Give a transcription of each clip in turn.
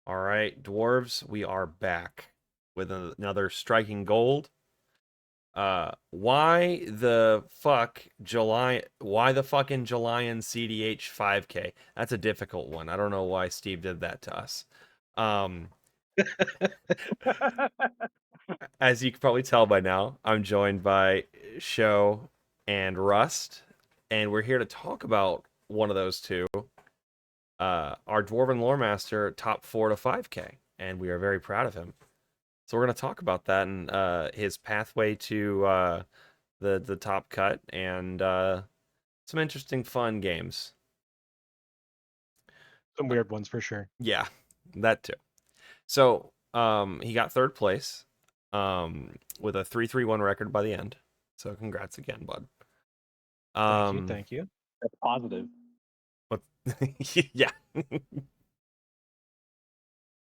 All right, dwarves, we are back with another striking gold. Why the fuck July? Why the fucking Julian cEDH 5K? That's a difficult one. I don't know why Steve did that to us. Um, as you can probably tell by now, I'm joined by Show and Rust, and we're here to talk about one of those two. Our Dwarven Lore Master top 4 to 5K, and we are very proud of him. So we're going to talk about that and his pathway to the top cut and some interesting fun games. Some weird ones for sure. Yeah, that too. So he got third place with a 3-3-1 record by the end. So congrats again, bud. Thank you. That's positive. But yeah.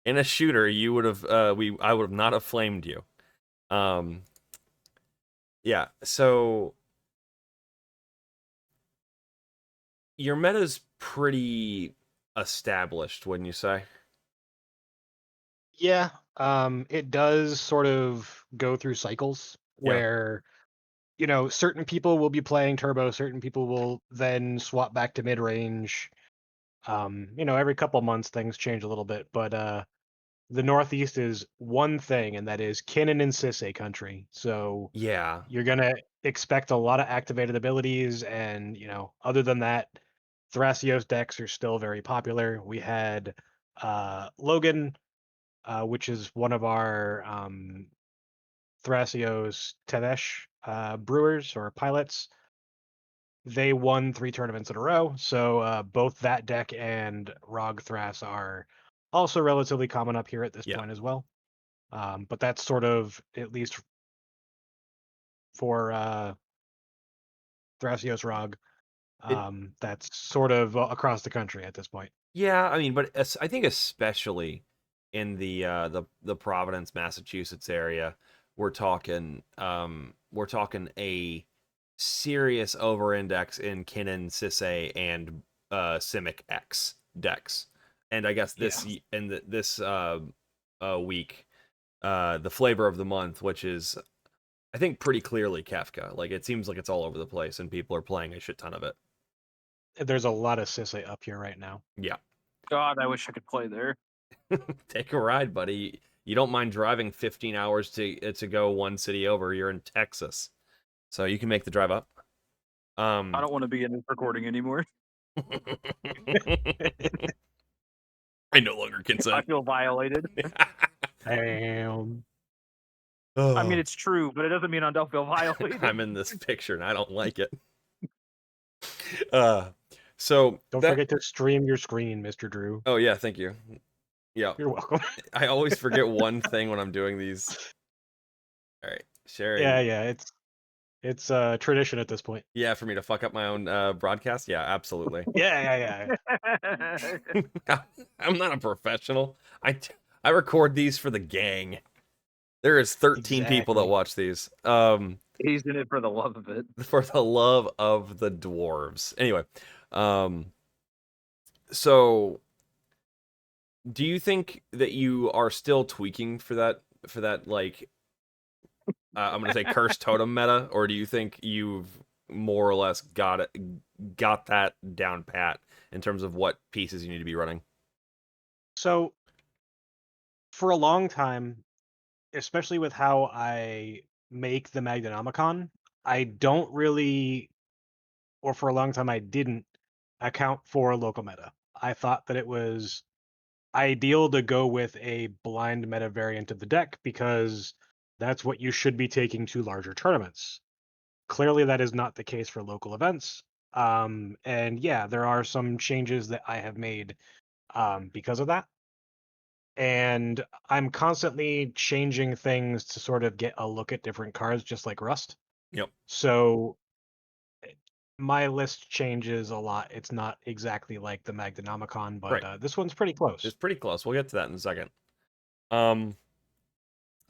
In a shooter, you would have I would have not have flamed you. Yeah, so your meta's pretty established, wouldn't you say? Yeah, it does sort of go through cycles Yeah. where, certain people will be playing turbo, certain people will then swap back to mid-range. Every couple months things change a little bit, but the Northeast is one thing, and that is Kinnan and Sisay country. So Yeah. you're gonna expect a lot of activated abilities, and other than that, Thrasios decks are still very popular. We had Logan, which is one of our Thrasios Tezzeret brewers or pilots. They won 3 tournaments in a row, so both that deck and Rog Thras are also relatively common up here at this Yeah. point as well. But that's sort of, at least for Thrasios Rog, that's sort of across the country at this point. Yeah, I mean, but I think especially in the Providence, Massachusetts area, we're talking a serious over-index in Kinnan, Sisay, and Simic X decks. And I guess this week, the flavor of the month, which is I think pretty clearly Kafka. Like it seems like it's all over the place, and people are playing a shit ton of it. There's a lot of Sisay up here right now. Yeah. God, I wish I could play there. Take a ride, buddy. You don't mind driving 15 hours to go one city over. You're in Texas, so you can make the drive up. I don't want to be in this recording anymore. I no longer I consent. feel violated. Damn. I mean, it's true, but it doesn't mean I don't feel violated. I'm in this picture and I don't like it. So Don't forget to stream your screen, Mr. Drew. Oh yeah, thank you. Yeah, you're welcome. I always forget one thing when I'm doing these. All right, sharing. Yeah, it's tradition at this point. Yeah, for me to fuck up my own broadcast. Yeah, absolutely. Yeah. I'm not a professional. I record these for the gang. There is 13 people that watch these. He's in it for the love of it. For the love of the dwarves. Anyway, so do you think that you are still tweaking for that like I'm gonna say cursed totem meta, or do you think you've more or less got that down pat in terms of what pieces you need to be running? So for a long time, especially with how I make the Magdanomicon, I don't really, or for a long time I didn't account for local meta. I thought that it was ideal to go with a blind meta variant of the deck because that's what you should be taking to larger tournaments. Clearly, that is not the case for local events. And yeah, there are some changes that I have made because of that. And I'm constantly changing things to sort of get a look at different cards, just like Rust. Yep. So my list changes a lot. It's not exactly like the Magdanomicon, but right. This one's pretty close. It's pretty close. We'll get to that in a second. I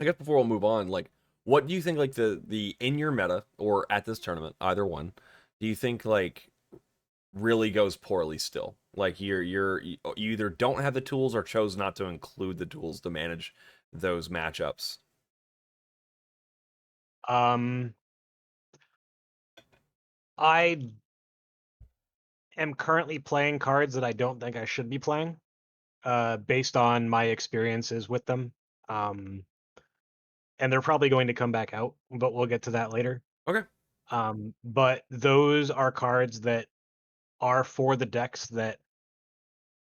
guess before we'll move on, like, what do you think, like, the in your meta or at this tournament, either one, do you think, like, really goes poorly still. Like you either don't have the tools or chose not to include the tools to manage those matchups. I am currently playing cards that I don't think I should be playing, based on my experiences with them. And they're probably going to come back out, but we'll get to that later. Okay. But those are cards that are for the decks that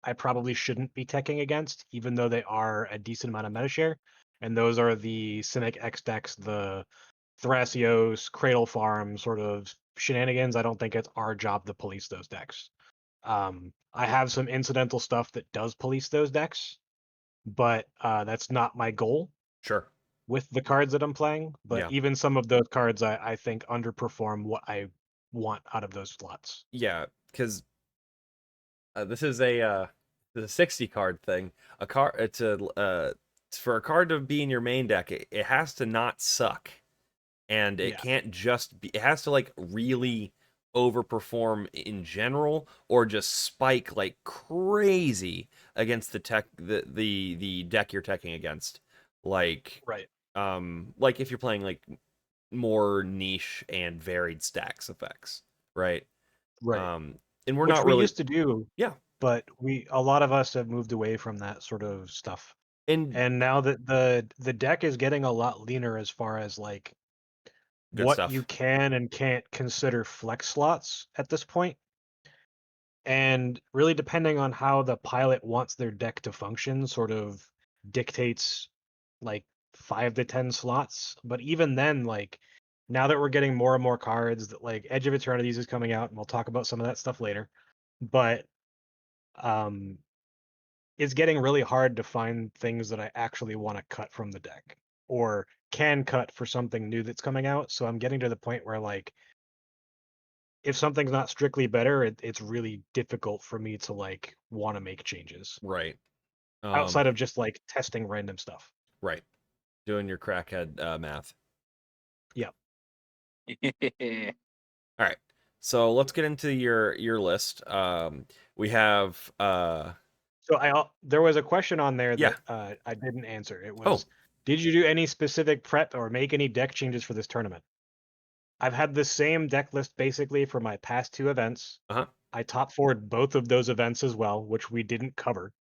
I probably shouldn't be teching against, even though they are a decent amount of meta share. And those are the Cynic X decks, the Thrasios, Cradle Farm sort of shenanigans. I don't think it's our job to police those decks. I have some incidental stuff that does police those decks, but that's not my goal Sure. with the cards that I'm playing. But Yeah. even some of those cards I think underperform what I want out of those slots. Yeah, because this is a 60 card thing. A card it's for a card to be in your main deck, it has to not suck. And it Yeah. can't just be, it has to like really overperform in general or just spike like crazy against the the deck you're teching against. Like Right. like if you're playing like more niche and varied stacks effects, right? Right. And we're Which not we really used to do, yeah. but a lot of us have moved away from that sort of stuff. And And now that the deck is getting a lot leaner as far as like good what stuff. you can and can't consider flex slots at this point. And really depending on how the pilot wants their deck to function, sort of dictates like 5 to 10 slots. But even then, like now that we're getting more and more cards, that like Edge of Eternities is coming out, and we'll talk about some of that stuff later. But um it's getting really hard to find things that I actually want to cut from the deck or can cut for something new that's coming out. So I'm getting to the point where like if something's not strictly better, it's really difficult for me to like want to make changes Right. outside of just like testing random stuff. Right. Doing your crackhead math. Yeah. All right. So let's get into your list. We have So there was a question on there yeah. that I didn't answer. It Oh. was, did you do any specific prep or make any deck changes for this tournament? I've had the same deck list basically for my past 2 events. Uh-huh. I top forward both of those events as well, which we didn't cover.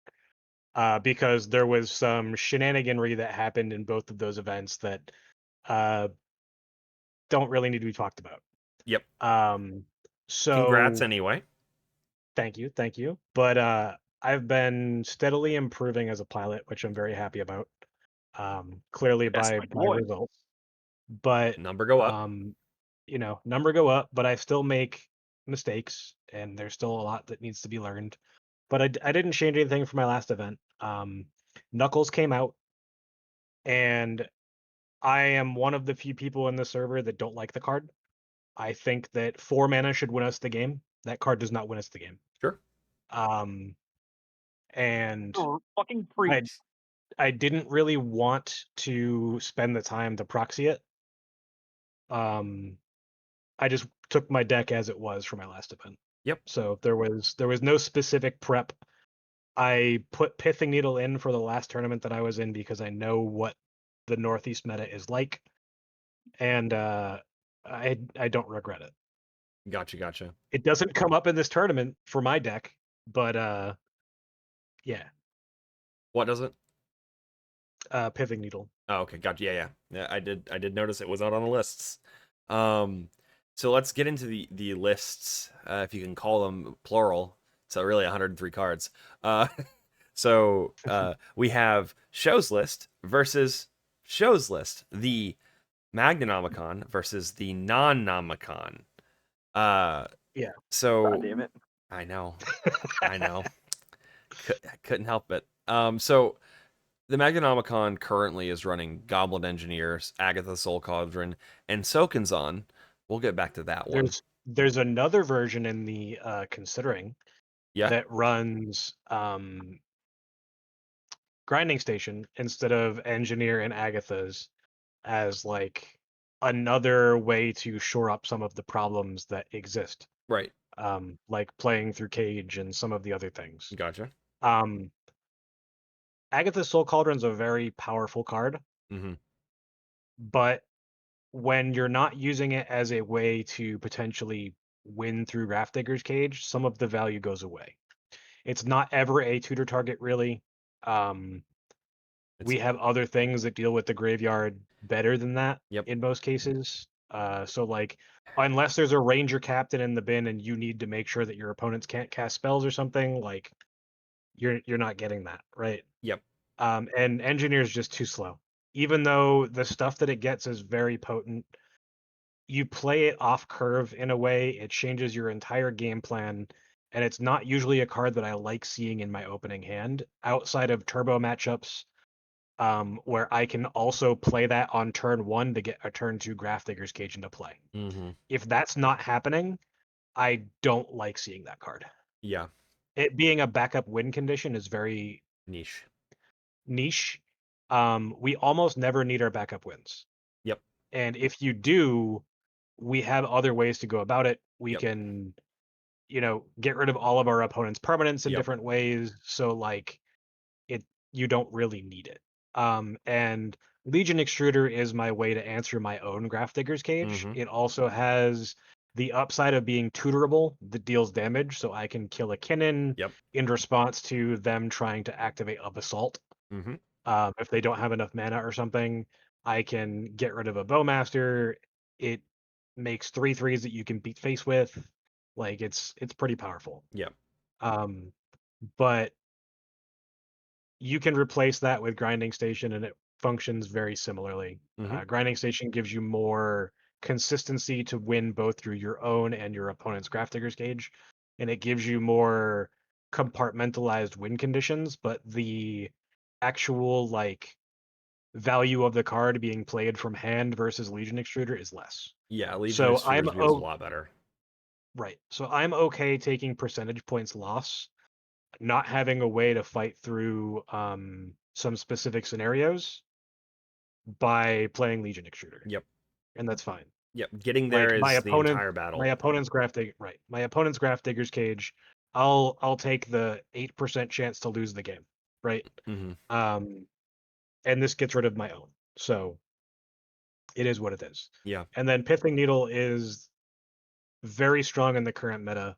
Because there was some shenaniganry that happened in both of those events that don't really need to be talked about. Yep. So Congrats anyway. thank you. But I've been steadily improving as a pilot, which I'm very happy about. Clearly That's by my boy. results. But Number go up. number go up, but I still make mistakes, and there's still a lot that needs to be learned. But I didn't change anything for my last event. Knuckles came out, and I am one of the few people in the server that don't like the card. I think that 4 mana should win us the game. That card does not win us the game. Sure. And Oh, fucking preach. I didn't really want to spend the time to proxy it. I just took my deck as it was for my last event. Yep. So there was no specific prep. I put Pithing Needle in for the last tournament that I was in because I know what the Northeast meta is like, and I don't regret it. Gotcha. It doesn't come up in this tournament for my deck, but yeah. What does it? Pithing Needle. Oh, okay, gotcha. Yeah. I did notice it was out on the lists. So let's get into the lists, if you can call them plural. So really 103 cards. So we have shows list versus shows list. The Magdanomicon versus the Non-Nomicon. Yeah. So God damn it. I know. Couldn't help it. So the Magdanomicon currently is running Goblin Engineers, Agatha Soul Cauldron, and Sokenson. We'll get back to that one. There's another version in the considering that runs Grinding Station instead of Engineer and Agatha's as like another way to shore up some of the problems that exist. Right. like playing through Cage and some of the other things. Gotcha. Um, Agatha's Soul Cauldron's a very powerful card, Mm-hmm. but when you're not using it as a way to potentially win through Grafdigger's Cage, some of the value goes away. It's not ever a tutor target, really. We have other things that deal with the graveyard better than that Yep. in most cases. So like, unless there's a ranger captain in the bin and you need to make sure that your opponents can't cast spells or something, like you're not getting that, right? Yep. And engineer's just too slow. Even though the stuff that it gets is very potent, you play it off curve in a way, it changes your entire game plan, and it's not usually a card that I like seeing in my opening hand outside of turbo matchups, where I can also play that on turn 1 to get a turn 2 Grafdigger's Cage into play. Mm-hmm. If that's not happening, I don't like seeing that card. Yeah. It being a backup win condition is very Niche. niche. We almost never need our backup wins. Yep. And if you do, we have other ways to go about it. We Yep. can, get rid of all of our opponent's permanents in Yep. different ways. So like you don't really need it. And Legion Extruder is my way to answer my own Grafdigger's Cage. Mm-hmm. It also has the upside of being tutorable that deals damage, so I can kill a Kinnan Yep. in response to them trying to activate a Basalt. Mm-hmm. If they don't have enough mana or something, I can get rid of a Bowmaster. It makes 3/3s that you can beat face with. Like it's pretty powerful. Yep. But you can replace that with Grinding Station and it functions very similarly. Mm-hmm. Grinding Station gives you more consistency to win both through your own and your opponent's Grafdigger's Cage, and it gives you more compartmentalized win conditions, but the actual like value of the card being played from hand versus Legion Extruder is less. Yeah, Legion So Extruder's feels a lot better. right. So I'm okay taking percentage points loss, not having a way to fight through some specific scenarios by playing Legion Extruder. Yep. And that's fine. Yep. Getting there Like is the entire battle. my opponent's my opponent's Grafdigger's Cage, I'll take the 8% chance to lose the game, right? Mm-hmm. And this gets rid of my own. So it is what it is. Yeah. And then Pithing Needle is very strong in the current meta.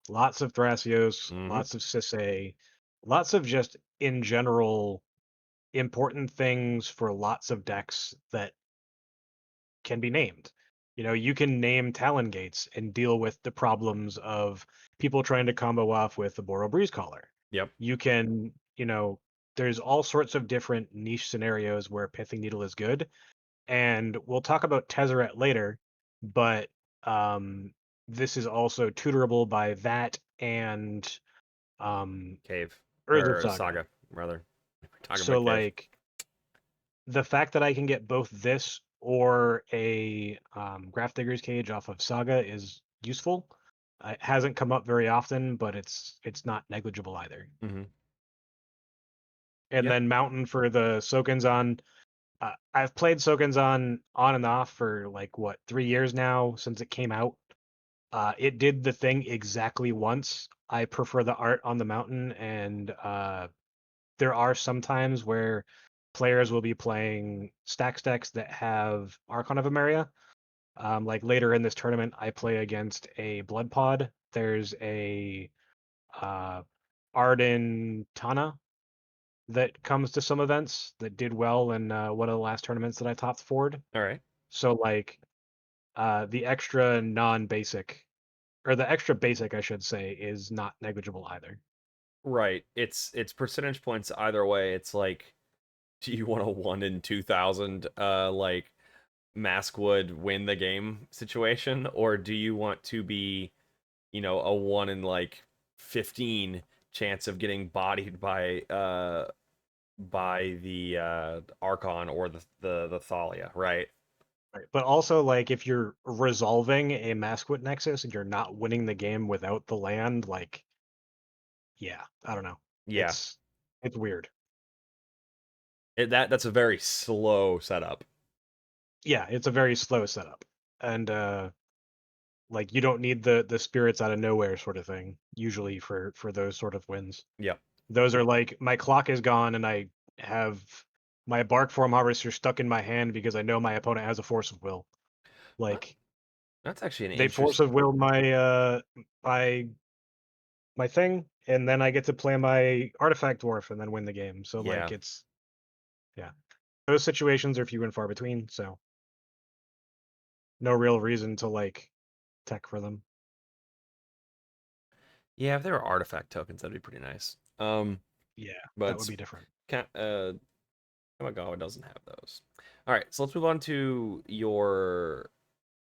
Lots of Thrasios, Mhm. lots of Sisay, lots of just in general important things for lots of decks that can be named. You can name Talon Gates and deal with the problems of people trying to combo off with the Boro Breeze Caller. Yep. You can, there's all sorts of different niche scenarios where Pithing Needle is good. And we'll talk about Tezzeret later, but this is also tutorable by that and Cave. Urza Or Saga. rather. We're talking So about Cave. like the fact that I can get both this or a Grafdigger's Cage off of Saga is useful. It hasn't come up very often, but it's not negligible either. Mm-hmm. And Yep. then Mountain for the Sokenzan. I've played Sokenzan on and off for like 3 years now since it came out. It did the thing exactly once. I prefer the art on the Mountain, and there are some times where players will be playing stack decks that have Archon of Emeria. Like later in this tournament, I play against a Blood Pod. There's a Arden Tana that comes to some events that did well in one of the last tournaments that I topped forward. All right. So like the extra non-basic, or the extra basic, I should say, is not negligible either. Right. It's percentage points either way. It's like, do you want a 1 in 2,000 like Maskwood win the game situation, or do you want to be, a 1 in like 15 chance of getting bodied by the Archon or the Thalia, right? Right. But also, like, if you're resolving a Masquet Nexus and you're not winning the game without the land, like, yeah, I don't know. Yeah. It's weird. That's a very slow setup. Yeah, it's a very slow setup. And Like you don't need the spirits out of nowhere sort of thing usually for those sort of wins. Yep. Those are like my clock is gone and I have my bark form harvester stuck in my hand because I know my opponent has a force of will. Like That's actually an they force interesting. of will my thing, and then I get to play my artifact dwarf and then win the game. So Yeah. like it's those situations are few and far between. So no real reason to like tech for them. Yeah, if there were artifact tokens, that'd be pretty nice. Yeah, But that would it's be different. Kamigawa doesn't have those. All right, so let's move on to your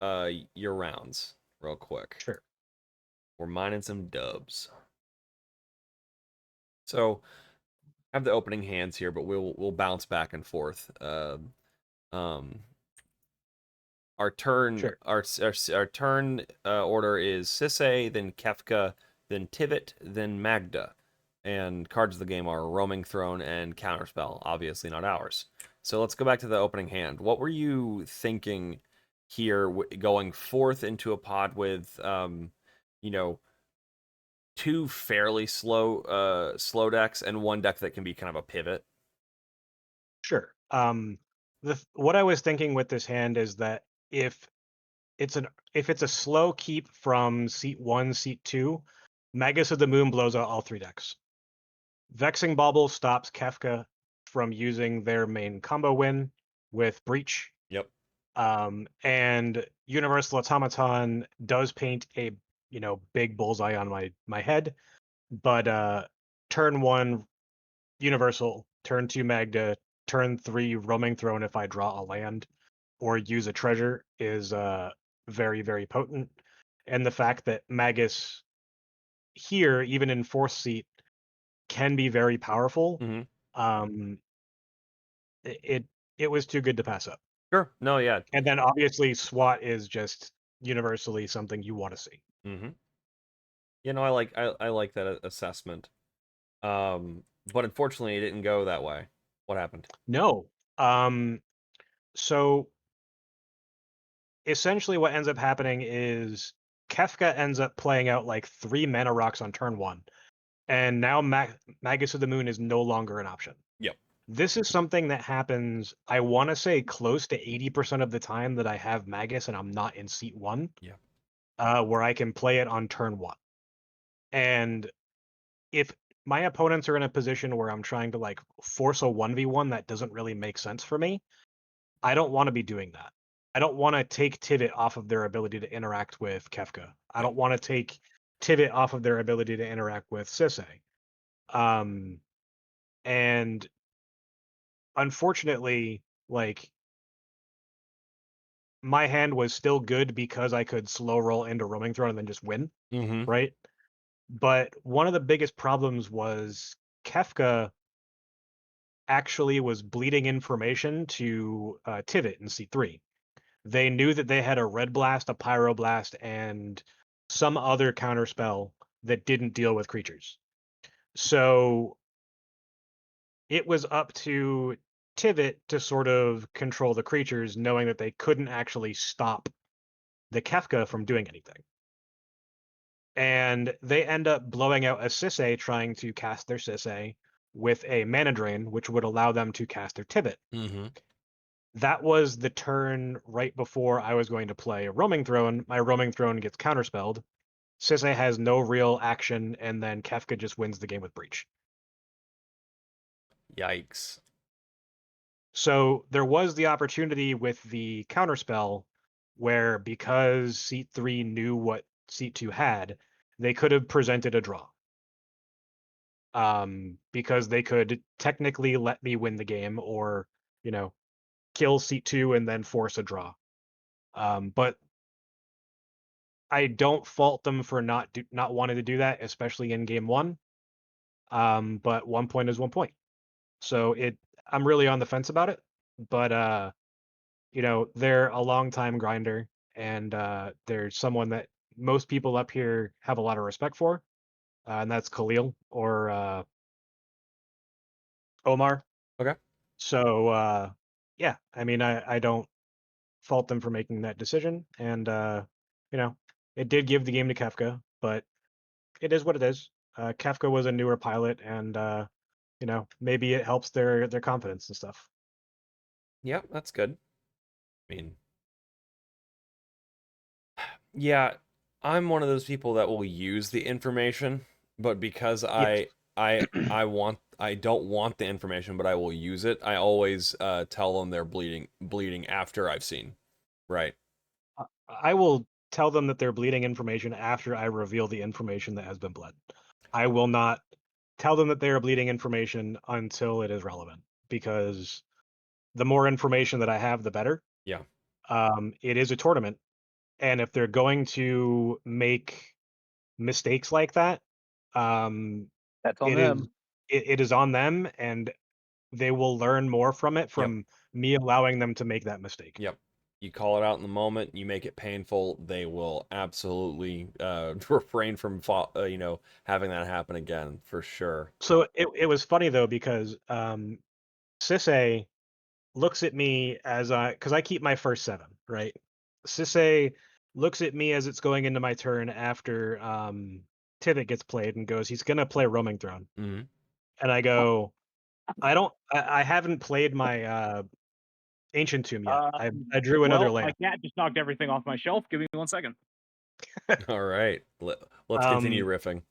rounds real quick. Sure. We're mining some dubs. So I have the opening hands here, but we'll bounce back and forth. Our turn Sure. our turn order is Sisay, then Kefka, then Tivit, then Magda. And cards of the game are Roaming Throne and Counterspell, obviously not ours. So let's go back to the opening hand. What were you thinking here, going forth into a pod with, you know, two fairly slow decks and one deck that can be kind of a pivot? Sure. What I was thinking with this hand is that if it's a slow keep from seat 1, seat 2, Magus of the Moon blows out all 3 decks. Vexing Bauble stops Kefka from using their main combo win with Breach. Yep. And Universal Automaton does paint a big bullseye on my head, but turn 1 Universal, turn 2 Magda, turn 3 Roaming Throne if I draw a land or use a treasure is very, very potent. And the fact that Magus here, even in 4th seat, can be very powerful. Mm-hmm. It was too good to pass up. Sure. No, yeah. And then obviously SWAT is just universally something you want to see. Mm-hmm. You know, I like that assessment. But unfortunately, it didn't go that way. What happened? No. So essentially what ends up happening is Kefka ends up playing out like 3 mana rocks on turn 1. And now Magus of the Moon is no longer an option. Yep. This is something that happens, I want to say, close to 80% of the time that I have Magus and I'm not in seat 1. Yeah. Where I can play it on turn 1. And if my opponents are in a position where I'm trying to like force a 1v1 that doesn't really make sense for me, I don't want to be doing that. I don't want to take Tivit off of their ability to interact with Kefka. I don't want to take Tivit off of their ability to interact with Sisay. And unfortunately, like my hand was still good because I could slow roll into Roaming Throne and then just win, Mm-hmm. right? But one of the biggest problems was Kefka actually was bleeding information to Tivit in C3. They knew that they had a Red Blast, a Pyroblast, and some other counterspell that didn't deal with creatures. So it was up to Tivit to sort of control the creatures, knowing that they couldn't actually stop the Kefka from doing anything. And they end up blowing out a Sisay trying to cast their Sisay with a mana drain, which would allow them to cast their Tivit. Mm-hmm. That was the turn right before I was going to play a Roaming Throne. My Roaming Throne gets counterspelled. Sisay has no real action, and then Kefka just wins the game with Breach. Yikes. So there was the opportunity with the counterspell where because seat 3 knew what seat 2 had, they could have presented a draw. Because they could technically let me win the game or, kill seat 2 and then force a draw. But I don't fault them for not wanting to do that, especially in game 1. But 1 point is 1 point. So I'm really on the fence about it. But they're a long time grinder, and they're someone that most people up here have a lot of respect for, and that's Khalil or Omar. Okay. So yeah, I mean, I don't fault them for making that decision, and It did give the game to Kefka, but it is what it is. Kefka was a newer pilot, and maybe it helps their confidence and stuff. Yep, that's good. I mean, yeah, I'm one of those people that will use the information, but because Yes. I don't want the information, but I will use it. I always tell them they're bleeding after I've seen. Right. I will tell them that they're bleeding information after I reveal the information that has been bled. I will not tell them that they are bleeding information until it is relevant, because the more information that I have, the better. Yeah. It is a tournament, and if they're going to make mistakes like that, That's on it is them. it is on them, and they will learn more from it Yep. from me allowing them to make that mistake. Yep. You call it out in the moment, you make it painful, they will absolutely refrain from having that happen again for sure. So it was funny though, because Sisse looks at me as because I keep my first 7, right? Sisse looks at me as it's going into my turn after Tivit gets played and goes, he's gonna play Roaming Throne. Mm-hmm. And I go, I haven't played my Ancient Tomb yet. I drew another My land. cat just knocked everything off my shelf. Give me 1 second. All right. Let's continue riffing.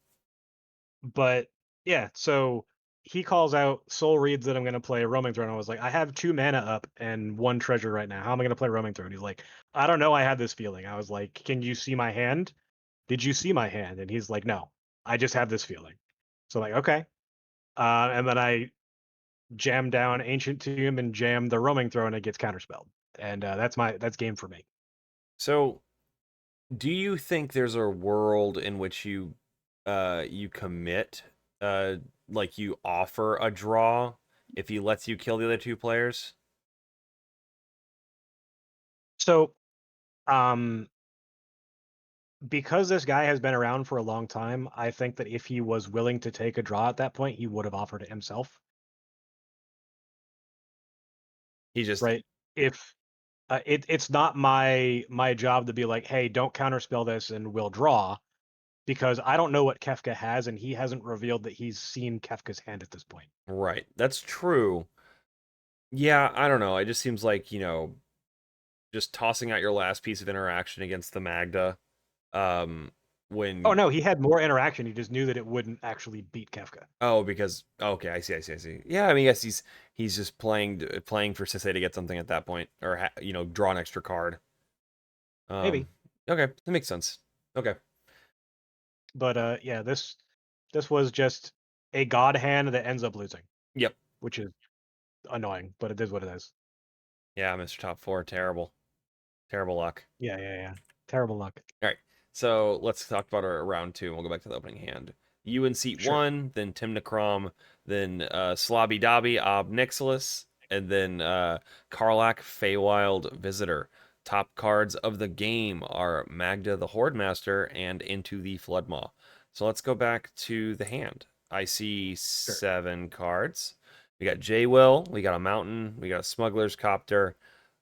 But yeah, so he calls out, Soul reads that I'm going to play Roaming Throne. I was like, I have 2 mana up and 1 treasure right now. How am I going to play Roaming Throne? He's like, I don't know. I had this feeling. I was like, can you see my hand? Did you see my hand? And he's like, no, I just have this feeling. So I'm like, okay. And then I jam down Ancient Tomb and jam the Roaming Throne, and it gets counterspelled. And that's game for me. So, do you think there's a world in which you commit like you offer a draw if he lets you kill the other 2 players? So, because this guy has been around for a long time, I think that if he was willing to take a draw at that point, he would have offered it himself. He just Right? If it's not my job to be like, hey, don't counterspell this and we'll draw, because I don't know what Kefka has, and he hasn't revealed that he's seen Kefka's hand at this point. right. That's true. Yeah, I don't know. It just seems like, just tossing out your last piece of interaction against the Magda when Oh no, he had more interaction. He just knew that it wouldn't actually beat Kefka. because okay, I see. Yeah, I mean, yes, he's just playing for Sisse to get something at that point, or draw an extra card. Maybe. Okay, that makes sense. Okay. But yeah, this was just a god hand that ends up losing. Yep. Which is annoying, but it is what it is. Yeah, Mr. Top 4, terrible luck. Yeah. Terrible luck. All right, so let's talk about our round 2, and we'll go back to the opening hand. You in seat Sure. 1, then Tim Necrom, then Slobby Dobby, Ob Nixilis, and then Karlak, Feywild Visitor. Top cards of the game are Magda the Horde Master and Into the Floodmaw. So let's go back to the hand. I see 7 cards. We got J-Will, we got a Mountain, we got a Smuggler's Copter,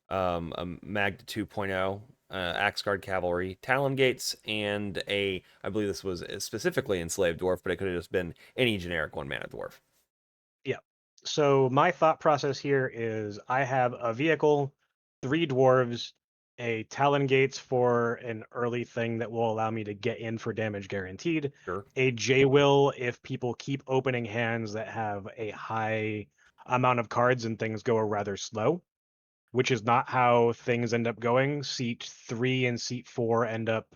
a Magda 2.0, Axguard Cavalry, Talon Gates, and I believe this was specifically Enslaved Dwarf, but it could have just been any generic 1-mana dwarf. Yeah. So my thought process here is I have a vehicle, 3 dwarves, a Talon Gates for an early thing that will allow me to get in for damage guaranteed, Sure. a J-Will if people keep opening hands that have a high amount of cards and things go rather slow, which is not how things end up going. Seat 3 and seat 4 end up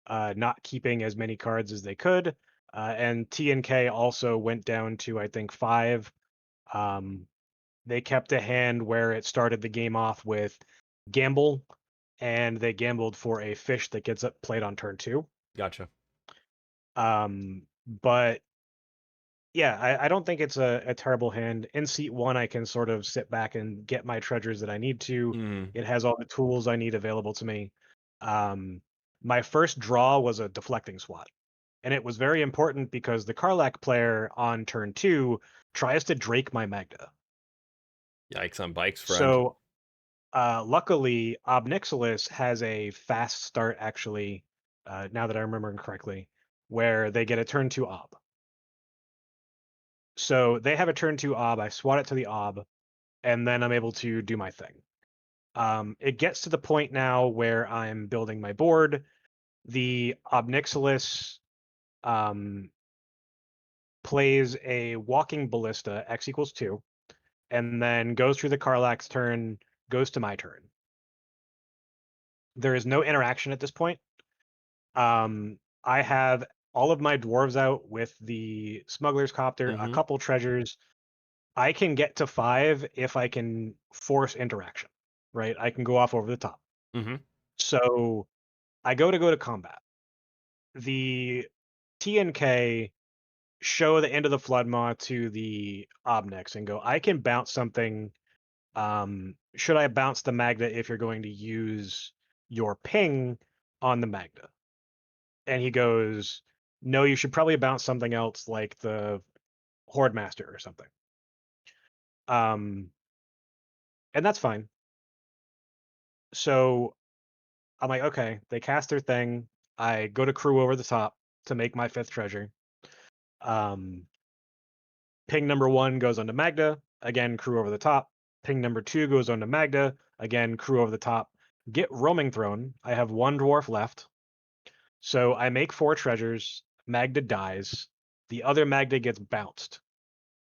not keeping as many cards as they could. And T and K also went down to, I think, 5. They kept a hand where it started the game off with gamble, and they gambled for a fish that gets played on turn 2. Gotcha. But yeah, I don't think it's a terrible hand. In seat 1, I can sort of sit back and get my treasures that I need to. Mm. It has all the tools I need available to me. My first draw was a deflecting swat, and it was very important because the Karlak player on turn 2 tries to Drake my Magda. Yikes on bikes, friend. So luckily, Ob Nixilis has a fast start, actually, now that I'm remembering correctly, where they get a turn 2 ob. So they have a turn 2 ob, I swat it to the ob, and then I'm able to do my thing. It gets to the point now where I'm building my board. The Obnixilis plays a walking ballista, x equals 2, and then goes through the Karlak's turn, goes to my turn. There is no interaction at this point. I have all of my dwarves out with the smuggler's copter, a couple treasures. I can get to 5 if I can force interaction, right? I can go off over the top. So I go to combat. The T and K show the end of the Floodmaw to the Obnix and go, I can bounce something. Should I bounce the Magda if you're going to use your ping on the Magda? And he goes, no, you should probably bounce something else like the Horde Master or something. And that's fine. So I'm like, okay, they cast their thing. I go to crew over the top to make my 5th treasure. Ping number 1 goes onto Magda. Again, crew over the top. Ping number 2 goes onto Magda. Again, crew over the top. Get roaming thrown. I have 1 dwarf left. So I make 4 treasures. Magda dies. The other Magda gets bounced.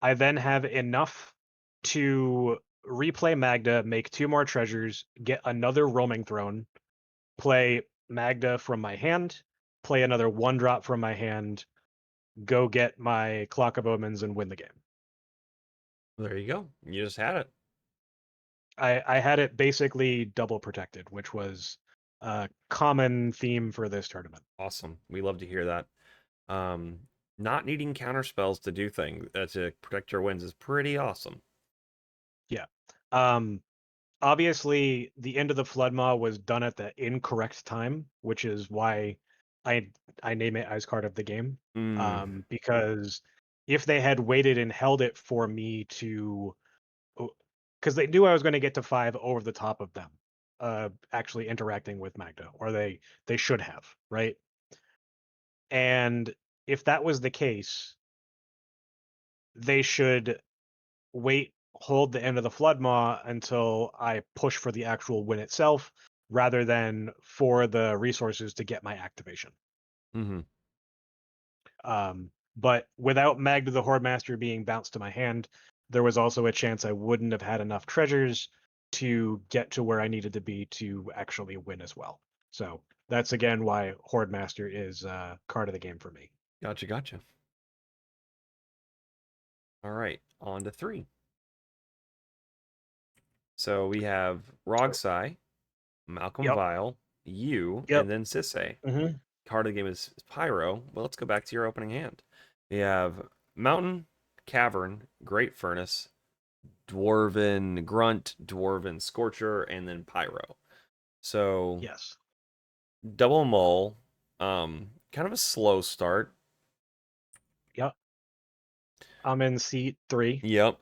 I then have enough to replay Magda, make 2 more treasures, get another roaming throne, play Magda from my hand, play another 1-drop from my hand, go get my Clock of Omens and win the game. There you go. You just had it. I had it basically double protected, which was a common theme for this tournament. Awesome. We love to hear that. Not needing counter spells to do things to protect your wins is pretty awesome. Yeah. Obviously, the end of the Floodmaw was done at the incorrect time, which is why I name it as card of the game. Because if they had waited and held it for me to, because they knew I was going to get to 5 over the top of them, actually interacting with Magda, or they should have, right? And if that was the case, they should wait, hold the end of the Floodmaw until I push for the actual win itself, rather than for the resources to get my activation. But without Magda the Horde Master being bounced to my hand, there was also a chance I wouldn't have had enough treasures to get to where I needed to be to actually win as well. So that's again why Horde Master is card of the game for me. Gotcha. All right, on to 3. So we have Rogsai, Malcolm Vile, you, and then Sisse. Card of the game is Pyro. Well, let's go back to your opening hand. We have Mountain, Cavern, Great Furnace, Dwarven Grunt, Dwarven Scorcher, and then Pyro. So yes, double mull, kind of a slow start. Yep. I'm in seat 3. Yep.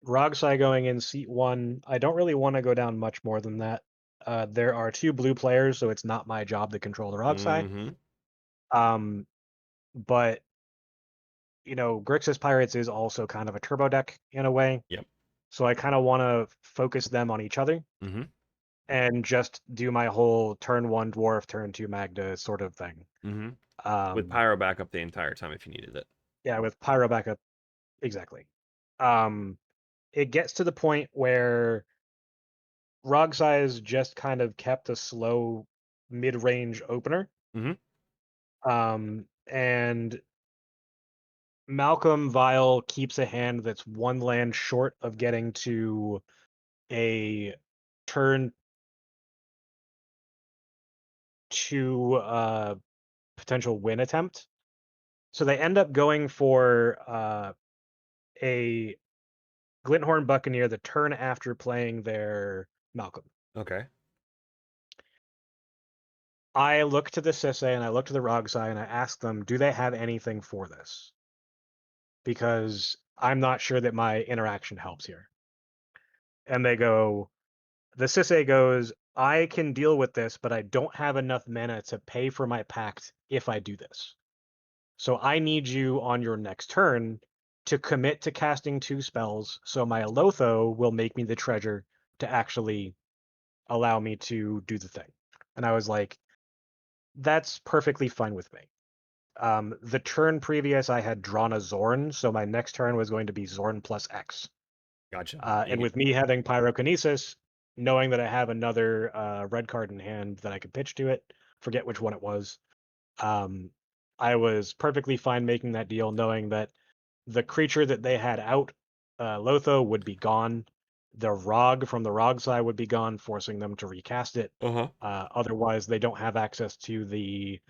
Rogsai going in seat 1. I don't really want to go down much more than that. There are 2 blue players, so it's not my job to control the Rogsai. But you know, Grixis Pirates is also kind of a turbo deck in a way. Yep. So I kind of want to focus them on each other and just do my whole turn 1 dwarf, turn 2 Magda sort of thing. With Pyro backup the entire time if you needed it. Yeah, with Pyro backup, exactly. It gets to the point where Rogsai is just kind of kept a slow mid-range opener. And Malcolm Vile keeps a hand that's 1 land short of getting to a turn 2 potential win attempt. So they end up going for a Glinthorn Buccaneer the turn after playing their Malcolm. Okay. I look to the Sisse and I look to the Rogsai and I ask them, do they have anything for this? Because I'm not sure that my interaction helps here. And they go, the Sisse goes, I can deal with this, but I don't have enough mana to pay for my pact if I do this. So I need you on your next turn to commit to casting 2 spells, so my Alotho will make me the treasure to actually allow me to do the thing. And I was like, that's perfectly fine with me. The turn previous, I had drawn a Zorn, so my next turn was going to be Zorn plus X. Gotcha. And with me having Pyrokinesis, knowing that I have another red card in hand that I could pitch to it, forget which one it was, I was perfectly fine making that deal, knowing that the creature that they had out, Lotho, would be gone. The Rog from the Rog side would be gone, forcing them to recast it. Uh-huh. Otherwise, they don't have access to the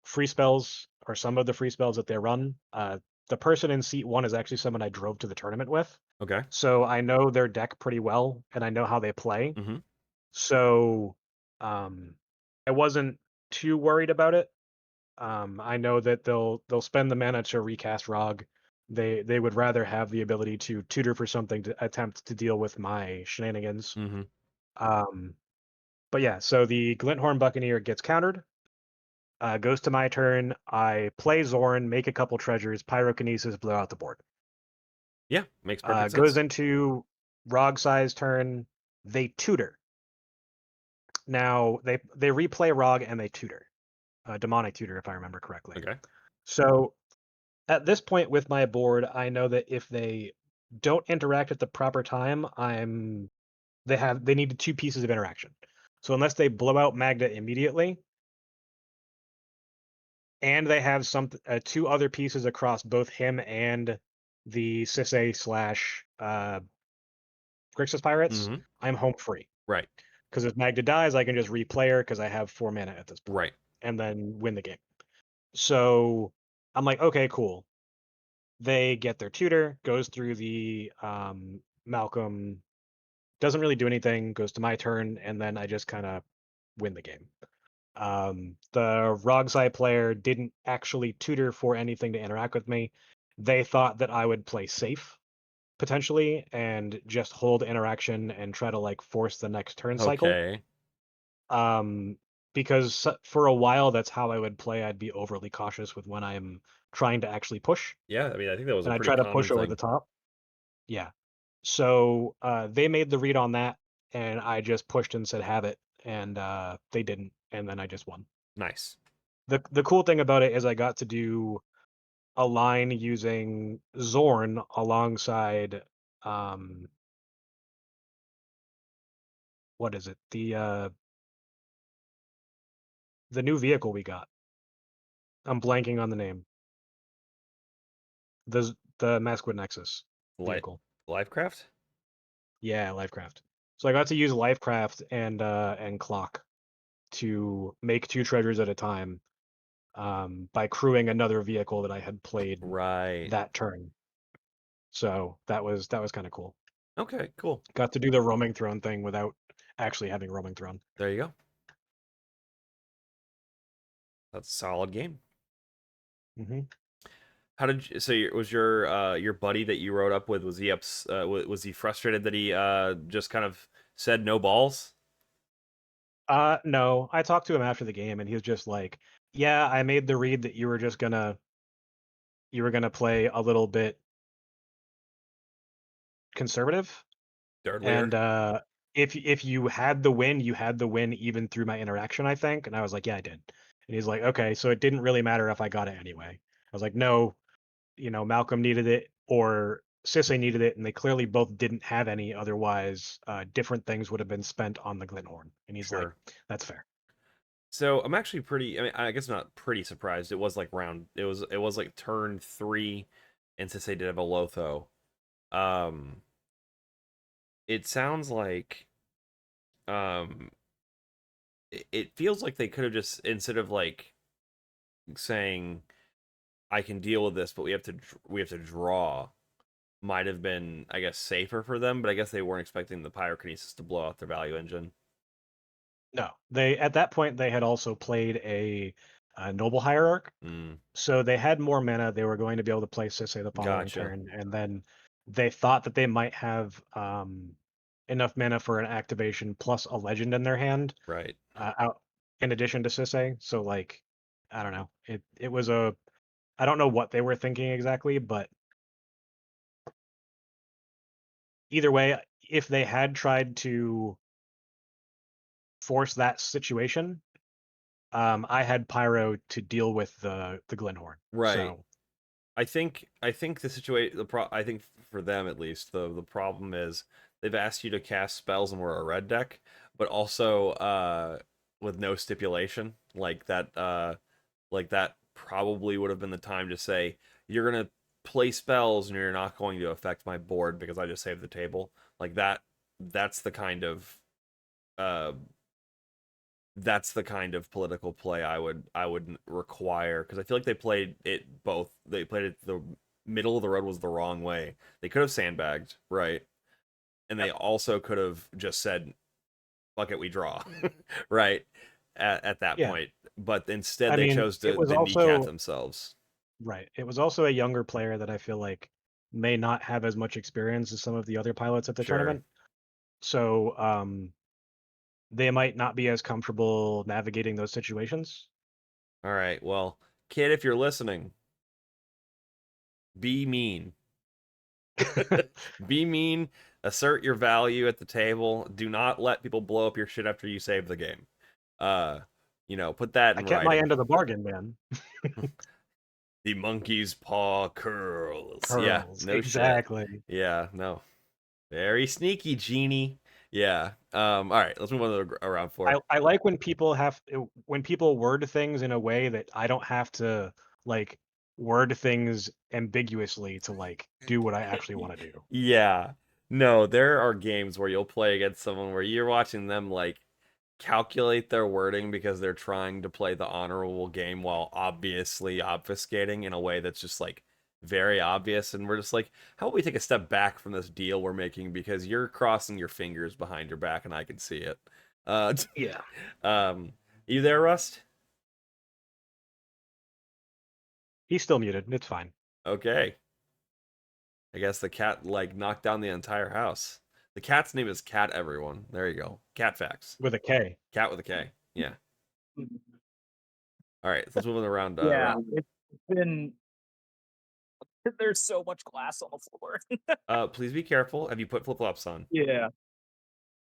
free spells or some of the free spells that they run. The person in seat 1 is actually someone I drove to the tournament with. Okay. So I know their deck pretty well, and I know how they play. Mm-hmm. So I wasn't too worried about it. I know that they'll spend the mana to recast Rog. They would rather have the ability to tutor for something to attempt to deal with my shenanigans. Mm-hmm. But yeah, so the Glinthorn Buccaneer gets countered. Goes to my turn. I play Zorn, make a couple treasures, Pyrokinesis, blow out the board. Yeah, makes perfect sense. Goes into Rog-size turn. They tutor. Now they replay Rog and they tutor. Demonic tutor, if I remember correctly. Okay. So at this point with my board, I know that if they don't interact at the proper time, they need 2 pieces of interaction. So unless they blow out Magda immediately, and they have 2 other pieces across both him and the Sisay slash Grixis Pirates, Mhm. I'm home free. Right. Because if Magda dies, I can just replay her because I have 4 mana at this point. Right. And then win the game. So I'm like, okay, cool. They get their tutor, goes through the Malcolm, doesn't really do anything, goes to my turn, and then I just kind of win the game. The Rogsai player didn't actually tutor for anything to interact with me. They thought that I would play safe, potentially, and just hold interaction and try to like force the next turn cycle. Okay. Because for a while that's how I would play. I'd be overly cautious with when I'm trying to actually push, Yeah, I mean, I think that was a and I pretty try to common push over thing. the top. Yeah. So they made the read on that, and I just pushed and said have it, and they didn't, and then I just won. Nice. The cool thing about it is I got to do a line using Zorn alongside what is it? The new vehicle we got. I'm blanking on the name. The Masquid Nexus Li- vehicle. Lifecraft? Yeah, Lifecraft. So I got to use Lifecraft and Clock to make 2 treasures at a time by crewing another vehicle that I had played Right. that turn. So that was kind of cool. Okay, cool. Got to do the roaming throne thing without actually having roaming throne. There you go. That's a solid game. Mm-hmm. How did you, so was your buddy that you rode up with, was he was he frustrated that he just kind of said no balls? No, I talked to him after the game, and he was just like, "Yeah, I made the read that you were gonna play a little bit conservative, Dirtlier? and if you had the win, you had the win even through my interaction, I think." And I was like, "Yeah, I did." And he's like, "Okay, so it didn't really matter if I got it anyway." I was like, "No, Malcolm needed it or Sisse needed it, and they clearly both didn't have any. Otherwise, different things would have been spent on the Glinthorn." And he's like, Sure. "That's fair." So I'm actually pretty. I mean, I guess not pretty surprised. It was like round. It was like turn 3, and since they did have a Lotho, um, it sounds like, um, it feels like they could have just, instead of like saying, "I can deal with this, but we have to draw," might have been, I guess, safer for them. But I guess they weren't expecting the pyrokinesis to blow out their value engine. No, they at that point they had also played a noble hierarch, Mm, so they had more mana. They were going to be able to play Sisse the following gotcha. turn, and then they thought that they might have enough mana for an activation plus a legend in their hand, Right. out in addition to cEDH. So like, I don't know. It was a, I don't know what they were thinking exactly, but either way, if they had tried to force that situation, I had Pyro to deal with the Glenhorn. Right. So I think the situation I think for them at least the problem is they've asked you to cast spells and we're a red deck, but also with no stipulation like that probably would have been the time to say you're gonna play spells and you're not going to affect my board because I just saved the table. Like that's the kind of uh that's the kind of political play I would require because I feel like they played it both. They played it the middle of the road was the wrong way. They could have sandbagged, right? And they also could have just said, "Fuck it, we draw," right? At that yeah, point, but instead I they mean, chose it to was the kneecap also themselves. right. It was also a younger player that I feel like may not have as much experience as some of the other pilots at the Sure. tournament. So they might not be as comfortable navigating those situations. All right. Well, kid, if you're listening, be mean. Be mean, assert your value at the table. Do not let people blow up your shit after you save the game. Uh, put that I in kept my writing. end of the bargain, man. The monkey's paw curls. Yeah, Curls, no shit. exactly. Yeah, no. Very sneaky, genie. Yeah. All right, let's move on to the round four. I like when people when people word things in a way that I don't have to like word things ambiguously to like do what I actually want to do. Yeah. No, there are games where you'll play against someone where you're watching them like calculate their wording because they're trying to play the honorable game while obviously obfuscating in a way that's just like very obvious. And we're just like, how about we take a step back from this deal we're making because you're crossing your fingers behind your back and I can see it. Uh, Yeah. you there, Rust? He's still muted. It's fine. Okay. I guess the cat like knocked down the entire house. The cat's name is Cat Everyone. There you go. Cat facts. With a K. Cat with a K. Yeah. All right. So let's move on around. Yeah, it's been. There's so much glass on the floor. Please be careful. Have you put flip flops on? Yeah.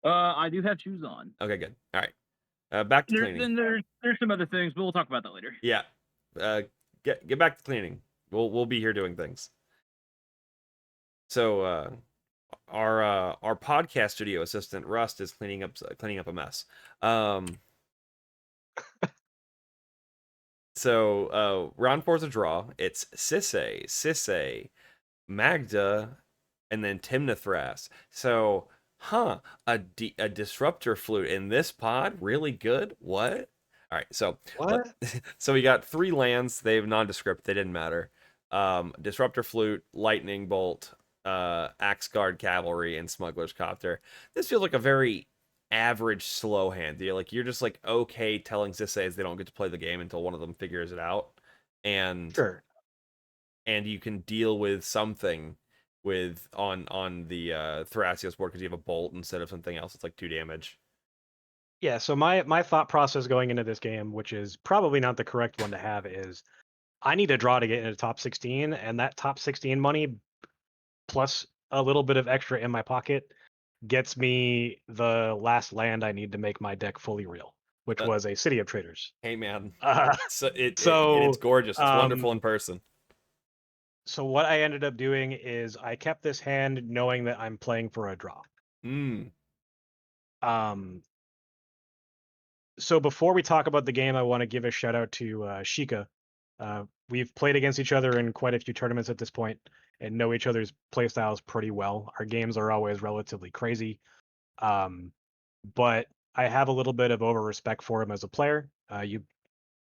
I do have shoes on. Okay, good. All right. Back to cleaning. Then there's some other things, but we'll talk about that later. Yeah. Get back to cleaning. We'll be here doing things. So our podcast studio assistant Rust is cleaning up a mess. So round four is a draw. It's cEDH, Magda, and then Timnathras. So, a disruptor flute in this pod, really good. What? All right, so What? so we got 3 lands. They have nondescript. They didn't matter. Disruptor flute, lightning bolt, axe guard cavalry, and smuggler's copter. This feels like a very average slow hand. You're just like okay telling cEDH they don't get to play the game until one of them figures it out, and Sure. you can deal with something with on the Thrasios board because you have a bolt instead of something else. It's like 2 damage. Yeah, so my thought process going into this game, which is probably not the correct one to have, is I need a draw to get into top 16, and that top 16 money plus a little bit of extra in my pocket gets me the last land I need to make my deck fully real, which Uh, was a City of Traders. hey man, Uh, so it's so gorgeous. It's wonderful in person. so what I ended up doing is I kept this hand knowing that I'm playing for a draw. Mm. So before we talk about the game, I want to give a shout out to Sheikah. We've played against each other in quite a few tournaments at this point and know each other's playstyles pretty well. Our games are always relatively crazy, but I have a little bit of over respect for him as a player. You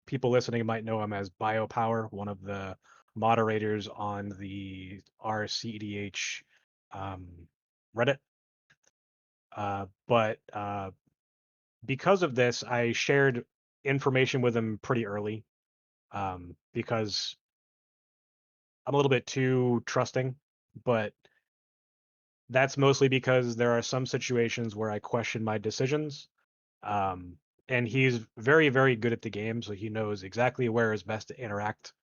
people listening might know him as BioPower, one of the moderators on the cEDH Reddit. But because of this, I shared information with him pretty early because I'm a little bit too trusting. But that's mostly because there are some situations where I question my decisions. And he's very, very good at the game, so he knows exactly where is best to interact.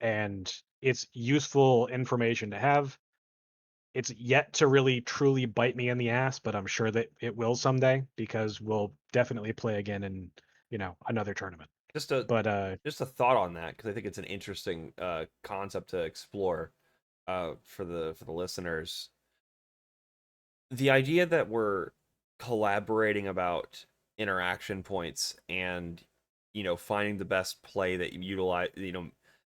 And it's useful information to have. It's yet to really truly bite me in the ass, but I'm sure that it will someday because we'll definitely play again in, another tournament. Just a But just a thought on that, because I think it's an interesting concept to explore for the listeners. The idea that we're collaborating about interaction points and finding the best play that you utilize,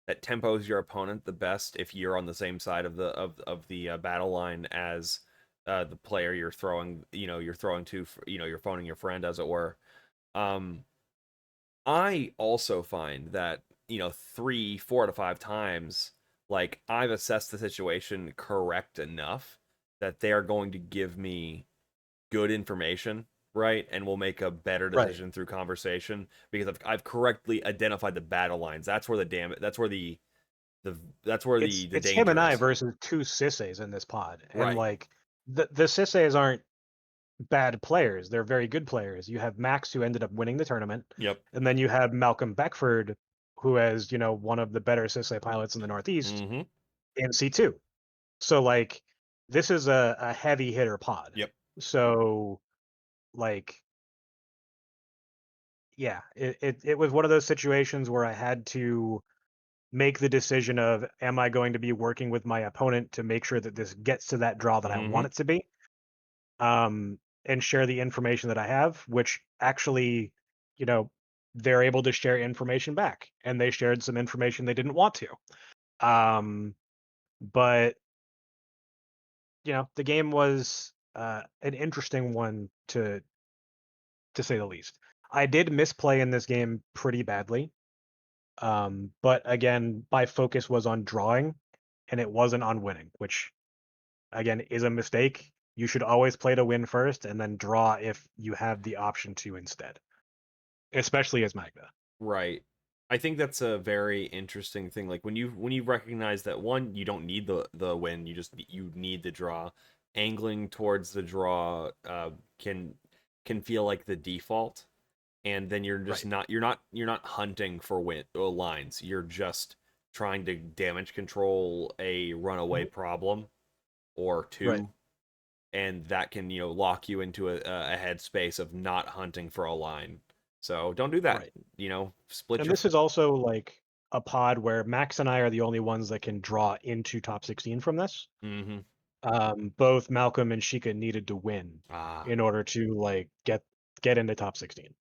that tempos your opponent the best if you're on the same side of the battle line as the player you're throwing to, you're phoning your friend, as it were. I also find that 3, 4 out of 5 times, like, I've assessed the situation correct enough that they are going to give me good information, right, and will make a better right, decision through conversation because I've correctly identified the battle lines. That's where the it's him and danger I is. versus two Sisseys in this pod, and Right. like the Sisseys aren't bad players; they're very good players. You have Max, who ended up winning the tournament, Yep. and then you have Malcolm Beckford, who has one of the better Sissay pilots in the Northeast Mm-hmm. in C2. So like this is a heavy hitter pod. Yep. So like yeah, it was one of those situations where I had to make the decision of, am I going to be working with my opponent to make sure that this gets to that draw that I Mm-hmm. want it to be, and share the information that I have, which actually, you know, they're able to share information back, and they shared some information they didn't want to. But the game was an interesting one to say the least. I did misplay in this game pretty badly. But again, my focus was on drawing and it wasn't on winning, which again is a mistake. You should always play to win first and then draw if you have the option to instead, especially as Magda. Right. I think that's a very interesting thing. Like, when you recognize that, one, you don't need the win, you need the draw. Angling towards the draw can feel like the default, and then you're just Right. not hunting for lines. You're just trying to damage control a runaway Mhm. problem or Right. two, and that can lock you into a headspace of not hunting for a line. So don't do that. Right. Split And your. this is also like a pod where Max and I are the only ones that can draw into top 16 from this. Mm-hmm. Both Malcolm and Sheikah needed to win Ah. in order to like get into top 16.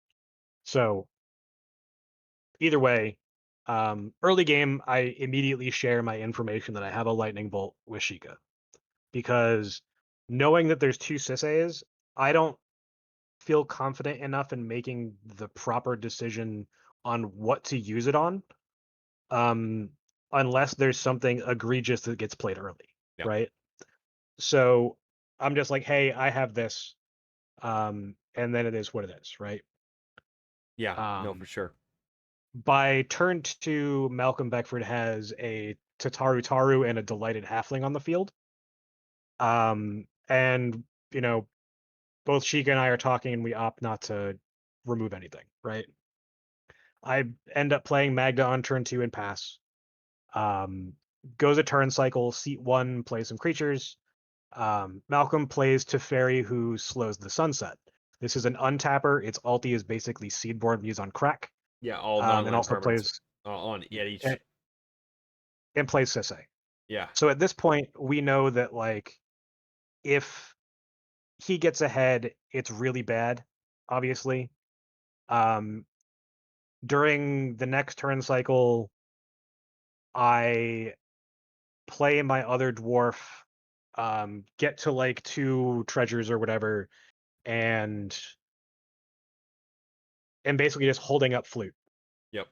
So either way, early game, I immediately share my information that I have a lightning bolt with Sheikah because knowing that there's two Sisseys, I don't feel confident enough in making the proper decision on what to use it on, um, unless there's something egregious that gets played early, Yep. right? So I'm just like, hey, I have this, and then it is what it is, right? Yeah. No, for Um, sure. by turn two, Malcolm Beckford has a Tataru Taru and a Delighted Halfling on the field. And both Sheikah and I are talking, and we opt not to remove anything, right? I end up playing Magda on turn two and pass. Um, Goes a turn cycle, seat one, plays some creatures. Malcolm plays Teferi, who slows the sunset. This is an untapper. Its ulti is basically Seedborn Muse on crack. Yeah, all And non-land also permanents plays on at each. and, and plays Sisse. Yeah. So at this point, we know that like if he gets ahead, it's really bad, obviously. Um, During the next turn cycle, I play my other dwarf, get to like 2 treasures or whatever, and basically just holding up flute. Yep.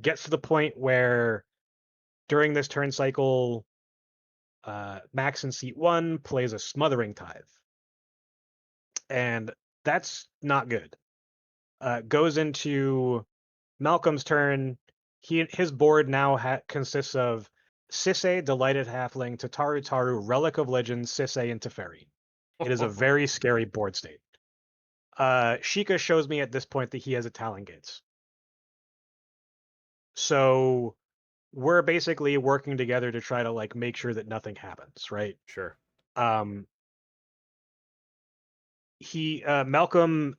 Gets to the point where during this turn cycle, Max in seat one plays a smothering tithe, and that's not good. Goes into Malcolm's turn. His board now consists of Sisay, Delighted Halfling, Tataru Taru, Relic of Legends, Sisay, and Teferi. It is a very scary board state. Sheikah shows me at this point that he has a Talon Gates. So we're basically working together to try to like make sure that nothing happens, right? Sure. Malcolm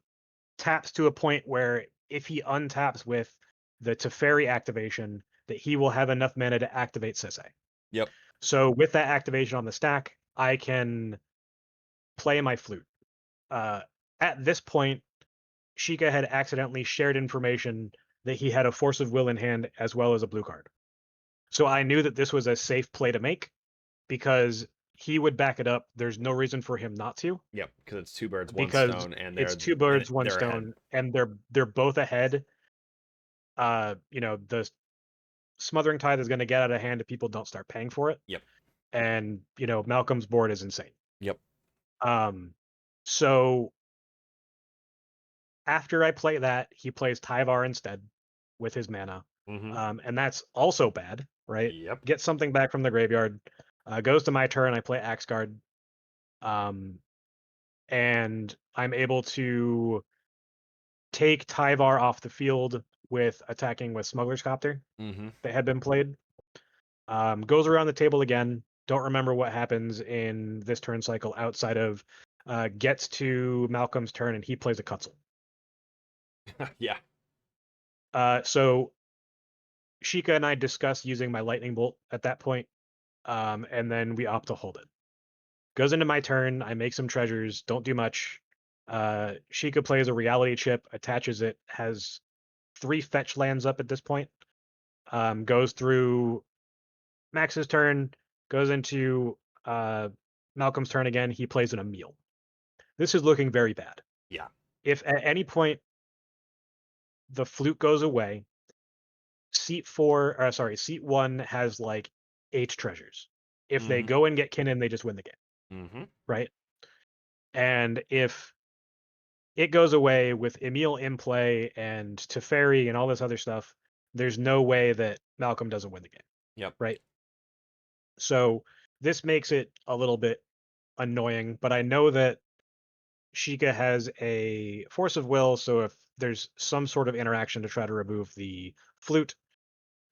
taps to a point where if he untaps with the Teferi activation, that he will have enough mana to activate Sisay. Yep. So with that activation on the stack, I can play my flute. At this point, Sheikah had accidentally shared information that he had a Force of Will in hand as well as a blue card. So I knew that this was a safe play to make because he would back it up. There's no reason for him not to. Yep, because it's two birds, one Because stone, and it's two birds, one they're ahead. stone, and they're both ahead. The Smothering Tithe is going to get out of hand if people don't start paying for it. Yep. And Malcolm's board is insane. Yep. So after I play that, he plays Tyvar instead with his mana. And that's also bad, right? Yep. Get something back from the graveyard. Goes to my turn. I play Axe Guard. And I'm able to take Tyvar off the field with attacking with Smuggler's Copter that had been played. Goes around the table again. Don't remember what happens in this turn cycle outside of gets to Malcolm's turn and he plays a Cutzel. Yeah. So Sheikah and I discuss using my Lightning Bolt at that point, and then we opt to hold it. Goes into my turn. I make some treasures. Don't do much. Sheikah plays a Reality Chip, attaches it, has 3 fetch lands up at this point. Goes through Max's turn, goes into Malcolm's turn again. He plays an Emil. This is looking very bad. Yeah. If at any point the flute goes away, seat 1 has like 8 treasures. If they go and get Kinnan, they just win the game. Right? And if it goes away with Emil in play and Teferi and all this other stuff, there's no way that Malcolm doesn't win the game. Yep. Right? So this makes it a little bit annoying, but I know that Sheikah has a Force of Will, so if there's some sort of interaction to try to remove the flute,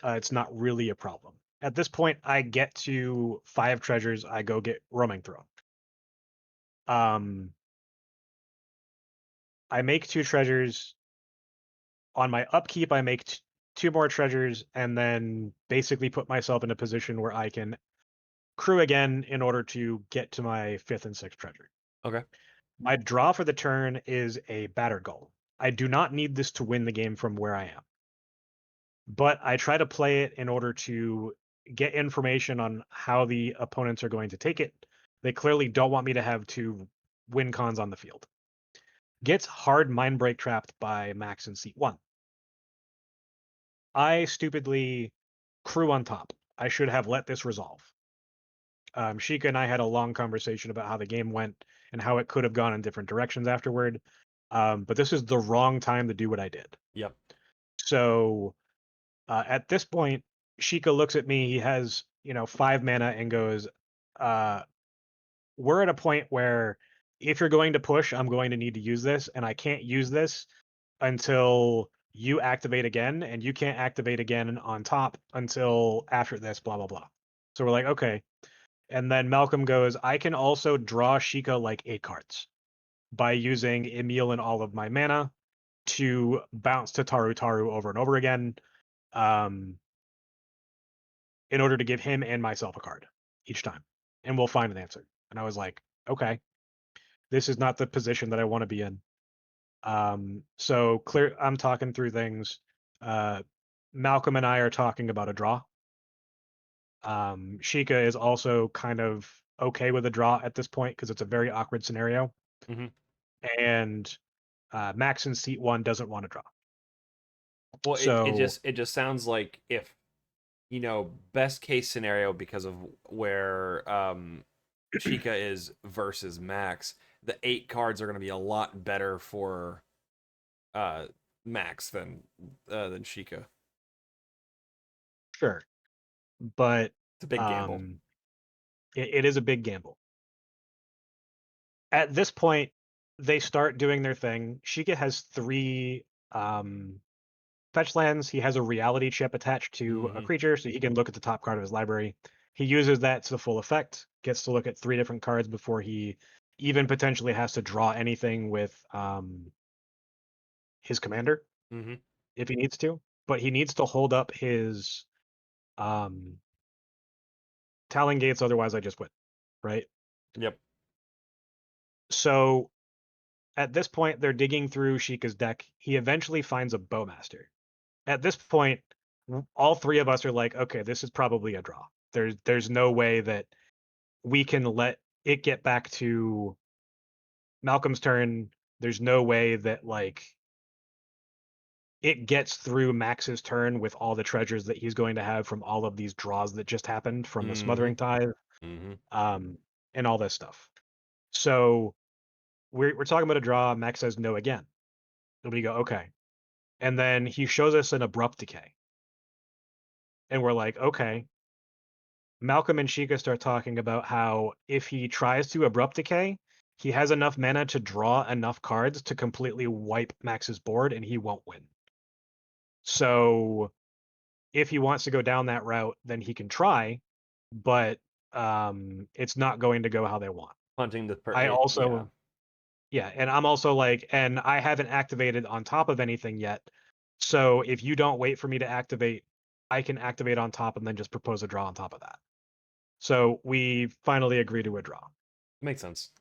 it's not really a problem. At this point, I get to 5 treasures. I go get Roaming Throne. I make 2 treasures. On my upkeep, I make 2 more treasures, and then basically put myself in a position where I can crew again in order to get to my 5th and 6th treasure. Okay. My draw for the turn is a Battered Gull. I do not need this to win the game from where I am. But I try to play it in order to get information on how the opponents are going to take it. They clearly don't want me to have 2 win cons on the field. Gets hard mind break trapped by Max in seat 1. I stupidly crew on top. I should have let this resolve. Sheikah and I had a long conversation about how the game went and how it could have gone in different directions afterward. But this is the wrong time to do what I did. Yep. So at this point, Sheikah looks at me. He has 5 mana and goes, we're at a point where if you're going to push, I'm going to need to use this, and I can't use this until you activate again, and you can't activate again on top until after this, blah, blah, blah. So we're like, okay. And then Malcolm goes, I can also draw Sheikah like 8 cards by using Emil and all of my mana to bounce to Taru over and over again in order to give him and myself a card each time. And we'll find an answer. And I was like, okay, this is not the position that I want to be in. So I'm talking through things. Malcolm and I are talking about a draw. Sheikah is also kind of okay with a draw at this point because it's a very awkward scenario. And Max in seat 1 doesn't want to draw. Well, So it just sounds like if best case scenario because of where Sheikah is versus Max, the 8 cards are going to be a lot better for Max than Sheikah. Sure, but It's a big gamble. It is a big gamble. At this point, they start doing their thing. Sheikah has 3 fetch lands. He has a reality chip attached to a creature, so he can look at the top card of his library. He uses that to full effect, gets to look at 3 different cards before he even potentially has to draw anything with his commander if he needs to. But he needs to hold up his Talon Gates, otherwise I just win, right? Yep. So at this point, they're digging through Sheikah's deck. He eventually finds a Bowmaster. At this point, all 3 of us are like, okay, this is probably a draw. There's no way that we can let it get back to Malcolm's turn. There's no way that like it gets through Max's turn with all the treasures that he's going to have from all of these draws that just happened from the Smothering Tithe, and all this stuff. So we're talking about a draw. Max says no again. And we go, okay. And then he shows us an Abrupt Decay. And we're like, okay. Malcolm and Sheikah start talking about how if he tries to Abrupt Decay, he has enough mana to draw enough cards to completely wipe Max's board and he won't win. So if he wants to go down that route, then he can try, but it's not going to go how they want. Hunting the I also yeah, and I'm also like, and I haven't activated on top of anything yet. So if you don't wait for me to activate, I can activate on top and then just propose a draw on top of that. So we finally agree to a draw. Makes sense.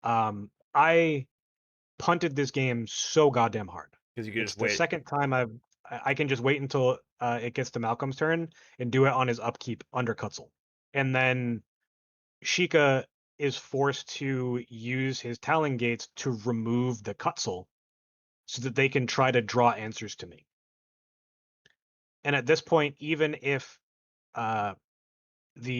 I punted this game so goddamn hard. Because you could It's just the wait. second time I can just wait until it gets to Malcolm's turn and do it on his upkeep under Cutzel. And then Sheikah is forced to use his Talon Gates to remove the Cutzel so that they can try to draw answers to me. And at this point, even if the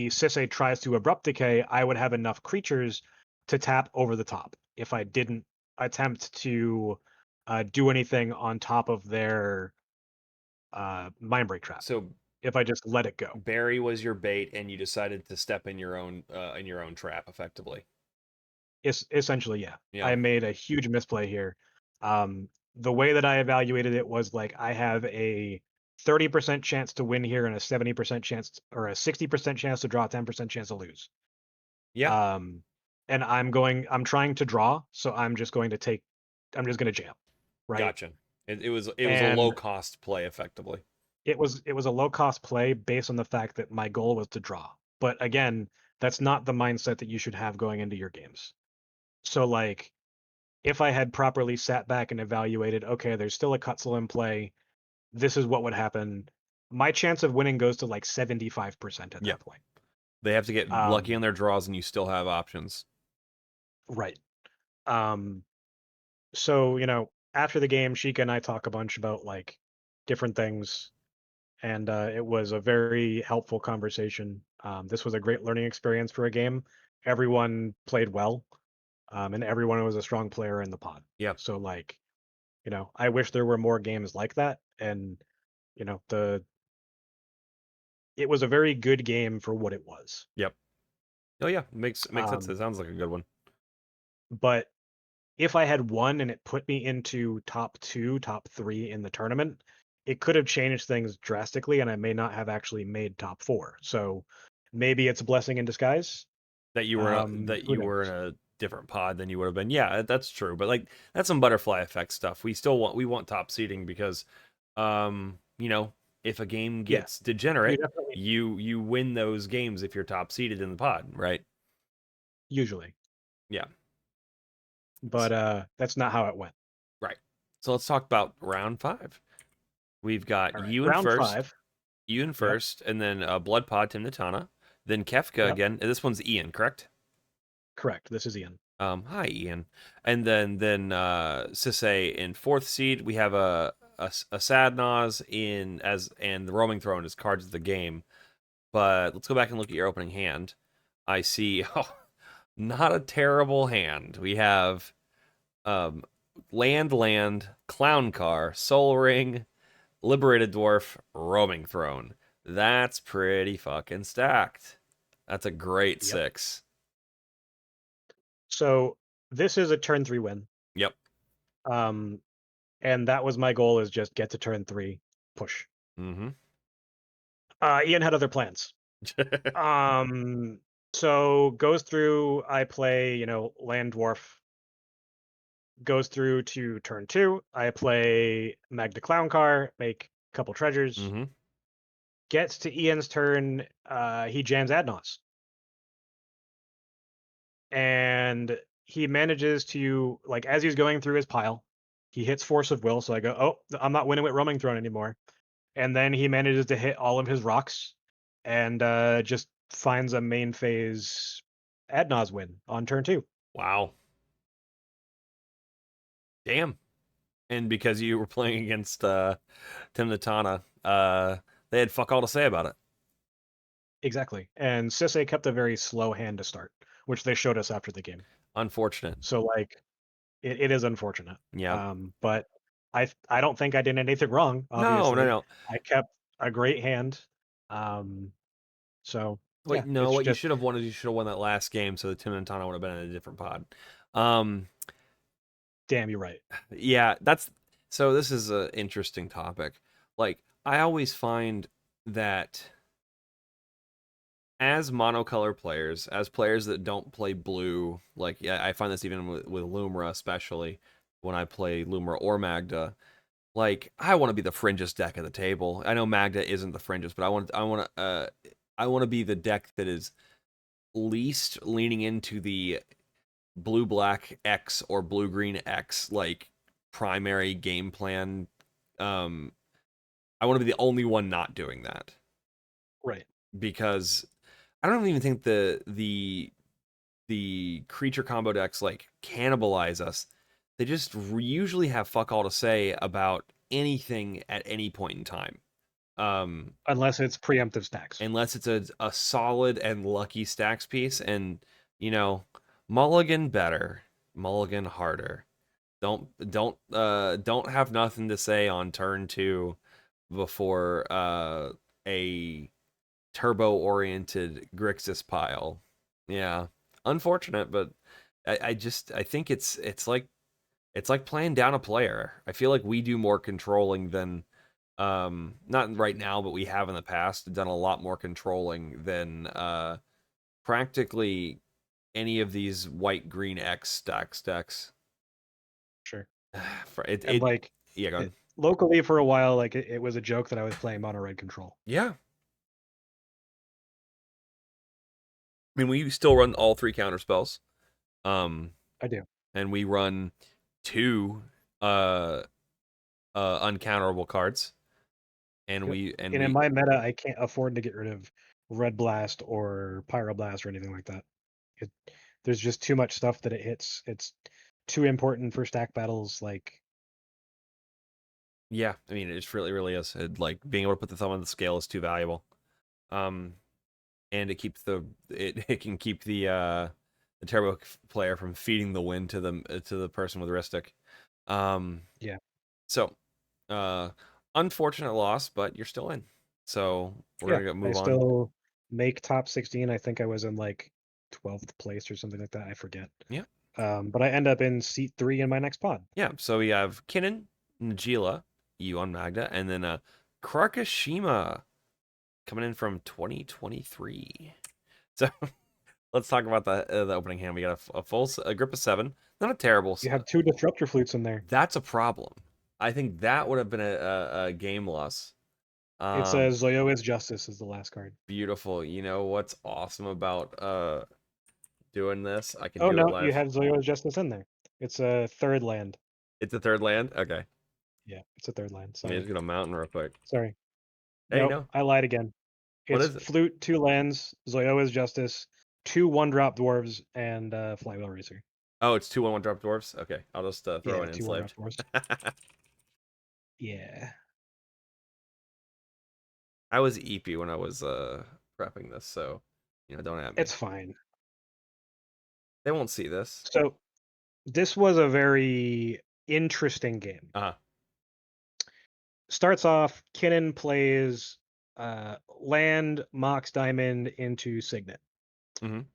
Sisse tries to Abrupt Decay, I would have enough creatures to tap over the top if I didn't attempt to do anything on top of their Mindbreak trap. So if I just let it go. Barry was your bait, and you decided to step in your own trap, effectively. Essentially, yeah. Yeah. I made a huge misplay here. The way that I evaluated it was like I have a 30% chance to win here and a 70% chance or a 60% chance to draw, 10% chance to lose. Yeah. And I'm trying to draw, so I'm just going to jam. Right. Gotcha. It was a low cost play, effectively. It was a low cost play based on the fact that my goal was to draw. But again, that's not the mindset that you should have going into your games. So like if I had properly sat back and evaluated, okay, there's still a Cutzel in play, this is what would happen, my chance of winning goes to like 75% at that point. They have to get lucky on their draws, and you still have options. Right. So, you know, after the game, Sheikah and I talk a bunch about like different things, and it was a very helpful conversation. This was a great learning experience for a game. Everyone played well, and everyone was a strong player in the pod. Yeah. So like, you know, I wish there were more games like that, and you know, it was a very good game for what it was. Yep. Oh yeah, makes sense. It sounds like a good one. But if I had won and it put me into top 2, top 3 in the tournament, it could have changed things drastically, and I may not have actually made top 4. So maybe it's a blessing in disguise. That you were were in a different pod than you would have been. Yeah, that's true. But like that's some butterfly effect stuff. We want top seeding because, you know, if a game gets degenerate, you win those games if you're top seeded in the pod, right? Usually. Yeah. But that's not how it went. Right. So let's talk about round 5. We've got you in round first. 5. You in first, and then Blood Pod Tim Natana, then Kefka again. And this one's Ian, correct? Correct. This is Ian. Hi Ian. And then Sisse in 4th seed. We have a Sadnaz and the Roaming Throne as cards of the game. But let's go back and look at your opening hand. I see not a terrible hand. We have Land, Clown Car, Soul Ring, Liberated Dwarf, Roaming Throne. That's pretty fucking stacked. That's a great Yep. 6. So this is a turn 3 win. Yep. And that was my goal, is just get to turn 3, push. Mm-hmm. Ian had other plans. So goes through, I play, land dwarf. Goes through to turn 2, I play Magda Clown Car, make a couple treasures. Mm-hmm. Gets to Ian's turn, he jams Adnos. And he manages to, like, as he's going through his pile, he hits Force of Will, so I go, oh, I'm not winning with Roaming Throne anymore. And then he manages to hit all of his rocks and just finds a main phase Adnos win on turn 2. Wow. Damn. And because you were playing against Tim Natana, they had fuck all to say about it. Exactly. And Sisse kept a very slow hand to start, which they showed us after the game. Unfortunate. So, like, it is unfortunate. Yeah. But I don't think I did anything wrong, obviously. No. I kept a great hand. So yeah, it's What you just, should have won is you should have won that last game, so the Tim Natana would have been in a different pod. damn, you're right. Yeah, so this is an interesting topic. Like, I always find that as monocolor players, as players that don't play blue, like, yeah, I find this even with Lumra, especially when I play Lumra or Magda. Like, I want to be the fringiest deck at the table. I know Magda isn't the fringiest, but I want to be the deck that is least leaning into the blue black X or blue green X like primary game plan. I want to be the only one not doing that, Right. because I don't even think the creature combo decks like cannibalize us. They just usually have fuck all to say about anything at any point in time. Unless it's preemptive stacks. Unless it's a solid and lucky stacks piece, and you know, mulligan better, mulligan harder. Don't have nothing to say on turn 2 before a turbo oriented Grixis pile. Yeah, unfortunate, but I think it's like playing down a player. I feel like we do more controlling than not right now, but we have in the past done a lot more controlling than practically any of these white green X stacks decks. Sure. It like, yeah, go ahead. locally for a while, like, it was a joke that I was playing mono red control. Yeah. I mean, we still run all 3 counter spells. I do. And we run 2 uncounterable cards. And Yep. and in my meta, I can't afford to get rid of Red Blast or Pyroblast or anything like that. There's just too much stuff that it hits. It's too important for stack battles. Like, yeah, I mean, it just really is. Like, being able to put the thumb on the scale is too valuable. And it can keep the turbo player from feeding the win to the person with Ristic. yeah. So, unfortunate loss, but you're still in. So we're gonna move I on. still make top 16. I think I was in like 12th place or something like that. I forget. Yeah. But I end up in seat 3 in my next pod. Yeah. So we have Kinnan, Najila, you on Magda, and then Krakashima coming in from 2023. So let's talk about the opening hand. We got a grip of 7. Not a terrible. You have 2 Disruptor Flutes in there. That's a problem. I think that would have been a game loss. It says Zoyoa's Justice is the last card. Beautiful. You know what's awesome about doing this? I can Oh do it no, live. you had Zoyoa's Justice in there. It's a 3rd land. It's a 3rd land? Okay. Yeah, it's a 3rd land. Let Sorry. me just get a mountain real quick. Sorry. Hey, Nope, no. I lied again. What It's is it? Flute, 2 lands, Zoyoa's Justice, 2 1-drop Dwarves, and Flywheel Racer. Oh, it's 2 1 drop dwarfs? Okay. I'll just throw Yeah, in 2 1-drop enslaved. Dwarves. Yeah. I was EP when I was prepping this, so don't at me. It's fine. They won't see this. So, this was a very interesting game. Uh-huh. Starts off, Kinnan plays land Mox Diamond into Signet. Mhm.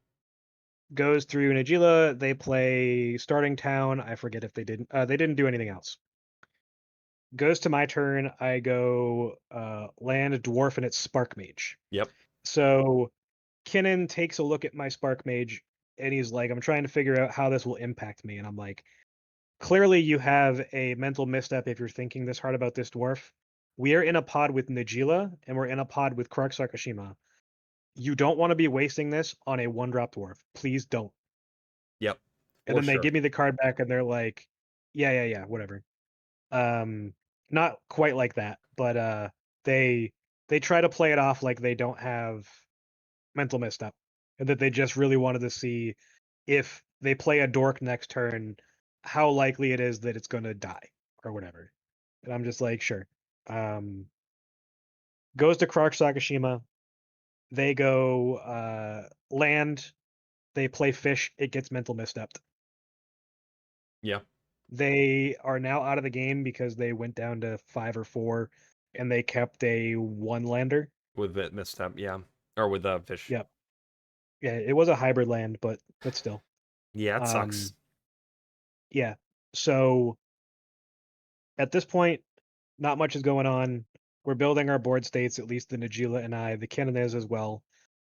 Goes through Najila. They play starting town. I forget if they didn't. They didn't do anything else. Goes to my turn. I go land dwarf and it's Spark Mage. Yep. So Kinnan takes a look at my Spark Mage and he's like, I'm trying to figure out how this will impact me. And I'm like, clearly you have a mental misstep if you're thinking this hard about this dwarf. We are in a pod with Najila and we're in a pod with Krark Sakashima. You don't want to be wasting this on a 1-drop dwarf. Please don't. Yep. And For then they sure. give me the card back and they're like, yeah, whatever. Not quite like that, but they try to play it off like they don't have mental misstep and that they just really wanted to see if they play a dork next turn, how likely it is that it's going to die or whatever. And I'm just like, sure. Goes to Krark Sakashima. They go land. They play fish. It gets mental misstepped. Yeah. They are now out of the game because they went down to 5 or 4 and they kept a 1-lander. With that misstep, yeah. Or with fish. Yep. Yeah, it was a hybrid land, but still. Yeah, it sucks. Yeah. So at this point, not much is going on. We're building our board states, at least the Najila and I. The Kinnan is as well.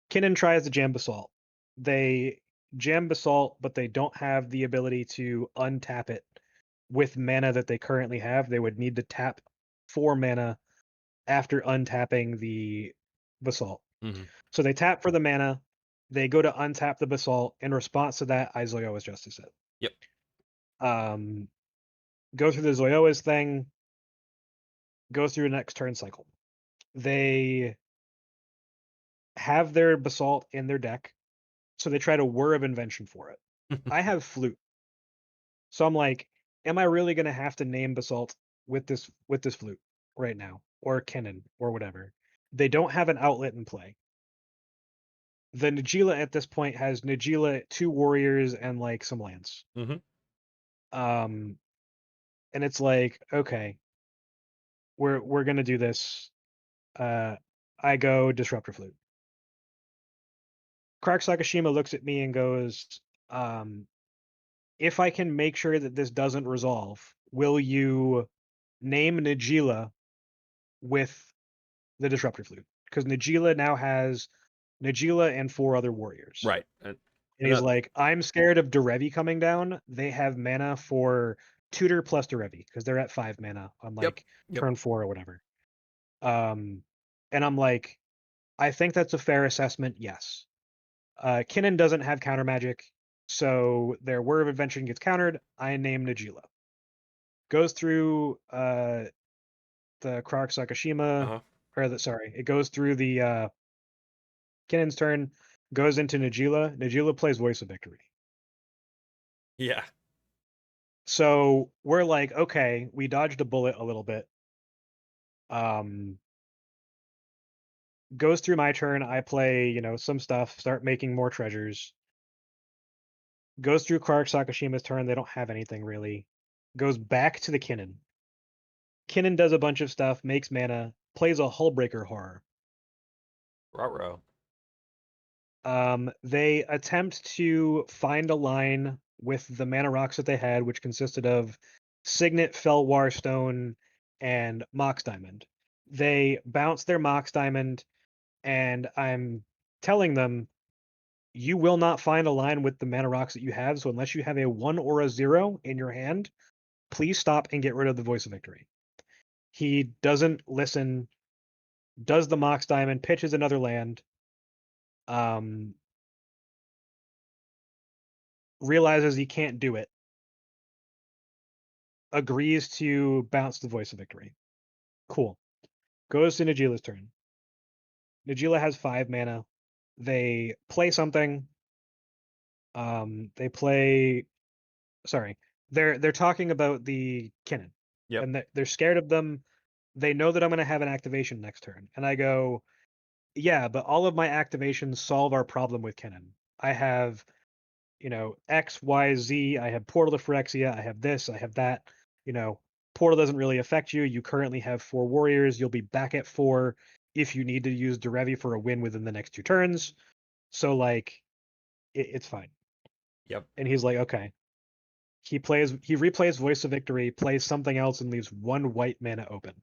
Kinnan tries to jam Basalt. They jam Basalt, but they don't have the ability to untap it with mana that they currently have. They would need to tap 4 mana after untapping the Basalt. Mm-hmm. So they tap for the mana. They go to untap the Basalt. In response to that, I Zoyoa's Justice it. Yep. Go through the Zoyoa's thing. Go through next turn cycle. They have their Basalt in their deck, so they try to Whir of Invention for it. I have Flute. So I'm like, am I really going to have to name Basalt with this Flute right now? Or Kinnan, or whatever. They don't have an outlet in play. The Najila at this point has Najila, 2 warriors, and like some lands. Mm-hmm. And it's like, okay, we're gonna do this. I go Disruptor Flute. Krark Sakashima looks at me and goes, if I can make sure that this doesn't resolve, will you name Najila with the Disruptor Flute? Because Najila now has Najila and 4 other warriors. Right. And he's like, I'm scared of Derevi coming down. They have mana for Tutor plus Derevi because they're at 5 mana on like turn 4 or whatever. And I'm like, I think that's a fair assessment. Yes. Kinnan doesn't have counter magic, so their Whir of Invention gets countered. I name Najila. Goes through the Krark Sakashima, it goes through the Kinnan's turn, goes into Najila. Najila plays Voice of Victory. Yeah. So we're like, okay, we dodged a bullet a little bit. Goes through my turn. I play, some stuff, start making more treasures. Goes through Krark Sakashima's turn. They don't have anything really. Goes back to the Kinnan. Kinnan does a bunch of stuff, makes mana, plays a Hullbreaker Horror. Ruh-roh. They attempt to find a line with the mana rocks that they had, which consisted of Signet, Felwar Stone, and Mox Diamond. They bounce their Mox Diamond, and I'm telling them, you will not find a line with the mana rocks that you have, so unless you have a 1 or a 0 in your hand, please stop and get rid of the Voice of Victory. He doesn't listen, does the Mox Diamond, pitches another land, realizes he can't do it, agrees to bounce the Voice of Victory. Cool. Goes to Najila's turn. Najila has 5 mana. They play something. They play. Sorry, they're talking about the Kinnan. Yep. And they're scared of them. They know that I'm going to have an activation next turn, and I go, yeah, but all of my activations solve our problem with Kinnan. I have, X, Y, Z. I have Portal to Phyrexia. I have this. I have that. Portal doesn't really affect you. You currently have 4 warriors. You'll be back at 4 if you need to use Derevi for a win within the next 2 turns. So like, it's fine. Yep. And he's like, okay. He replays Voice of Victory, plays something else, and leaves 1 white mana open.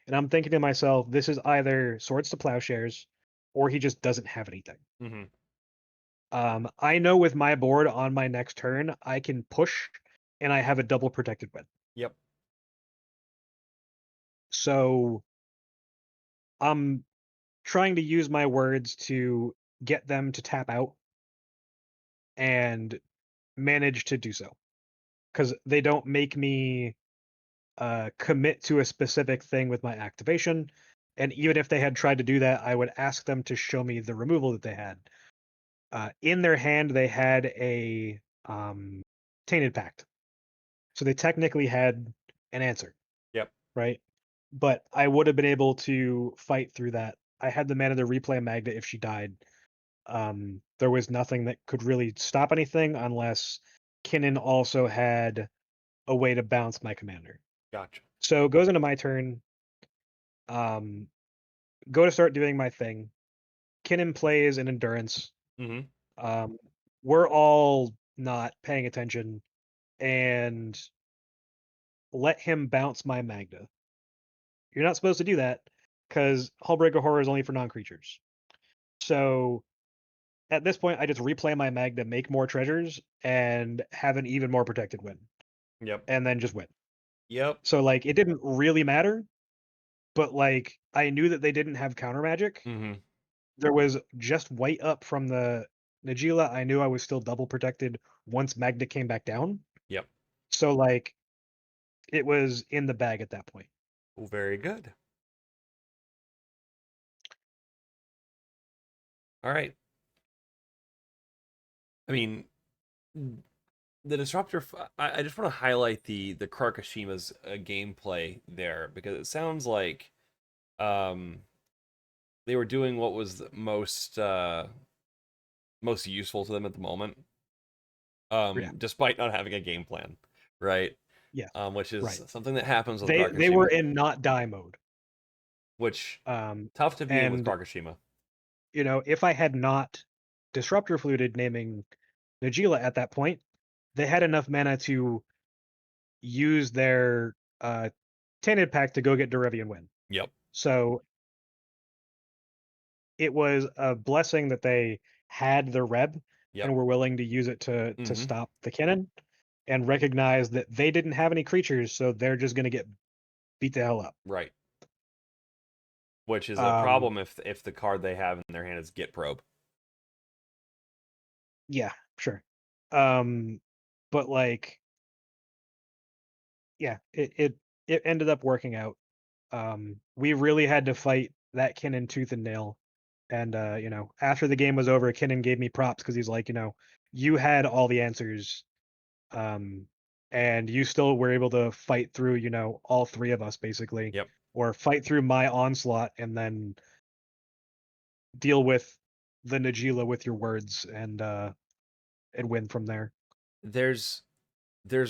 And I'm thinking to myself, this is either Swords to Plowshares, or he just doesn't have anything. Mm-hmm. I know with my board on my next turn, I can push, and I have a double protected win. Yep. So I'm trying to use my words to get them to tap out and manage to do so. Because they don't make me commit to a specific thing with my activation. And even if they had tried to do that, I would ask them to show me the removal that they had. In their hand, they had a Tainted Pact. So they technically had an answer. Yep. Right? But I would have been able to fight through that. I had the mana to replay Magda if she died. There was nothing that could really stop anything unless Kinnan also had a way to bounce my commander. Gotcha. So it goes into my turn. Go to start doing my thing. Kinnan plays an endurance. Mm-hmm. We're all not paying attention and let him bounce my Magda. You're not supposed to do that because Hullbreaker Horror is only for non-creatures. So at this point, I just replay my Magda, make more treasures, and have an even more protected win. Yep. And then just win. Yep. So like it didn't really matter, but like I knew that they didn't have counter magic. Mm-hmm. There was just white up from the Najeela. I knew I was still double protected once Magda came back down. Yep. So like it was in the bag at that point. Well, very good. All right. I mean, the disruptor. I just want to highlight the Krakashima's gameplay there because it sounds like um they were doing what was the most useful to them at the moment. Yeah. Despite not having a game plan, right? Yeah. Which is Right. something that happens with They were Krakashima, in not die mode. which Um tough to be in with and Krakashima. you know, if I had not disruptor fluted naming Najeela at that point, they had enough mana to use their Tainted Pact to go get Derevi and win. Yep. So it was a blessing that they had the Reb Yep. and were willing to use it to Mhm. stop the Kinnan and recognize that they didn't have any creatures, so they're just going to get beat the hell up. Right. Which is a problem if the card they have in their hand is Git Probe. Yeah, sure. But like, yeah, it ended up working out. We really had to fight that Kinnan tooth and nail. And you know, after the game was over, Kinnan gave me props because he's like, you know, you had all the answers, and you still were able to fight through, you know, all 3 of us basically, Yep. or fight through my onslaught and then deal with the Najeela with your words and win from there. There's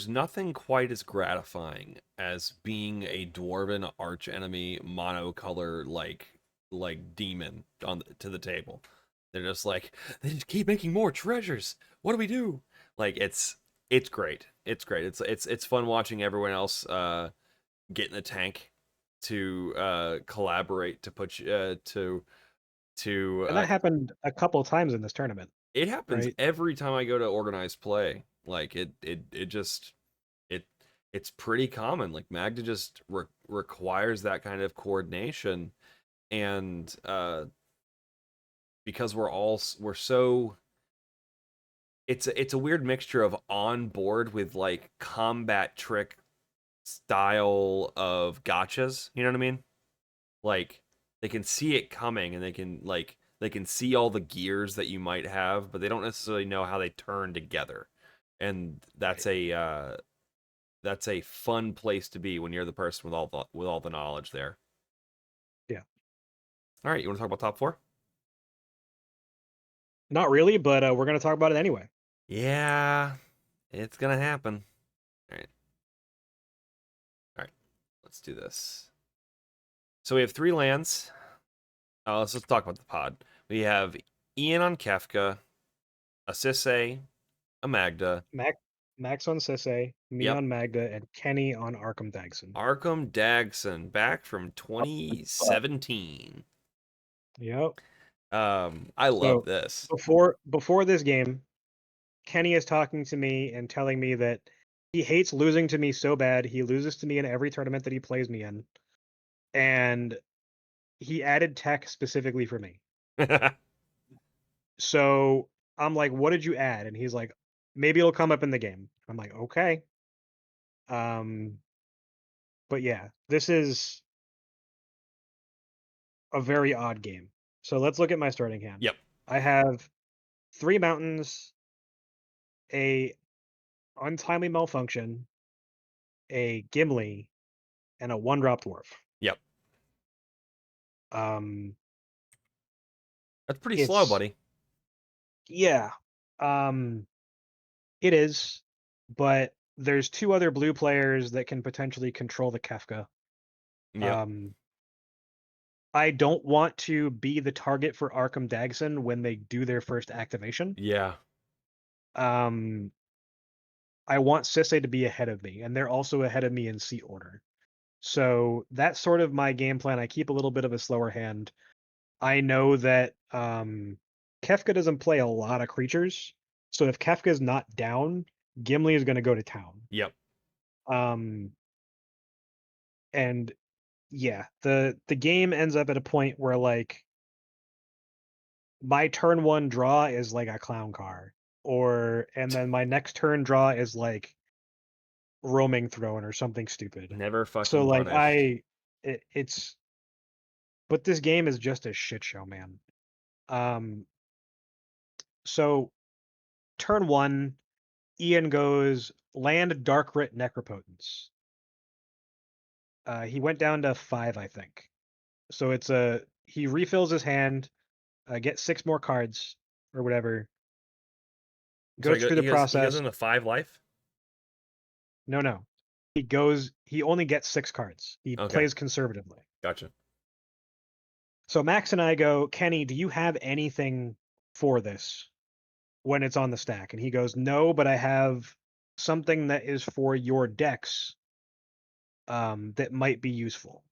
nothing quite as gratifying as being a dwarven arch enemy monocolor like demon to the table. They're just like, they just keep making more treasures. What do we do? Like it's great. It's great. It's fun watching everyone else get in the tank to collaborate to put to And that happened a couple times in this tournament. it happens right? every time I go to organized play. Like it just it's pretty common. Like Magda just requires that kind of coordination, and because we're so it's a weird mixture of on board with like combat trick style of gotchas. You know what I mean? Like they can see it coming and they can see all the gears that you might have, but they don't necessarily know how they turn together. And that's a fun place to be when you're the person with all the knowledge there. Yeah. All right, you want to talk about top 4? Not really, but we're going to talk about it anyway. Yeah, it's gonna happen. All right. All right, let's do this. So we have 3 lands. Let's just talk about the pod. We have Ian on Kefka, a Sisse, a Magda. Max on Sisse, me Yep. on Magda, and Kenny on Arkham Dagson. Arkham Dagson, back from 2017. Yep. I love So this. before this game, Kenny is talking to me and telling me that he hates losing to me so bad. He loses to me in every tournament that he plays me in, and he added tech specifically for me. So I'm like, "What did you add?" And he's like, "Maybe it'll come up in the game." I'm like, "Okay." Um, but yeah, this is a very odd game. So let's look at my starting hand. Yep. I have 3 mountains, a untimely malfunction, a Gimli, and a 1-drop dwarf. Yep. Um, That's pretty slow, it's buddy. yeah, it is, but there's 2 other blue players that can potentially control the Kefka. Yep. Um, I don't want to be the target for Arkham Dagson when they do their first activation. Yeah. Um, I want Sisse to be ahead of me, and they're also ahead of me in seat order. So that's sort of my game plan. I keep a little bit of a slower hand. I know that Kefka doesn't play a lot of creatures, so if Kefka's not down, Gimli is going to go to town. Yep. Um, and yeah, the game ends up at a point where like my turn 1 draw is like a clown car, and then my next turn draw is like roaming throne or something stupid. Never So fucking like punished. it's but this game is just a shit show, man. Um, so turn 1, Ian goes land Darkrit Necropotence. He went down to 5, I think. So he refills his hand, gets 6 more cards or whatever. So Goes through the he goes process. into 5 life. No. He only gets 6 cards. He Okay. plays conservatively. Gotcha. So Max and I go, Kenny, do you have anything for this when it's on the stack? And he goes, no, but I have something that is for your decks that might be useful.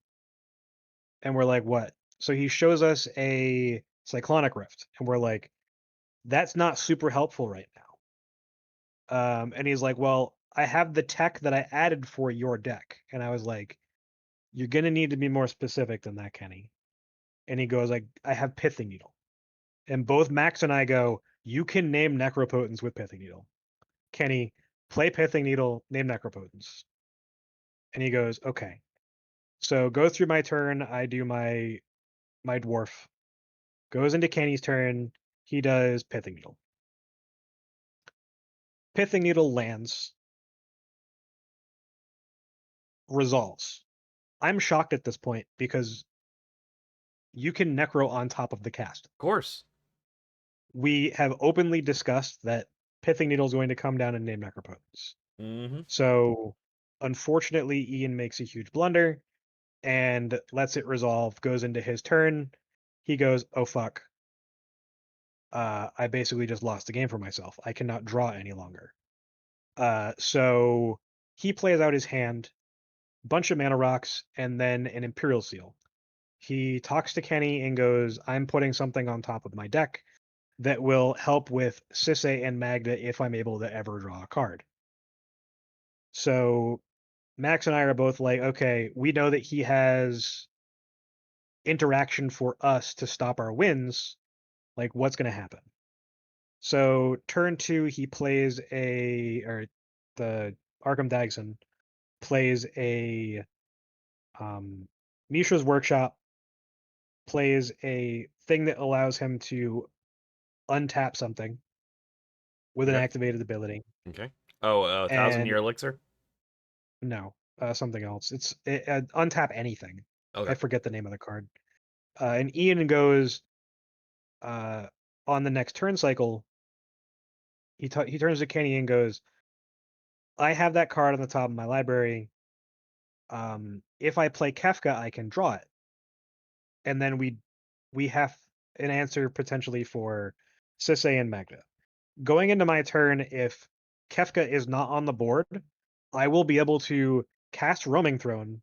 And we're like, what? So he shows us a Cyclonic Rift, and we're like, that's not super helpful right now. And he's like, well, I have the tech that I added for your deck. And I was like, you're going to need to be more specific than that, Kenny. And he goes, I have Pithing Needle. And both Max and I go, you can name Necropotence with Pithing Needle. Kenny, play Pithing Needle, name Necropotence. And he goes, okay. So go through my turn, I do my dwarf. Goes into Kenny's turn, he does Pithing Needle. Pithing Needle lands. Resolves. I'm shocked at this point because you can Necro on top of the cast. Of course. We have openly discussed that Pithing Needle is going to come down and name Necropotence. Mm-hmm. So, unfortunately, Ian makes a huge blunder and lets it resolve, goes into his turn. He goes, oh, fuck. I basically just lost the game for myself. I cannot draw any longer. So he plays out his hand, bunch of mana rocks, and then an Imperial Seal. He talks to Kenny and goes, I'm putting something on top of my deck that will help with Sisse and Magda if I'm able to ever draw a card. So Max and I are both like, okay, we know that he has interaction for us to stop our wins. Like, what's going to happen? So turn 2, he plays the Arkham Dagson plays a Mishra's Workshop, plays a thing that allows him to untap something with an Okay. activated ability. Okay. Oh, 1,000-year And elixir. no, something else. It's untap anything. Okay. I forget the name of the card. And Ian goes on the next turn cycle. He turns to Kenny and goes, I have that card on the top of my library. If I play Kefka, I can draw it. And then we we have an answer potentially for Sisay and Magda. Going into my turn, if Kefka is not on the board, I will be able to cast Roaming Throne,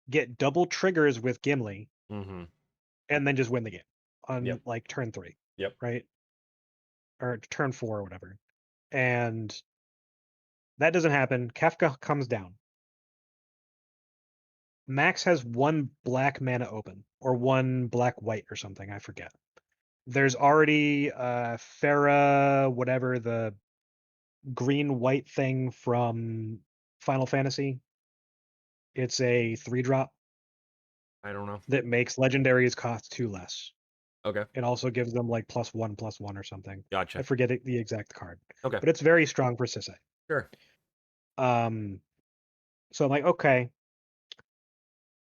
get double triggers with Gimli, Mm-hmm. and then just win the game on Yep. like turn 3. Yep. Right? Or turn 4 or whatever. And that doesn't happen. Kefka comes down. Max has 1 black mana open, or 1 black white or something, I forget. There's already Farah, whatever, the green white thing from Final Fantasy. It's a 3-drop I don't know. that makes legendaries cost 2 less. Okay. It also gives them like +1/+1 or something. Gotcha. I forget the exact card. Okay. But it's very strong for Sisay. Sure. So I'm like, okay.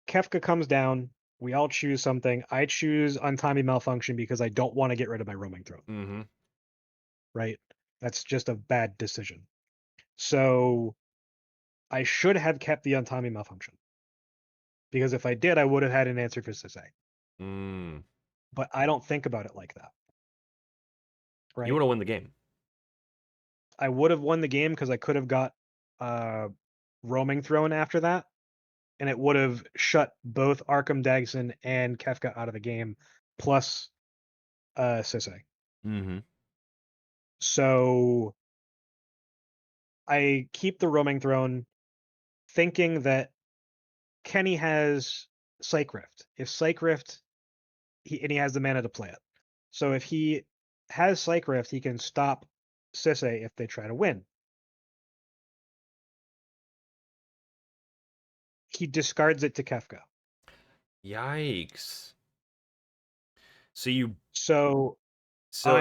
Kefka comes down. We all choose something. I choose Untimely Malfunction because I don't want to get rid of my Roaming Throne. Mm-hmm. Right? That's just a bad decision. So I should have kept the Untimely Malfunction. Because if I did, I would have had an answer for Sisay. Mm. But I don't think about it like that. Right? You want to win the game. I would have won the game because I could have got Roaming Throne after that. And it would have shut both Arkham Dagson and Kefka out of the game, plus Sisay. Mm-hmm. So I keep the Roaming Throne, thinking that Kenny has Psych Rift. If Psych Rift, and he has the mana to play it. So if he has Psych Rift, he can stop Sisay if they try to win. He discards it to Kefka. Yikes. So So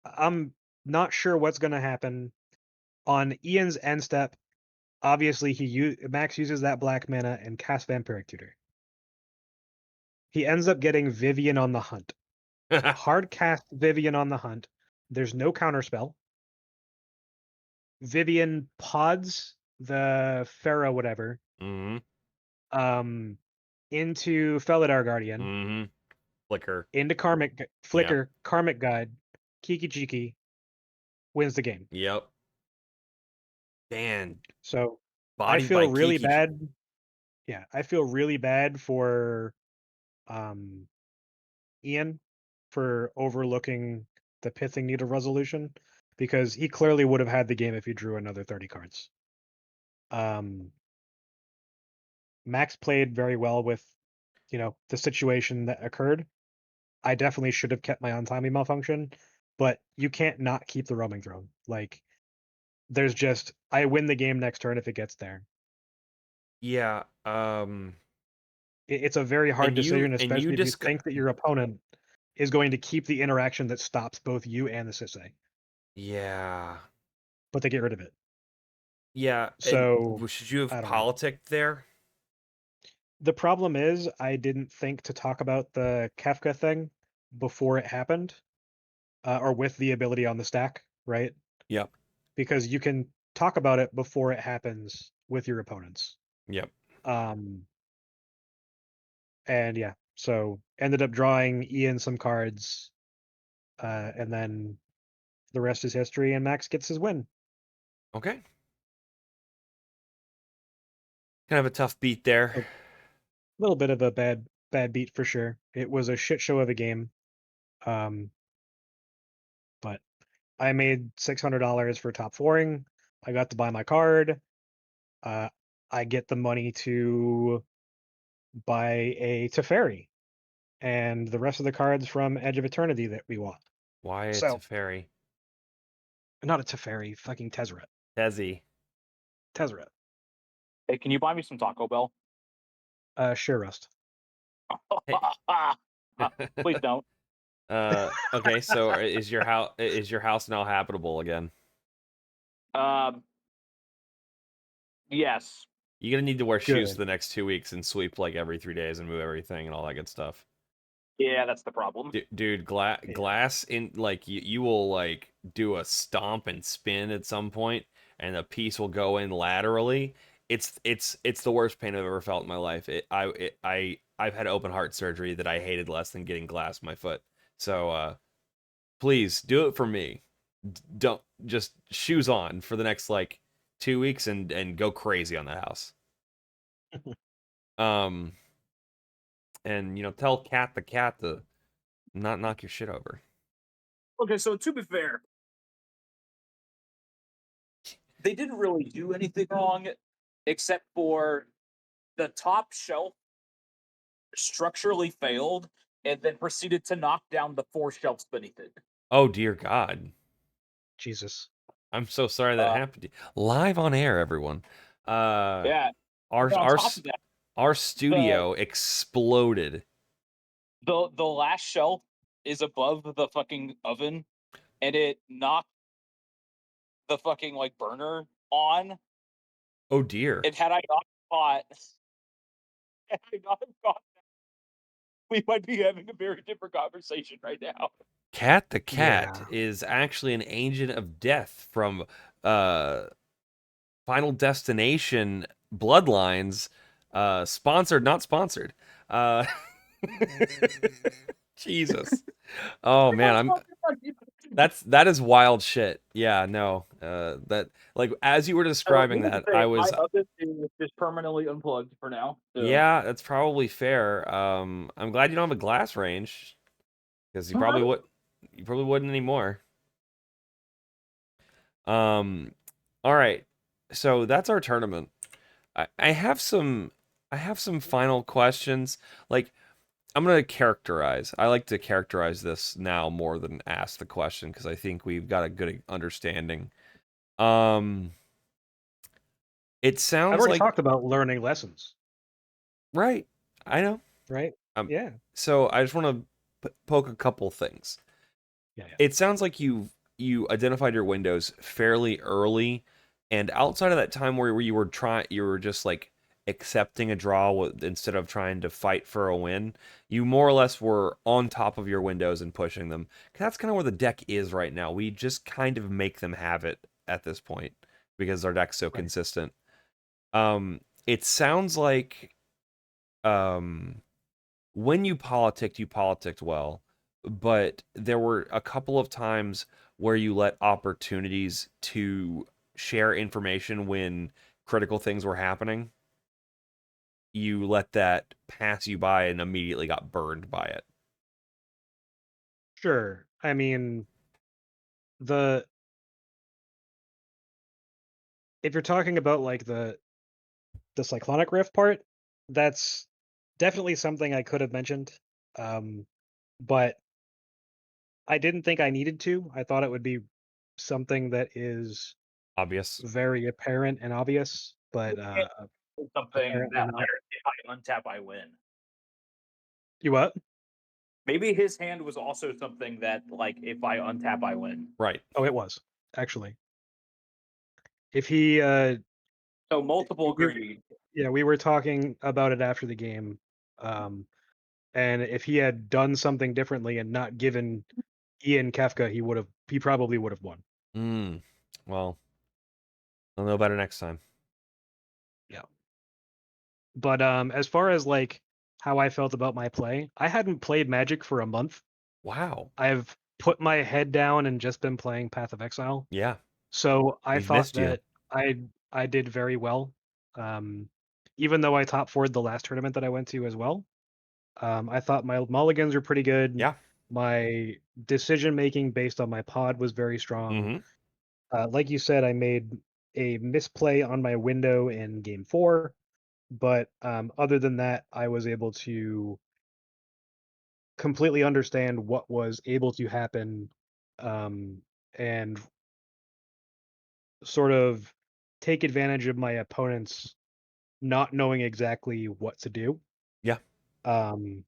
I'm not sure what's going to happen on Ian's end step. Obviously, Max uses that black mana and casts Vampiric Tutor. He ends up getting Vivian on the Hunt. Hard cast Vivian on the Hunt. There's no counterspell. Vivian pods the Pharaoh whatever mm-hmm. into Felidar Guardian, Mm-hmm. Flicker. into Flicker, Karmic Guide, Kiki Jiki, wins the game. Yep. Man. So I Bodied feel by really Kiki. bad. Yeah, I feel really bad for Ian for overlooking the Pithing Needle resolution, because he clearly would have had the game if he drew another 30 cards. Max played very well with, the situation that occurred. I definitely should have kept my Untimely Malfunction, but you can't not keep the Roaming Throne. Like, there's just, I win the game next turn if it gets there. Yeah. It's a very hard decision, especially if you just think that your opponent is going to keep the interaction that stops both you and the Sisay, Yeah. but they get rid of it. Yeah. So And should you have I don't know. politicked there? The problem is I didn't think to talk about the Kefka thing before it happened, or with the ability on the stack, right? Yep. Because you can talk about it before it happens with your opponents. Yep. And yeah, so ended up drawing Ian some cards, and then the rest is history, and Max gets his win. Okay. Kind of a tough beat there. A little bit of a bad beat for sure. It was a shit show of a game. But I made $600 for top fouring. I got to buy my card. I get the money to buy a Teferi and the rest of the cards from Edge of Eternity that we want. Why it's So a fairy? not a Teferi, fucking Tezzeret. Tezzy. Tezzeret. Hey, can you buy me some Taco Bell? Sure, Rust. Hey. Please don't. Okay, so is your house now habitable again? Yes. You're gonna need to wear shoes Good. for the next 2 weeks and sweep like every 3 days and move everything and all that good stuff. Yeah, that's the problem. Dude, glass in like you will like do a stomp and spin at some point, and a piece will go in laterally. It's the worst pain I've ever felt in my life. I I've had open heart surgery that I hated less than getting glass in my foot. So please do it for me. Don't just shoes on for the next like 2 weeks and go crazy on that house. Um, and tell Cat the cat to not knock your shit over. Okay, so to be fair, they didn't really do anything wrong, except for the top shelf structurally failed and then proceeded to knock down the 4 shelves beneath it. Oh dear God. Jesus. I'm so sorry that happened to you. Live on air, everyone. Yeah. Our And on our top of that, our studio exploded. the last shelf is above the fucking oven, and it knocked the fucking like burner on. Oh dear. And had I not caught, we might be having a very different conversation right now. Cat the cat Yeah. is actually an agent of death from Final Destination Bloodlines. Sponsored, not sponsored. Jesus. Oh man, that is wild shit. Yeah, no. That like as you were describing that, I was my oven is permanently unplugged for now. So. yeah, that's probably fair. I'm glad you don't have a glass range because you probably wouldn't anymore. All right. So that's our tournament. I have some final questions. Like I'm gonna characterize. I like to characterize this now more than ask the question because I think we've got a good understanding. It I've sounds already like talked about learning lessons, right. I know. right? Yeah. So I just want to poke a couple things. Yeah. It sounds like you identified your windows fairly early, and outside of that time where you were just like accepting a draw instead of trying to fight for a win. You more or less were on top of your windows and pushing them. 'Cause that's kind of where the deck is right now. We just kind of make them have it at this point because our deck's so Right. consistent. It sounds like when you politicked well, but there were a couple of times where you let opportunities to share information when critical things were happening. You let that pass you by and immediately got burned by it. Sure. I mean, the if you're talking about like the cyclonic rift part, that's definitely something I could have mentioned. But I didn't think I needed to. I thought it would be something that is Obvious. very apparent and obvious, but Something apparently that not. if I untap, I win. You what? Maybe his hand was also something that, like, if I untap, I win. Right. Oh, it was actually. If he, So multiple we, agree. yeah, we were talking about it after the game, and if he had done something differently and not given Ian Kefka, he probably would have won. Well, I'll know better next time. Yeah. But as far as like how I felt about my play, I hadn't played Magic for a month. Wow. I've put my head down and just been playing Path of Exile. Yeah. So I We've thought missed you. that I did very well. Even though I top four'd the last tournament that I went to as well. I thought my mulligans were pretty good. Yeah. My decision making based on my pod was very strong. Mm-hmm. Like you said, I made a misplay on my window in game 4, but other than that, I was able to completely understand what was able to happen, and sort of take advantage of my opponents not knowing exactly what to do. Yeah. Um,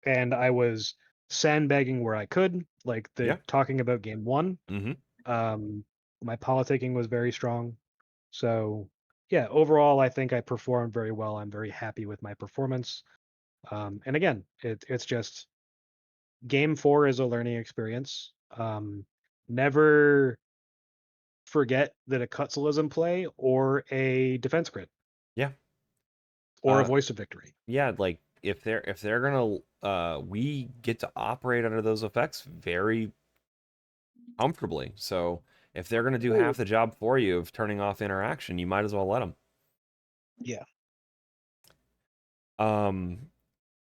and I was sandbagging where I could, like Yeah. talking about game 1. Mm-hmm. My politicking was very strong. So, yeah, overall, I think I performed very well. I'm very happy with my performance. And again, it's just game 4 is a learning experience. Never forget that a Cutzel is in play or a defense grid Yeah. or a voice of victory. Yeah, like if they're gonna we get to operate under those effects very comfortably. So if they're gonna do half the job for you of turning off interaction, you might as well let them. Yeah.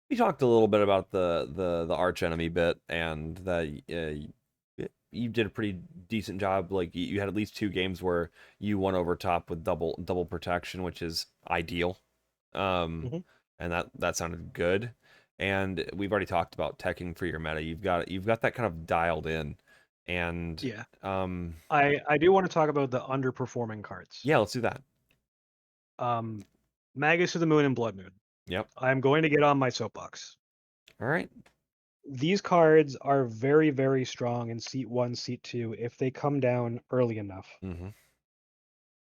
We talked a little bit about the arch enemy bit, and that you did a pretty decent job. Like you had at least 2 games where you won over top with double protection, which is ideal. hmm And that sounded good. And we've already talked about teching for your meta. You've got that kind of dialed in, and Yeah. I do want to talk about the underperforming cards. yeah, let's do that. Magus of the Moon and Blood Moon. Yep. I'm going to get on my soapbox. All right. These cards are very, very strong in seat 1, seat 2 if they come down early enough. Mm-hmm.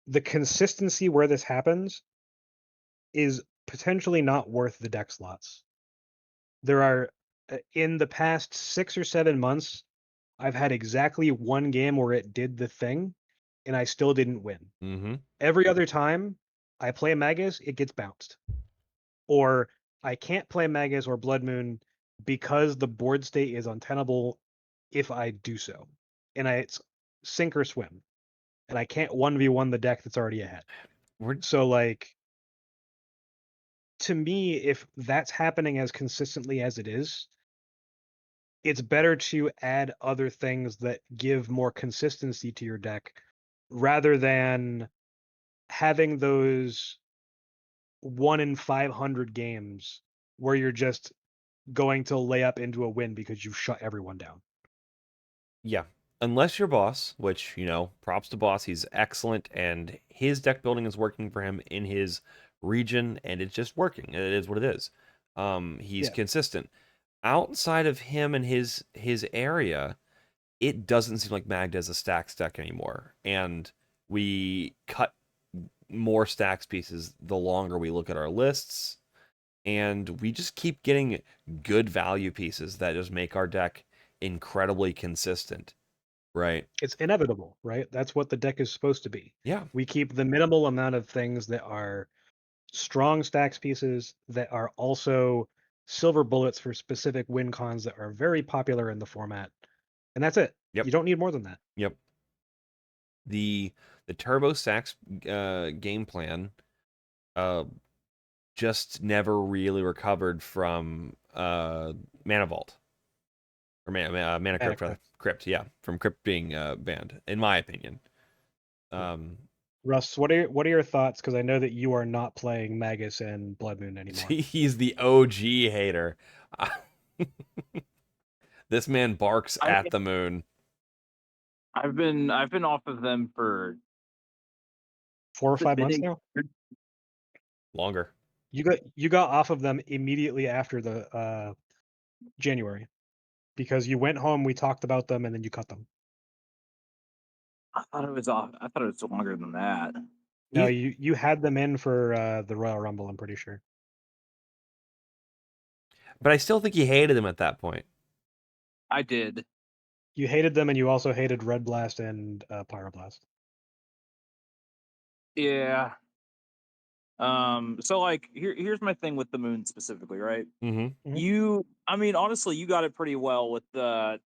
The consistency where this happens is potentially not worth the deck slots. There are, in the past 6 or 7 months, I've had exactly 1 game where it did the thing, and I still didn't win. Mm-hmm. Every other time I play Magus, it gets bounced. Or I can't play Magus or Blood Moon because the board state is untenable if I do so. And it's sink or swim. And I can't 1v1 the deck that's already ahead. So, like, to me, if that's happening as consistently as it is, it's better to add other things that give more consistency to your deck rather than having those 1 in 500 games where you're just going to lay up into a win because you've shut everyone down. Yeah. Unless your boss, which, props to boss, he's excellent, and his deck building is working for him in his region, and it's just working. It is what it is. He's Yeah. consistent. Outside of him and his area, it doesn't seem like Magda's a stacks deck anymore. And we cut more stacks pieces the longer we look at our lists, and we just keep getting good value pieces that just make our deck incredibly consistent. Right. It's inevitable, right? That's what the deck is supposed to be. Yeah. We keep the minimal amount of things that are strong stacks pieces that are also silver bullets for specific win cons that are very popular in the format. And that's it. Yep. You don't need more than that. Yep. The Turbo Stacks game plan just never really recovered from Mana Vault. Or Mana Crypt, rather. Crypt, yeah. From Crypt being banned, in my opinion. Russ, what are your thoughts? Because I know that you are not playing Magus and Blood Moon anymore. He's the OG hater. This man barks at the moon. I've been off of them for 4 or 5 months now. Longer. You got off of them immediately after the January because you went home, we talked about them, and then you cut them. I thought it was longer than that. No, you had them in for the Royal Rumble, I'm pretty sure. But I still think he hated them at that point. I did. You hated them, and you also hated Red Blast and Pyroblast. Yeah. So like here's my thing with the moon specifically, right? Mm-hmm. Honestly, you got it pretty well with the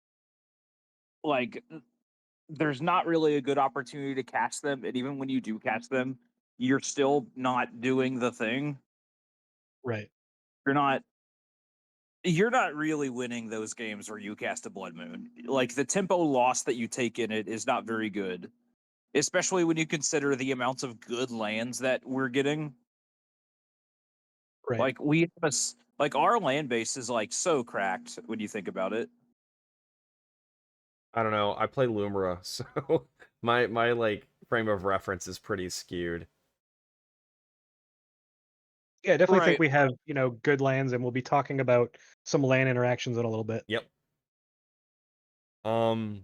like there's not really a good opportunity to catch them, and even when you do catch them, you're still not doing the thing. Right. You're not really winning those games where you cast a Blood Moon. Like the tempo loss that you take in it is not very good, especially when you consider the amounts of good lands that we're getting. Right. Like our land base is like so cracked when you think about it. I don't know. I play Lumira, so my like frame of reference is pretty skewed. Yeah, I definitely think we have, good lands, and we'll be talking about some land interactions in a little bit. Yep. So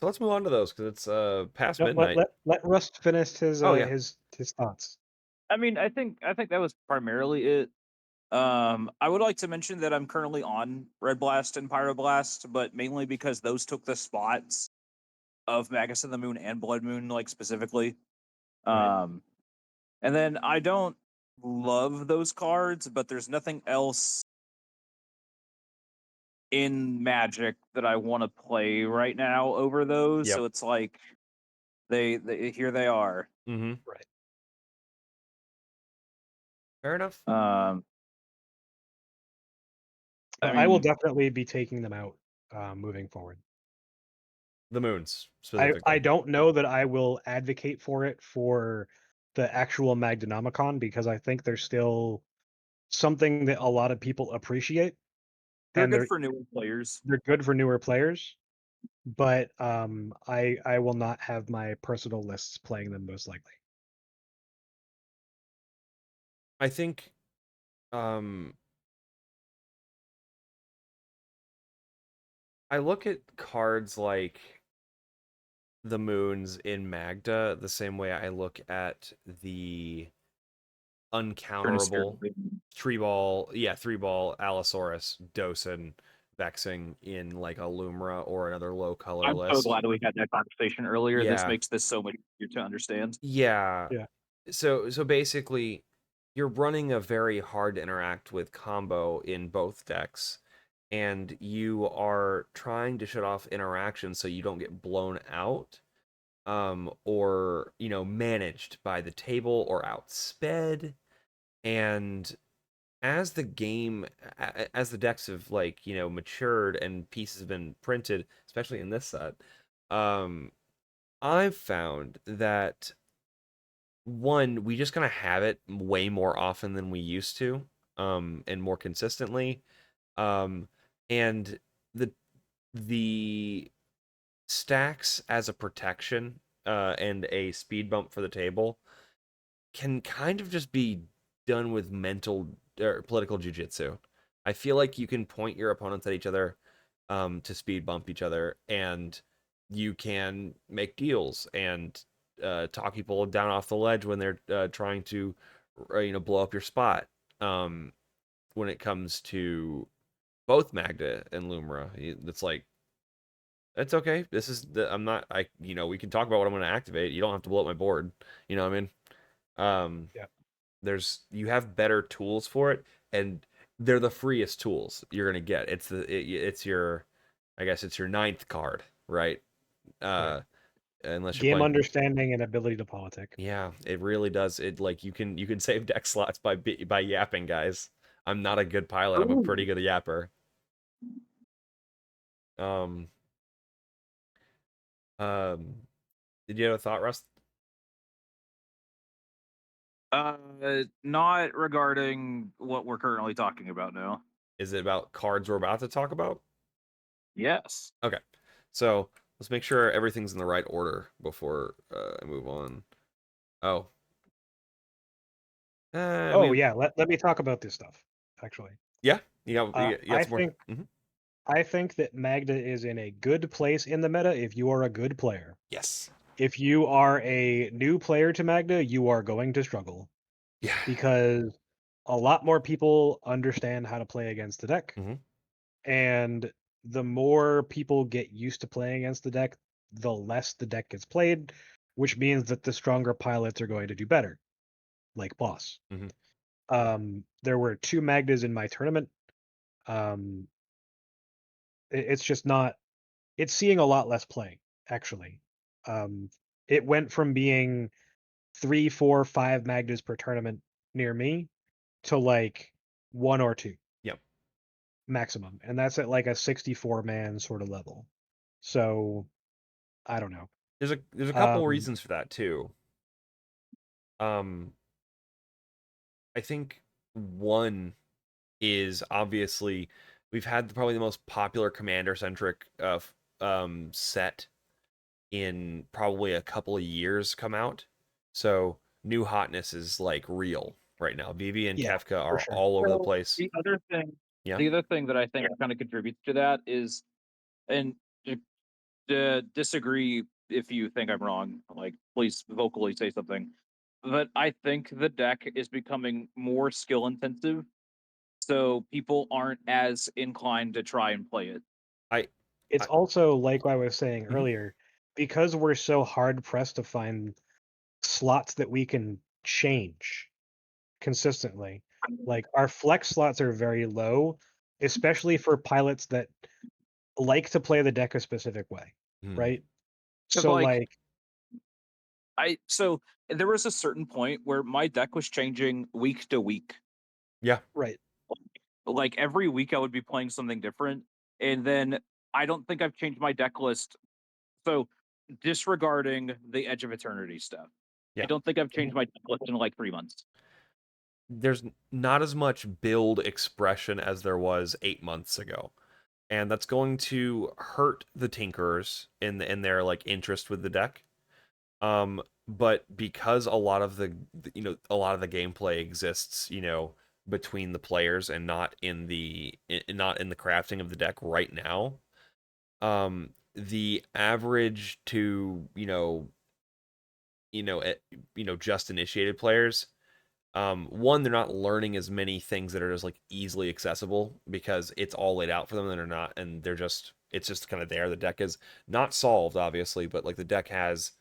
let's move on to those because it's past midnight. Let Rust finish his his thoughts. I think that was primarily it. I would like to mention that I'm currently on Red Blast and Pyroblast, but mainly because those took the spots of Magus of the Moon and Blood Moon, like specifically. Right. And then I don't love those cards, but there's nothing else in Magic that I want to play right now over those. Yep. So it's like they here they are. Mm-hmm. Right. Fair enough. I will mean, definitely be taking them out moving forward. The moons I specifically. don't know that I will advocate for it for the actual Magdanomicon because I think they're still something that a lot of people appreciate, they're and good for newer players. they're good for newer players. But I will not have my personal lists playing them most likely. I think I look at cards like the moons in Magda the same way I look at the uncounterable three ball Allosaurus, Dosen, Vexing in like a Lumra or another low color I'm so list. glad we had that conversation earlier. This Yeah. makes this so much easier to understand. Yeah. Yeah. So basically you're running a very hard to interact with combo in both decks, and you are trying to shut off interactions so you don't get blown out, or managed by the table or outsped. And as the game, as the decks have matured and pieces have been printed, especially in this set, I've found that one, we just kind of have it way more often than we used to, and more consistently, and the the stacks as a protection, and a speed bump for the table can kind of just be done with mental or political jujitsu. I feel like you can point your opponents at each other, to speed bump each other, and you can make deals and talk people down off the ledge when they're trying to, blow up your spot. When it comes to both Magda and Lumra, it's like, it's okay. This is I'm not. We can talk about what I'm going to activate. You don't have to blow up my board. You know what I mean? Yeah. You have better tools for it, and they're the freest tools you're gonna get. It's your, I guess it's your ninth card, right? Right. Unless you're Game playing. understanding and ability to politic. Yeah, it really does. It like you can save deck slots by yapping, guys. I'm not a good pilot. I'm a pretty good yapper. Um, um, did you have a thought, Rust? Not regarding what we're currently talking about now. Is it about cards we're about to talk about? Yes. Okay, so let's make sure everything's in the right order before I move on. Oh. Oh yeah, let me talk about this stuff. Actually, Yeah, you got I some more. think I think that Magda is in a good place in the meta if you are a good player. Yes. If you are a new player to Magda, you are going to struggle Yeah. because a lot more people understand how to play against the deck. Mhm. And the more people get used to playing against the deck, the less the deck gets played, which means that the stronger pilots are going to do better, like Boss. There were 2 Magdas in my tournament. It's just not. It's seeing a lot less play, actually. It went from being 3, 4, 5 Magdas per tournament near me to like 1 or 2. Yep. Maximum, and that's at like a 64-man sort of level. So I don't know. There's a couple reasons for that too. I think one is obviously we've had probably the most popular commander centric set in probably a couple of years come out. So new hotness is like real right now. Vivi and Yeah, Kefka for are sure. all over the place. The other thing, Yeah. the other thing that I think kind of contributes to that is, and to disagree if you think I'm wrong, like please vocally say something. But I think the deck is becoming more skill intensive, so people aren't as inclined to try and play it. It's also like I was saying Mhm. earlier, because we're so hard pressed to find slots that we can change. consistently. Like our flex slots are very low, especially for pilots that like to play the deck a specific way, Mhm. right? 'Cause, So like, like so there was a certain point where my deck was changing week to week. Yeah. right. Like every week I would be playing something different. And then I don't think I've changed my deck list. So disregarding the Edge of Eternity stuff, I Yeah. don't think I've Mm-hmm. changed my deck list in like 3 months. There's not as much build expression as there was 8 months ago. And that's going to hurt the tinkerers in their like interest with the deck. But because a lot of the a lot of the gameplay exists, between the players and not in not in the crafting of the deck right now, the average to just initiated players, one, they're not learning as many things that are just like easily accessible because it's all laid out for them, and they're not, and it's just kind of there. The deck is not solved, obviously, but like the deck has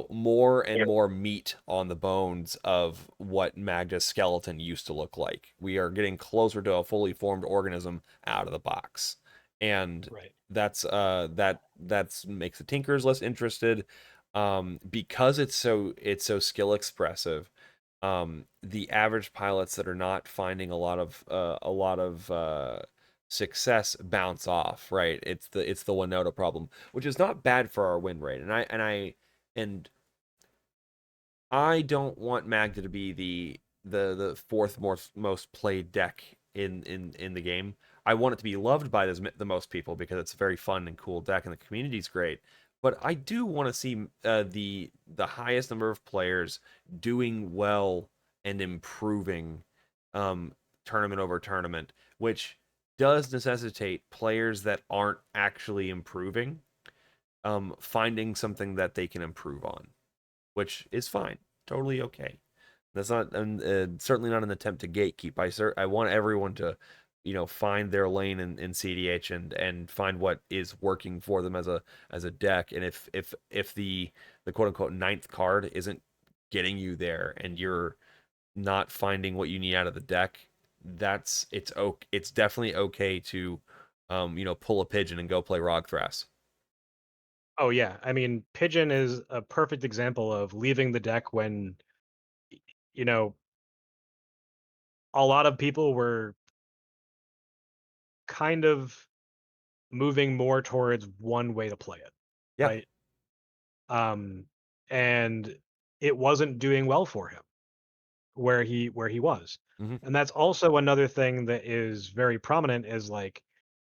more and more meat on the bones of what Magda's skeleton used to look like. We are getting closer to a fully formed organism out of the box, and Right. that's makes the tinkers less interested, because it's so skill expressive. The average pilots that are not finding a lot of success bounce off, right? It's the Winota problem, which is not bad for our win rate, and I don't want Magda to be the fourth most played deck in the game. I want it to be loved by the most people because it's a very fun and cool deck and the community's great. But I do want to see the highest number of players doing well and improving, um, tournament over tournament, which does necessitate players that aren't actually improving, finding something that they can improve on, which is fine, totally okay. That's not, and certainly not an attempt to gatekeep. I want everyone to, find their lane in cEDH and find what is working for them as a deck. And if the quote unquote ninth card isn't getting you there, and you're not finding what you need out of the deck, it's definitely okay to, pull a pigeon and go play Rogthras. Oh yeah. I mean, Pigeon is a perfect example of leaving the deck when you know a lot of people were kind of moving more towards one way to play it, Yeah. right? Um, and it wasn't doing well for him where he was. Hmm. And that's also another thing that is very prominent is like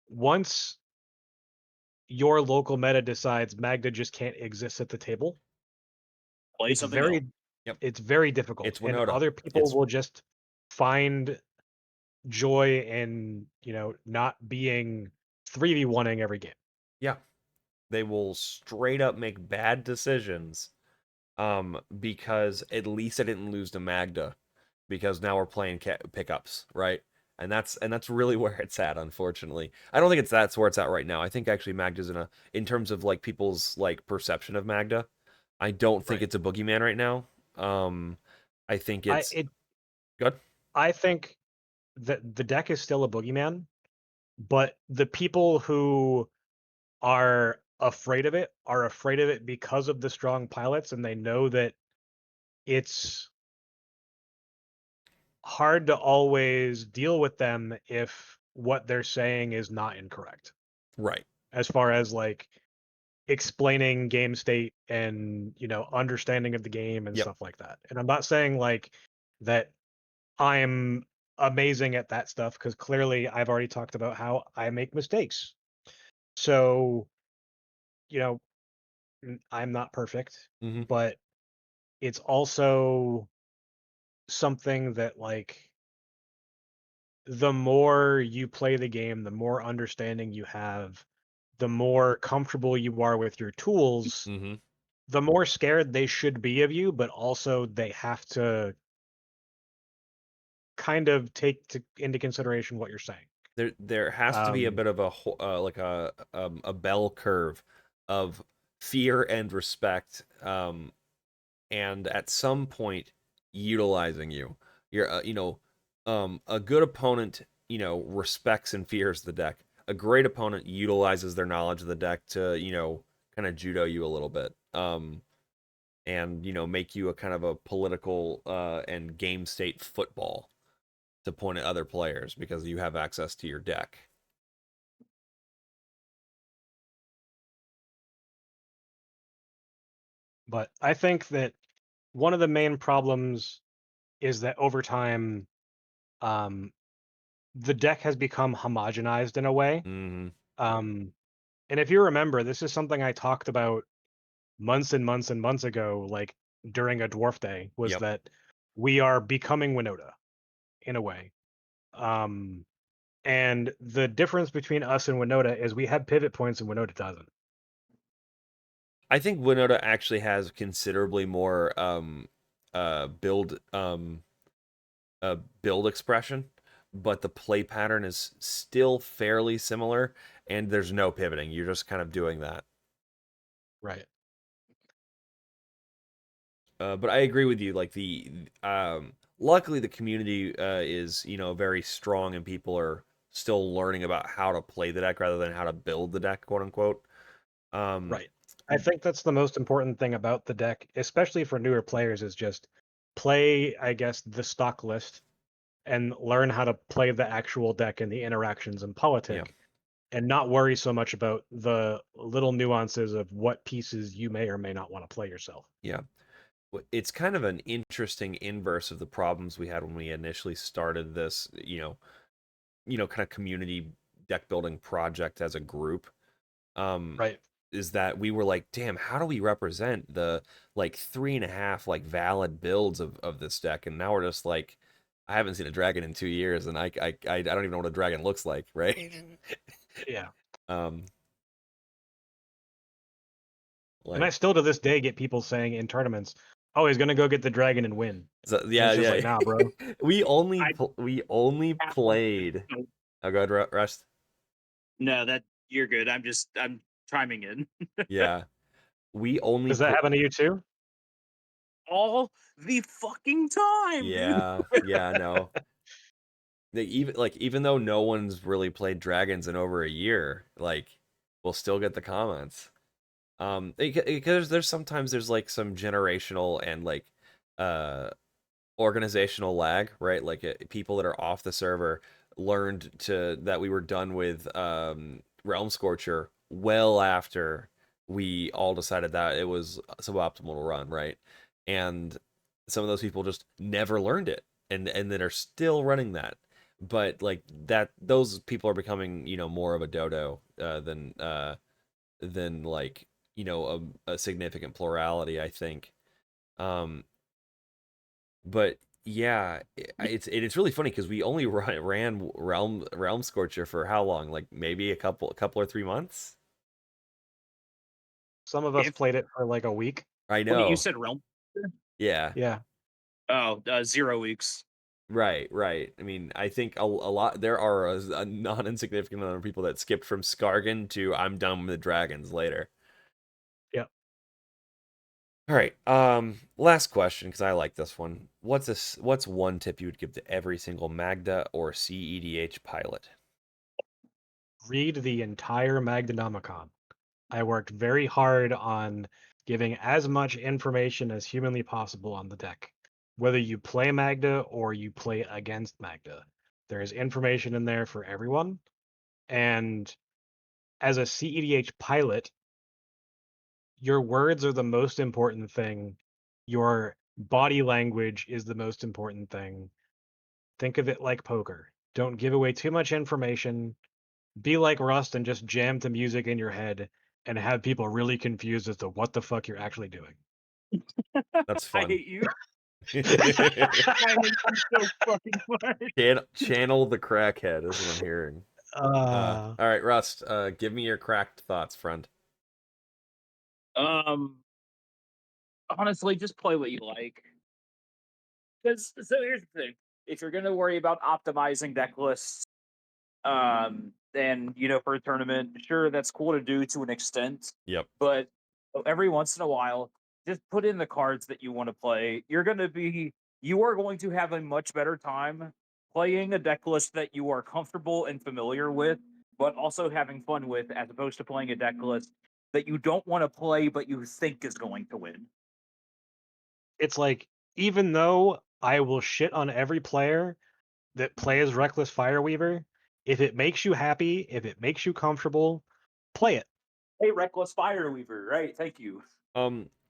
once your local meta decides Magda just can't exist at the table, Play it's something else. very Yep. it's very difficult. It's And Winota. other people It's will just find joy in, not being 3v1ing every game. Yeah. They will straight up make bad decisions, because at least I didn't lose to Magda, because now we're playing pickups, right? And that's really where it's at, unfortunately. I don't think that's where it's at right now. I think actually Magda's in terms of like people's like perception of Magda, I don't think Right. it's a boogeyman right now. I think I it's it good. I think that the deck is still a boogeyman, but the people who are afraid of it because of the strong pilots, and they know that it's hard to always deal with them if what they're saying is not incorrect Right. as far as like explaining game state and understanding of the game and Yep. stuff like that. And I'm not saying like that I'm amazing at that stuff, because clearly I've already talked about how I make mistakes. So, you know, I'm not perfect, Hmm. but it's also something that like the more you play the game, the more understanding you have, the more comfortable you are with your tools, Hmm. the more scared they should be of you, but also they have to kind of take into consideration what you're saying. There has to be a Um, bit of like a bell curve of fear and respect, and at some point utilizing you. You're a good opponent, respects and fears the deck. A great opponent utilizes their knowledge of the deck to, kind of judo you a little bit. And make you a kind of a political and game state football to point at other players because you have access to your deck. But I think that one of the main problems is that over time, the deck has become homogenized in a way. Mm-hmm. And if you remember, this is something I talked about months and months and months ago, like during a dwarf day, was Yep. that we are becoming Winota in a way. And the difference between us and Winota is we have pivot points and Winota doesn't. I think Winota actually has considerably more build build expression, but the play pattern is still fairly similar, and there's no pivoting. You're just kind of doing that. Right. But I agree with you. Like luckily the community is very strong, and people are still learning about how to play the deck rather than how to build the deck, quote unquote. Right. I think that's the most important thing about the deck, especially for newer players, is just play, I guess, the stock list and learn how to play the actual deck and the interactions and politic, and not worry so much about the little nuances of what pieces you may or may not want to play yourself. Yeah. It's kind of an interesting inverse of the problems we had when we initially started this, kind of community deck building project as a group. Right. Is that we were like, damn, how do we represent the like 3.5 like valid builds of this deck? And now we're just like, I haven't seen a dragon in 2 years, and I don't even know what a dragon looks like, right? Yeah. um, And I like, still to this day get people saying in tournaments, "Oh, he's gonna go get the dragon and win." so, And yeah, it's just yeah. like, nah, bro. we only I we only have played. Oh, go ahead, Rust. No, that you're good. I'm chiming in. Yeah, we only Does that happen to you too? All the fucking time, dude. yeah, no. Even though no one's really played dragons in over a year, like we'll still get the comments. Because there's like some generational and like uh organizational lag, right? Like people that are off the server learned that we were done with Realm Scorcher well after we all decided that it was suboptimal to run, right? And some of those people just never learned it, and that are still running that. But like that, those people are becoming more of a dodo than like a significant plurality, I think. Um, but yeah, it's really funny because we only ran Realm Scorcher for how long? Like maybe a couple or 3 months. Some of us If played it for like a week. I wait, you know. said realm? Yeah. Yeah. Oh, 0 weeks. Right. I mean, I think a lot. There are a non insignificant number of people that skipped from Skargan to I'm done with the dragons later. Yeah. All right. Last question because I like this one. What's one tip you would give to every single Magda or cEDH pilot? Read the entire Magdanomicon. I worked very hard on giving as much information as humanly possible on the deck. Whether you play Magda or you play against Magda, there is information in there for everyone. And as a cEDH pilot, your words are the most important thing. Your body language is the most important thing. Think of it like poker. Don't give away too much information. Be like Rust and just jam to music in your head and have people really confused as to what the fuck you're actually doing. That's I fun. hate you. I hate you so fucking much. Channel the crackhead is what I'm hearing. All right, Rust. Give me your cracked thoughts, friend. Um, honestly, just play what you like. Because so here's the thing: if you're gonna worry about optimizing deck lists, and for a tournament, sure, that's cool to do to an extent. Yep. But every once in a while, just put in the cards that you want to play. You're gonna be you are going to have a much better time playing a deck list that you are comfortable and familiar with, but also having fun with, as opposed to playing a deck list that you don't want to play but you think is going to win. It's like, even though I will shit on every player that plays Reckless Fireweaver, if it makes you happy, if it makes you comfortable, play it. Hey, Reckless Fireweaver, right? Thank you.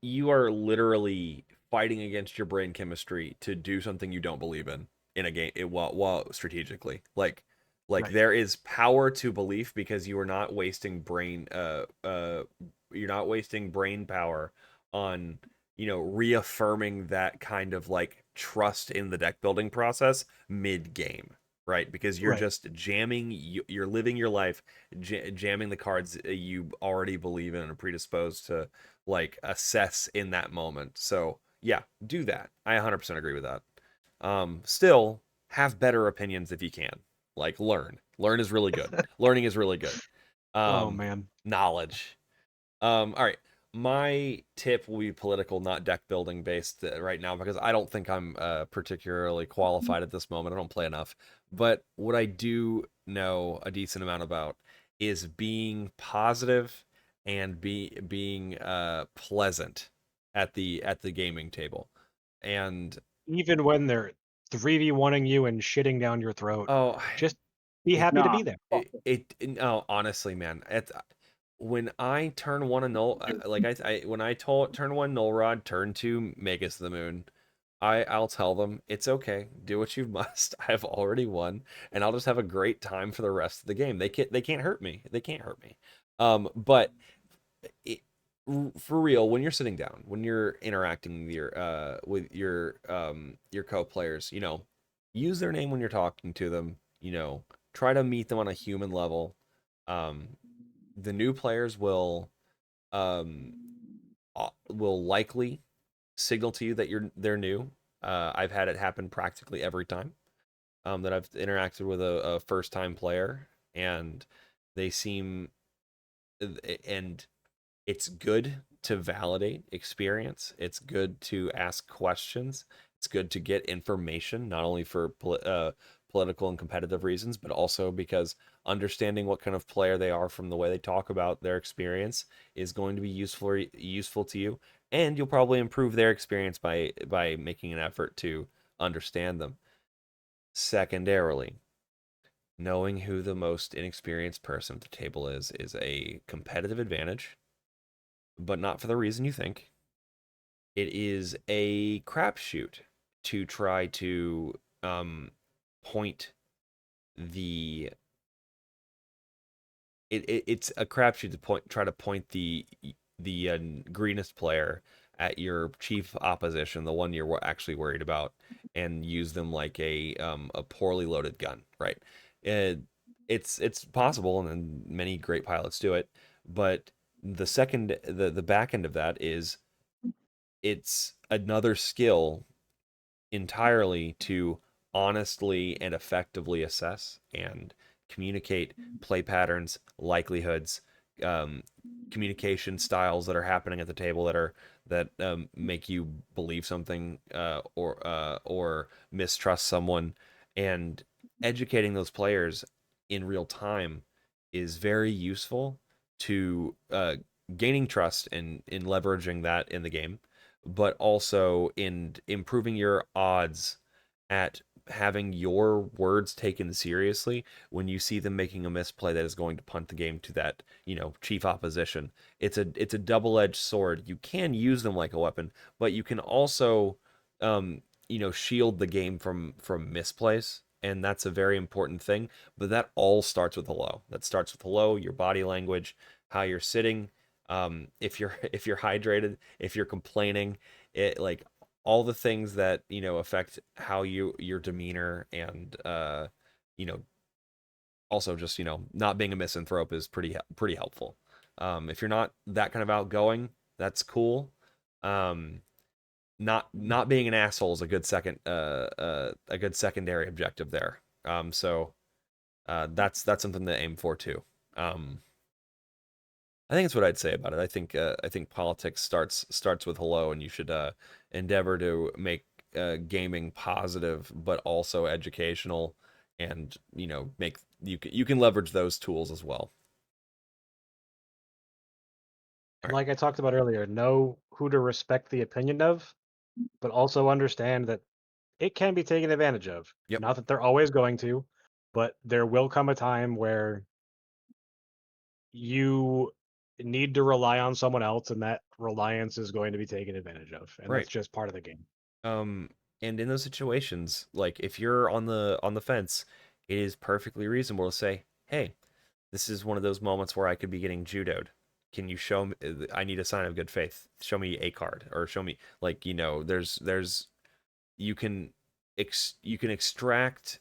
You are literally fighting against your brain chemistry to do something you don't believe in a game, while strategically. Like Right. there is power to belief because you are not wasting you're not wasting brain power on, reaffirming that kind of like trust in the deck building process mid game, right? Because you're Right. just jamming, you're living your life, jamming the cards you already believe in and are predisposed to like assess in that moment. So yeah, do that. I 100% agree with that. Still have better opinions if you can. Like learn is really good. Learning is really good. Oh man. Knowledge. All right. My tip will be political, not deck building based right now, because I don't think I'm particularly qualified at this moment. I don't play enough. But what I do know a decent amount about is being positive and being pleasant at the gaming table. And Even when they're 3v1ing you and shitting down your throat, oh, just be it, happy to Nah, be there. no, honestly, man, when I turn one a null, like when I told turn one null rod, turn two Magus the Moon, I'll tell them it's okay, do what you must. I've already won, and I'll just have a great time for the rest of the game. They can't hurt me. They can't hurt me. But it, for real, when you're sitting down, when you're interacting with your co-players, use their name when you're talking to them. Try to meet them on a human level. Um, the new players um will likely signal to you that they're new. I've had it happen practically every time that I've interacted with a first time player, and they seem and it's good to validate experience. It's good to ask questions. It's good to get information, not only for political and competitive reasons, but also because understanding what kind of player they are from the way they talk about their experience is going to be useful to you, and you'll probably improve their experience by making an effort to understand them. Secondarily, knowing who the most inexperienced person at the table is a competitive advantage, but not for the reason you think. It is a crapshoot to try to point the it's a crapshoot to try to point the greenest player at your chief opposition, the one you're actually worried about, and use them like a poorly loaded gun, right? It, it's possible, and many great pilots do it, but the back end of that is it's another skill entirely to honestly and effectively assess and communicate play patterns, likelihoods, um, communication styles that are happening at the table that make you believe something or mistrust someone, and educating those players in real time is very useful to gaining trust and in leveraging that in the game, but also in improving your odds at having your words taken seriously when you see them making a misplay that is going to punt the game to that, chief opposition. It's a double-edged sword. You can use them like a weapon, but you can also shield the game from misplays, and that's a very important thing. But that all starts with hello. That starts with hello, your body language, how you're sitting, if you're if you're hydrated, if you're complaining, it like all the things that affect how your demeanor and you know also just not being a misanthrope is pretty helpful. If you're not that kind of outgoing, that's cool. um not being an asshole is a good secondary objective there. That's something to aim for too. I think that's what I'd say about it. I think politics starts with hello, and you should endeavor to make gaming positive, but also educational, and make you can leverage those tools as well. And like I talked about earlier, know who to respect the opinion of, but also understand that it can be taken advantage of. Yep. Not that they're always going to, but there will come a time where you need to rely on someone else, and that reliance is going to be taken advantage of, and Right. that's just part of the game. And in those situations, like if you're on the fence, it is perfectly reasonable to say, "Hey, this is one of those moments where I could be getting judoed. Can you show me? I need a sign of good faith. Show me a card, or show me there's you can you can extract,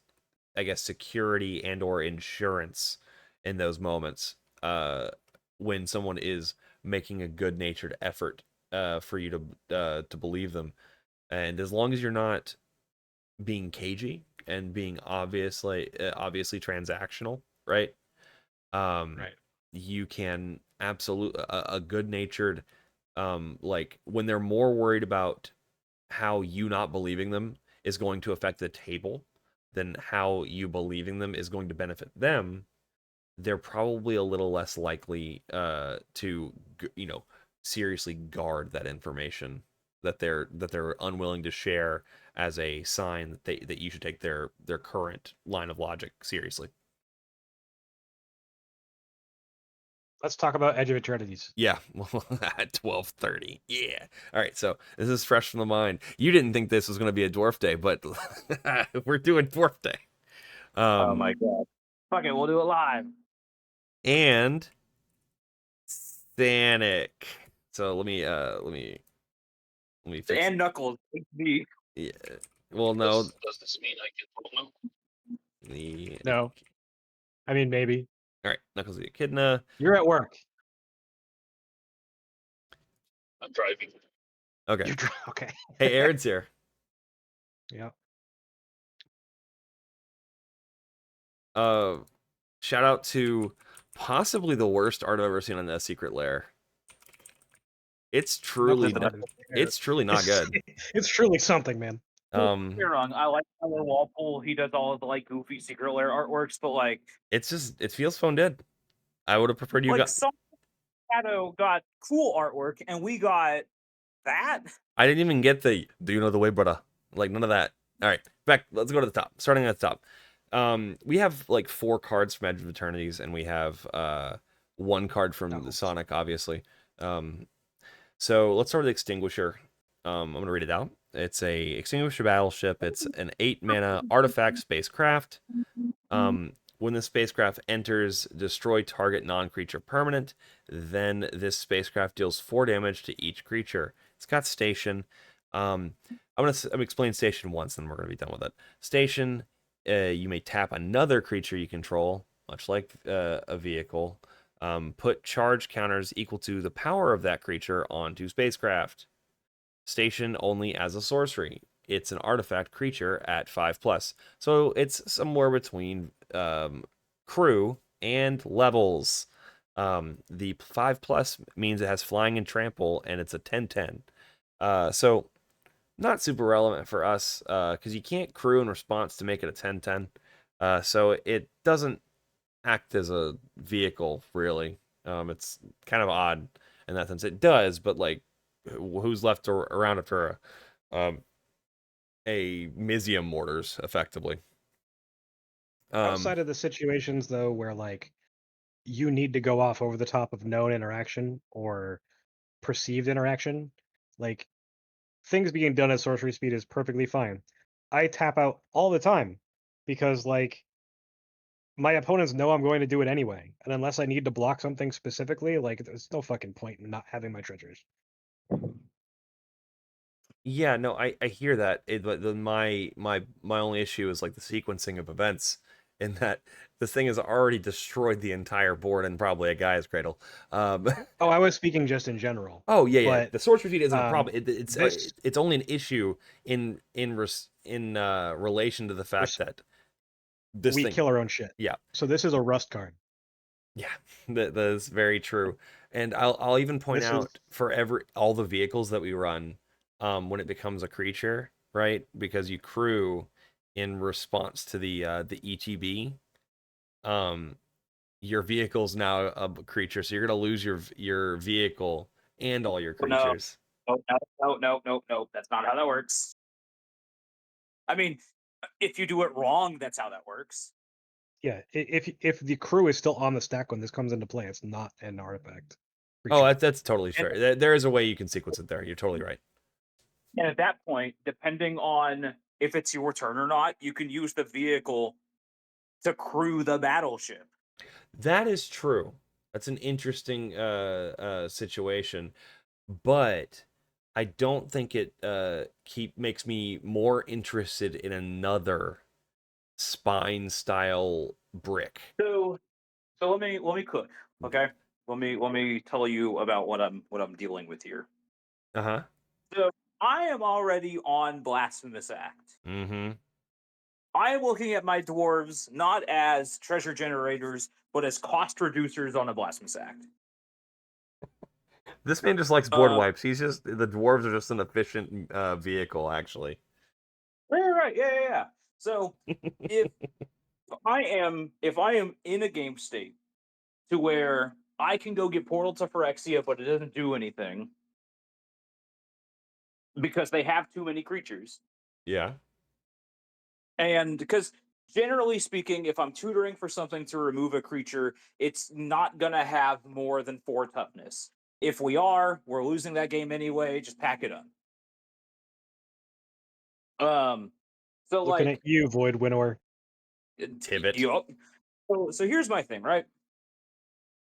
I guess, security and or insurance in those moments when someone is making a good-natured effort for you to believe them. And as long as you're not being cagey and being obviously transactional, right? Right. You can absolutely a good-natured like when they're more worried about how you not believing them is going to affect the table than how you believing them is going to benefit them, they're probably a little less likely to seriously guard that information that they're unwilling to share as a sign that you should take their current line of logic seriously. Let's talk about Edge of Eternities. Yeah, well, at 12:30. Yeah. All right, so this is fresh from the mind. You didn't think this was going to be a dwarf day, but we're doing dwarf day. Oh my god. Fuck it, we'll do it live. And Thanic. So let me fix And Knuckles. HD. Yeah. Well, no. Does this mean I get promo? No. I mean, maybe. All right, Knuckles the Echidna. You're at work. I'm driving. Okay. Okay. Hey, Aaron's here. Yeah. Shout out to possibly the worst art I've ever seen on the Secret Lair. It's truly not good. It's truly something, man. Don't get me wrong, I like Tyler Walpole. He does all of the like goofy Secret Lair artworks, but like it feels phoned in. I would have preferred you like got some Shadow got cool artwork and we got that. I didn't even get the "Do you know the way, brother?" Like none of that. All right, back. Let's go to the top. Starting at the top. We have like 4 cards from Edge of Eternities, and we have 1 card from the Sonic, obviously. So let's start with Extinguisher. I'm gonna read it out. It's a Extinguisher Battleship. It's an 8 mana artifact spacecraft. When the spacecraft enters, destroy target non-creature permanent. Then this spacecraft deals 4 damage to each creature. It's got station. I'm gonna explain station once, then we're gonna be done with it. Station, you may tap another creature you control, much like a vehicle. Put charge counters equal to the power of that creature onto spacecraft. Station only as a sorcery. It's an artifact creature at 5+. So it's somewhere between crew and levels. The 5+ means it has flying and trample, and it's a 10/10. So not super relevant for us because you can't crew in response to make it a 10/10. So it doesn't act as a vehicle really. It's kind of odd in that sense. It does, but like, who's left around after a Mizium mortars effectively? Outside of the situations though where like you need to go off over the top of known interaction or perceived interaction, like things being done at sorcery speed is perfectly fine. I tap out all the time because like my opponents know I'm going to do it anyway, and unless I need to block something specifically, like there's no fucking point in not having my treasures. Yeah, no, I hear that. But my only issue is like the sequencing of events, in that this thing has already destroyed the entire board and probably a guy's cradle. Oh, I was speaking just in general. Oh yeah, yeah. But, The sorcery feed isn't a problem. this- It's only an issue in relation to the fact that this we thing. kill our own shit. Yeah. So this is a rust card. Yeah, that is very true. And I'll even point This out for all the vehicles that we run, when it becomes a creature, right? Because you crew in response to the ETB. Your vehicle's now a creature, so you're gonna lose your vehicle and all your No, creatures. no. That's not how that works. I mean, if you do it wrong, that's how that works. Yeah, if the crew is still on the stack when this comes into play, it's not an artifact. Oh, creature. that's totally fair. There is a way you can sequence it there. You're totally right. And at that point, depending on if it's your turn or not, you can use the vehicle to crew the battleship. That is true. That's an interesting situation, but I don't think it makes me more interested in another spine style brick. So let me cook. Okay. Let me tell you about what I'm dealing with here. Uh-huh. So I am already on Blasphemous Act. Mm-hmm. I am looking at my dwarves not as treasure generators, but as cost reducers on a Blasphemous Act. This man just likes board wipes. The dwarves are just an efficient vehicle, actually. Right. Yeah. So if if I am in a game state to where I can go get Portal to Phyrexia, but it doesn't do anything because they have too many creatures. Yeah. And because generally speaking, if I'm tutoring for something to remove a creature, it's not going to have more than 4 toughness. If we are, we're losing that game anyway. Just pack it up. So Looking like at you, Void Winnower. Tibbet. So here's my thing, right?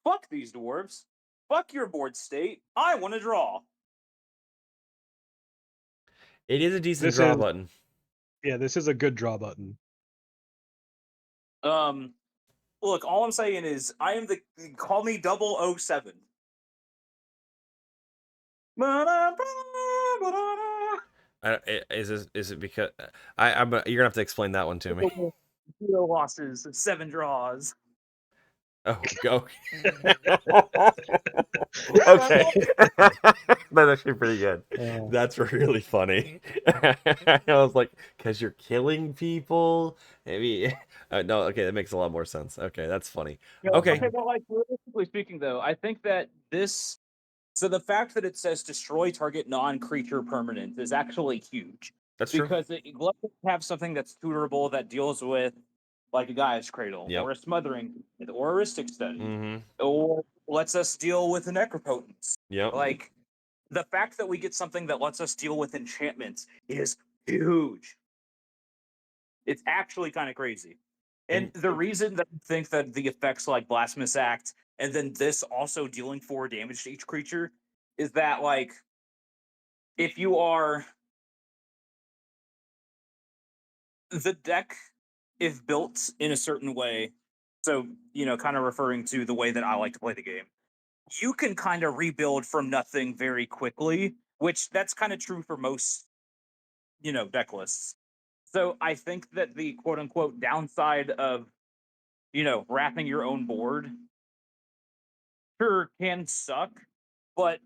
Fuck these dwarves. Fuck your board state. I want to draw. It is a decent This draw is- button. Yeah, this is a good draw button. Look, all I'm saying is I am the call me 007. Is it because you're gonna have to explain that one to me. 0 losses, 7 draws. Oh, go. Okay. That's actually pretty good. That's really funny. I was like, because you're killing people? Maybe. No, okay, that makes a lot more sense. Okay, that's funny. Okay. Well, like, realistically speaking, though, I think that this. So the fact that it says destroy target non-creature permanent is actually huge. That's true. Because it lets us have something that's tutorable that deals with like a Gaia's Cradle, Yep. or a Smothering, or a Rhystic Study, Mm-hmm. or lets us deal with an Necropotence. Yep. Like, the fact that we get something that lets us deal with enchantments is huge. It's actually kind of crazy. And the reason that I think that the effects like Blasphemous Act and then this also dealing 4 damage to each creature is that, like, if you are the deck is built in a certain way, so, kind of referring to the way that I like to play the game, you can kind of rebuild from nothing very quickly, which that's kind of true for most, deck lists. So I think that the quote unquote downside of, wrapping your own board sure can suck, but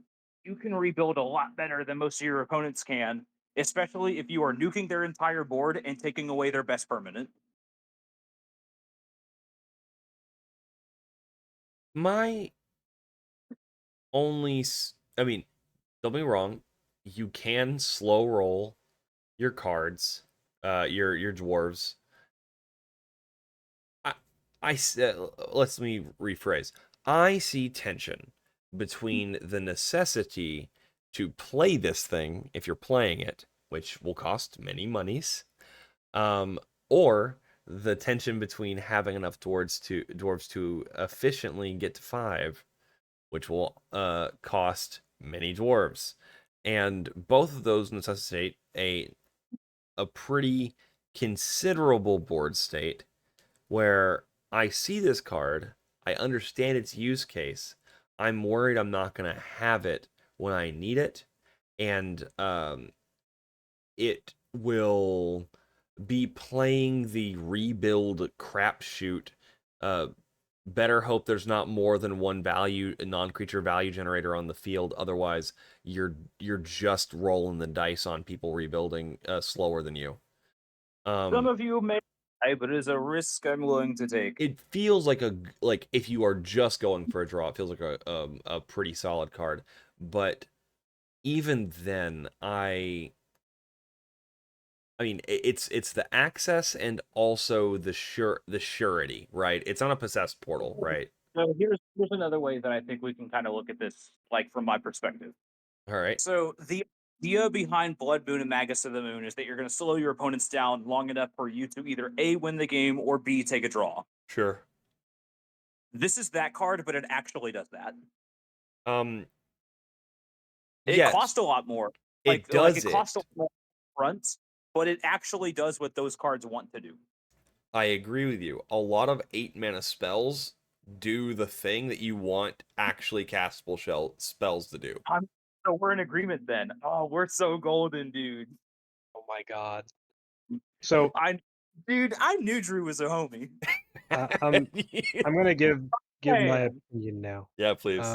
you can rebuild a lot better than most of your opponents can, especially if you are nuking their entire board and taking away their best permanent. My only, I mean, don't be wrong, you can slow roll your cards, your dwarves. Let me rephrase. I see tension between the necessity to play this thing if you're playing it, which will cost many monies, or the tension between having enough dwarves to efficiently get to 5, which will cost many dwarves, and both of those necessitate a pretty considerable board state where I see this card, I understand its use case, I'm worried I'm not going to have it when I need it, and it will be playing the rebuild crapshoot better hope there's not more than one non-creature value generator on the field. Otherwise, you're just rolling the dice on people rebuilding slower than you. Some of you may die, but it is a risk I'm willing to take. It feels like if you are just going for a draw, it feels like a pretty solid card. But even then, I mean, it's the access and also the surety, right? It's on a possessed portal, right? So here's another way that I think we can kind of look at this, like from my perspective. All right. So the idea behind Blood Moon and Magus of the Moon is that you're going to slow your opponents down long enough for you to either A, win the game, or B, take a draw. Sure. This is that card, but it actually does that. It Yes, costs a lot more. it does it costs a lot more fronts, but it actually does what those cards want to do. I agree with you. A lot of 8-mana spells do the thing that you want actually castable spells to do. So we're in agreement then. Oh, we're so golden, dude. Oh my god. So I knew Drew was a homie. I'm gonna give my Man. opinion now. Yeah, please.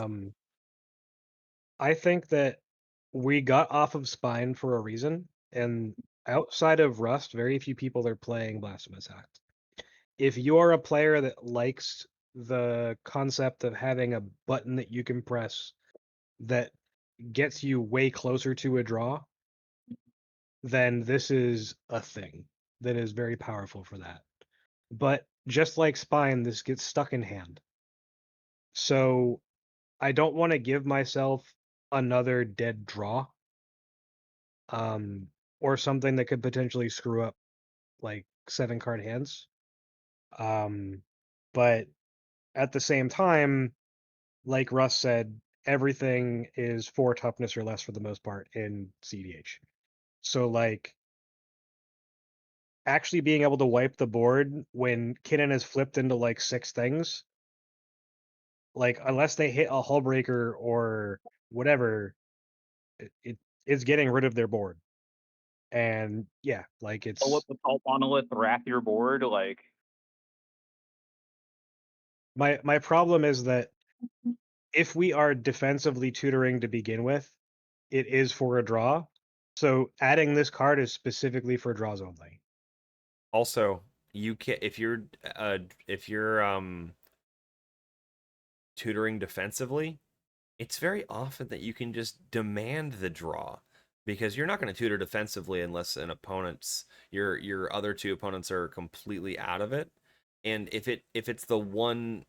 I think that we got off of Spine for a reason, and outside of Rust, very few people are playing Blasphemous Act. If you are a player that likes the concept of having a button that you can press that gets you way closer to a draw, then this is a thing that is very powerful for that. But just like Spine, this gets stuck in hand. So I don't want to give myself another dead draw. Or something that could potentially screw up like 7-card hands. But at the same time, like Russ said, everything is 4 toughness or less for the most part in cEDH. So like actually being able to wipe the board when Kinnan is flipped into like 6 things, like unless they hit a Hullbreaker or whatever, it's getting rid of their board. And yeah, like it's What the Pulp Monolith wrath your board, like my problem is that if we are defensively tutoring to begin with, it is for a draw. So adding this card is specifically for draws only. Also, you can if you're tutoring defensively, it's very often that you can just demand the draw because you're not going to tutor defensively unless an opponent's your other 2 opponents are completely out of it. And if it's the one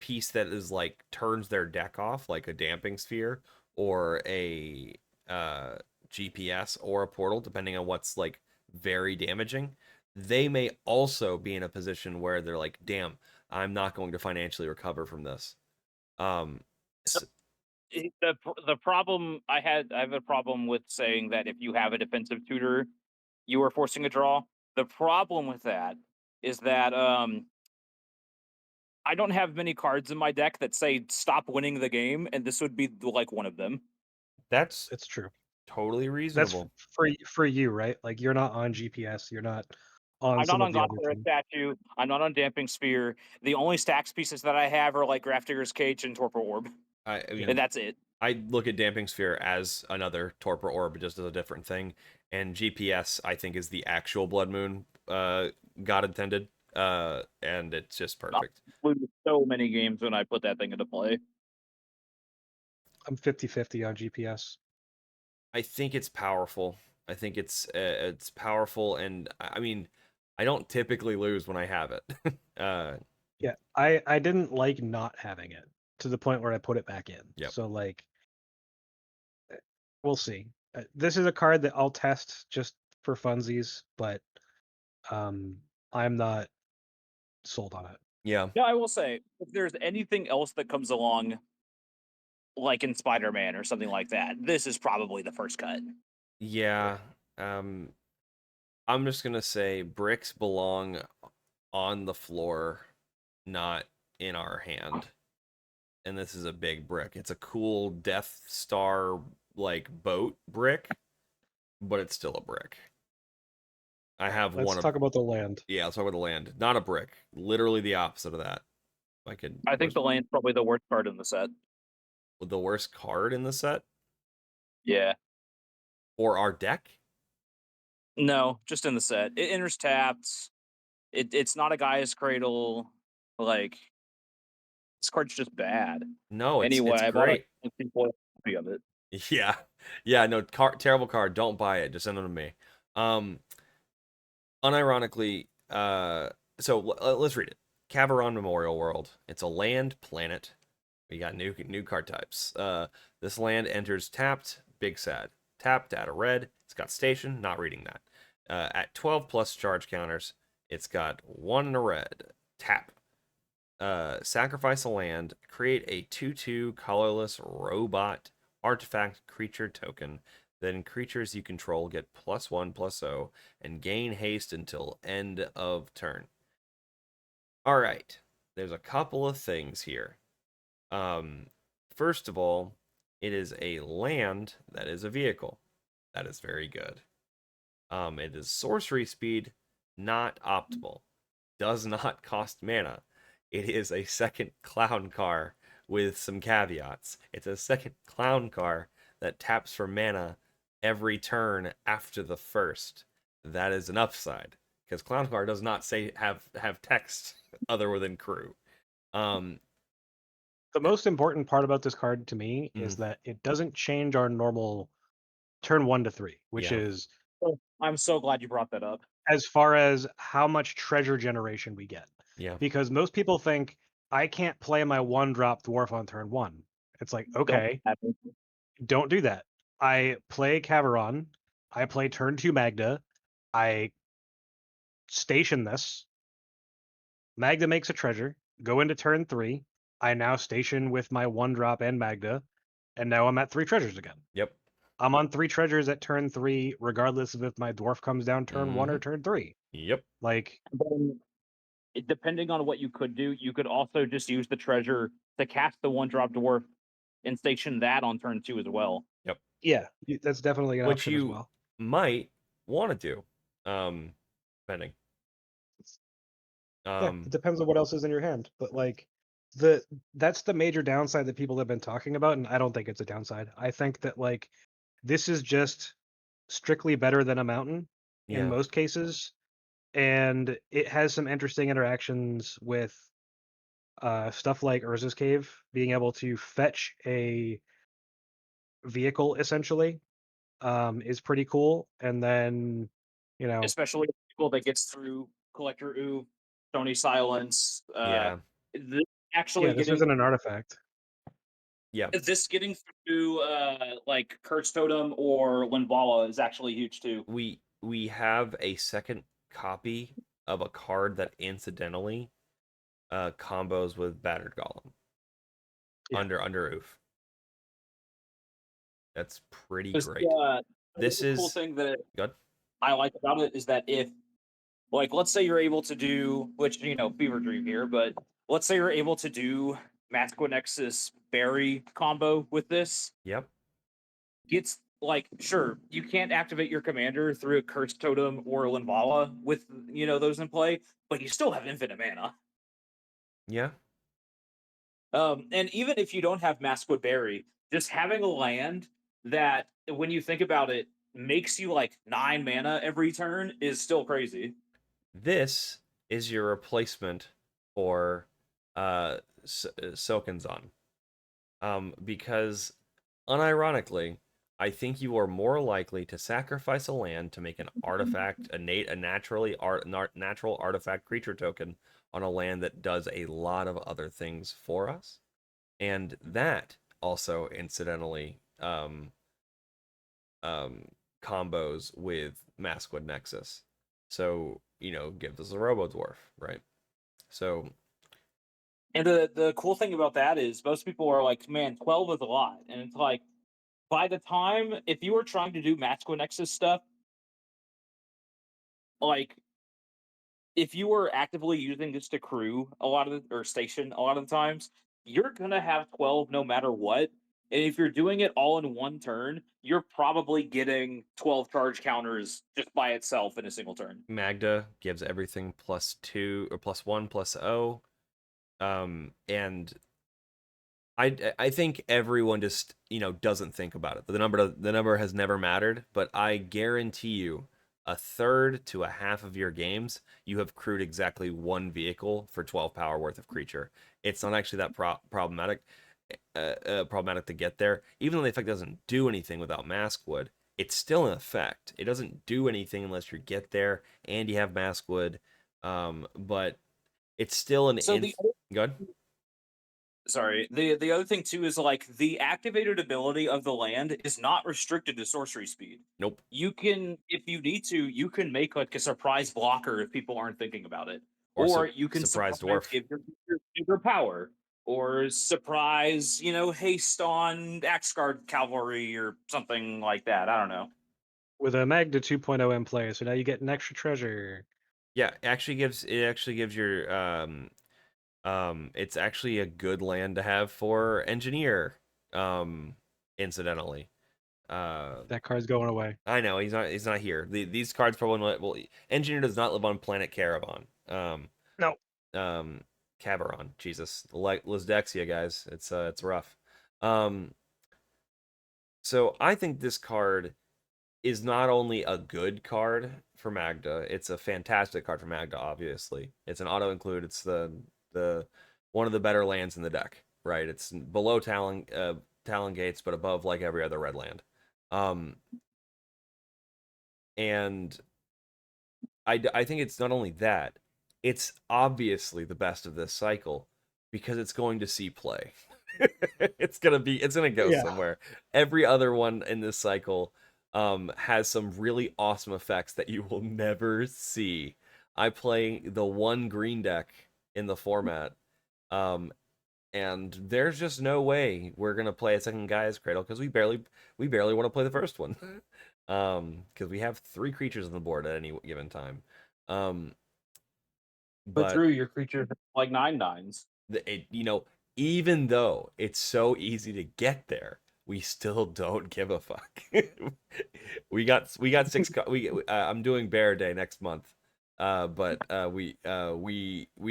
piece that is like turns their deck off, like a damping sphere or a GPS or a portal, depending on what's like very damaging, they may also be in a position where they're like, damn, I'm not going to financially recover from this. the problem I have a problem with saying that if you have a defensive tutor, you are forcing a draw. The problem with that is that I don't have many cards in my deck that say stop winning the game, and this would be like one of them. That's It's true. totally That's reasonable. for you, right? Like you're not on GPS, you're not on I'm some not of on the other Godcleric things. Statue. I'm not on Damping Spear. The only stacks pieces that I have are like Grafdigger's Cage and Torpor Orb, I mean, and that's it. I look at Damping Sphere as another Torpor Orb, just as a different thing. And GPS, I think, is the actual Blood Moon God intended. And it's just perfect. I lose so many games when I put that thing into play. I'm 50-50 on GPS. I think it's powerful. I think it's powerful, and I mean, I don't typically lose when I have it. Yeah, I didn't like not having it to the point where I put it back in. Yep. So like, we'll see. This is a card that I'll test just for funsies, but I'm not sold on it. Yeah. Yeah, I will say, if there's anything else that comes along, like in Spider-Man or something like that, this is probably the first cut. Yeah. I'm just gonna say bricks belong on the floor, not in our hand. And this is a big brick. It's a cool Death Star like boat brick, but it's still a brick. I have Let's one talk about the land. Yeah, let's talk about the land. Not a brick. Literally the opposite of that. I could. I think the land's probably the worst card in the set. The worst card in the set Yeah. or our deck. No, just in the set. It enters tapped. It's not a Gaia's Cradle. Like, this card's just bad. No, Anyway, it's I bought great. a simple copy of it. Yeah, yeah. No, terrible card. Don't buy it. Just send it to me. Unironically, let's read it. Kavaron Memorial World. It's a land planet. We got new card types. This land enters tapped. Big sad. Tapped, add a red. It's got station. Not reading that. At 12 plus charge counters, it's got 1 and a red. Tap. Sacrifice a land. Create a 2/2 colorless robot artifact creature token. Then creatures you control get +1/+0 and gain haste until end of turn. All right. There's a couple of things here. First of all, it is a land that is a vehicle. That is very good. It is sorcery speed, not optimal. Does not cost mana. It is a second clown car with some caveats. It's a second clown car that taps for mana every turn after the first. That is an upside because clown car does not say have text other than crew. The most important part about this card to me is that it doesn't change our normal turn 1 to 3, which Yeah. is I'm so glad you brought that up. as far as how much treasure generation we get. Yeah. Because most people think I can't play my 1-drop dwarf on turn 1. It's like, okay, don't do that. I play Kavaron. I play turn 2 Magda. I station this. Magda makes a treasure. Go into turn 3. I now station with my 1-drop and Magda. And now I'm at 3 treasures again. Yep. I'm on 3 treasures at turn 3, regardless of if my dwarf comes down turn 1 or turn 3. Yep. Like, depending on what you could do, you could also just use the treasure to cast the 1-drop dwarf and station that on turn 2 as well. Yep. Yeah, that's definitely an Which option you as well. might want to do, depending. Yeah, it depends on what else is in your hand, but like that's the major downside that people have been talking about, and I don't think it's a downside. I think that like this is just strictly better than a mountain in most cases, and it has some interesting interactions with stuff like Urza's Cave, being able to fetch a vehicle essentially is pretty cool, and then especially people that gets through Collector Ooh, Stony Silence. This actually this isn't an artifact. Yeah. This getting through like Curse Totem or Linvala is actually huge too. We have a second copy of a card that incidentally combos with Battered Golem under Oof. That's pretty great. This is cool thing that good. I like about it is that if, like, let's say you're able to do, which fever dream here, but let's say you're able to do Masquinexus Berry combo with this. Yep. It's like, sure, you can't activate your commander through a Curse Totem or Linvala with those in play, but you still have infinite mana. Yeah. And even if you don't have Masquid Berry, just having a land that, when you think about it, makes you like 9 mana every turn is still crazy. This is your replacement for Sokenzan. Because unironically, I think you are more likely to sacrifice a land to make an artifact, a natural artifact creature token on a land that does a lot of other things for us. And that also incidentally combos with Masquid Nexus. So, gives us a Robo Dwarf, right? So, and the cool thing about that is most people are like, man, 12 is a lot. And it's like, by the time, if you were trying to do Masquid Nexus stuff, like, if you were actively using this to crew or station a lot of the times, you're gonna have 12 no matter what. And if you're doing it all in one turn, you're probably getting 12 charge counters just by itself in a single turn. Magda gives everything +2 or +1/+0. And I think everyone just doesn't think about it. The number has never mattered, but I guarantee you, a third to a half of your games, you have crewed exactly one vehicle for 12 power worth of creature. It's not actually that problematic. Problematic to get there. Even though the effect doesn't do anything without Maskwood, it's still an effect. It doesn't do anything unless you get there and you have Maskwood. But it's still an So the good. sorry, the other thing too is like the activated ability of the land is not restricted to sorcery speed. Nope. You can, if you need to, you can make like a surprise blocker if people aren't thinking about it, Or or you can surprise dwarf. give your super power, or surprise, haste on Axe Guard cavalry or something like that. I don't know. With a Magda 2.0 in play, so now you get an extra treasure. Yeah, it actually gives your it's actually a good land to have for engineer. Incidentally. That card's going away. I know he's not here. These cards probably well, engineer does not live on planet Caravan. No. Kavaron, Jesus, Lisdexia, guys, it's rough. So I think this card is not only a good card for Magda, it's a fantastic card for Magda. Obviously, it's an auto include. It's the one of the better lands in the deck, right? It's below Talon Gates, but above like every other red land. And I think it's not only that, it's obviously the best of this cycle because it's going to see play. It's gonna go somewhere. Every other one in this cycle has some really awesome effects that you will never see. I play the one green deck in the format, and there's just no way we're gonna play a second Gaia's Cradle because we barely want to play the first one. Because we have 3 creatures on the board at any given time. But through your creature like 9/9s. Even though it's so easy to get there, we still don't give a fuck. we got 6. I'm doing Bear Day next month, but we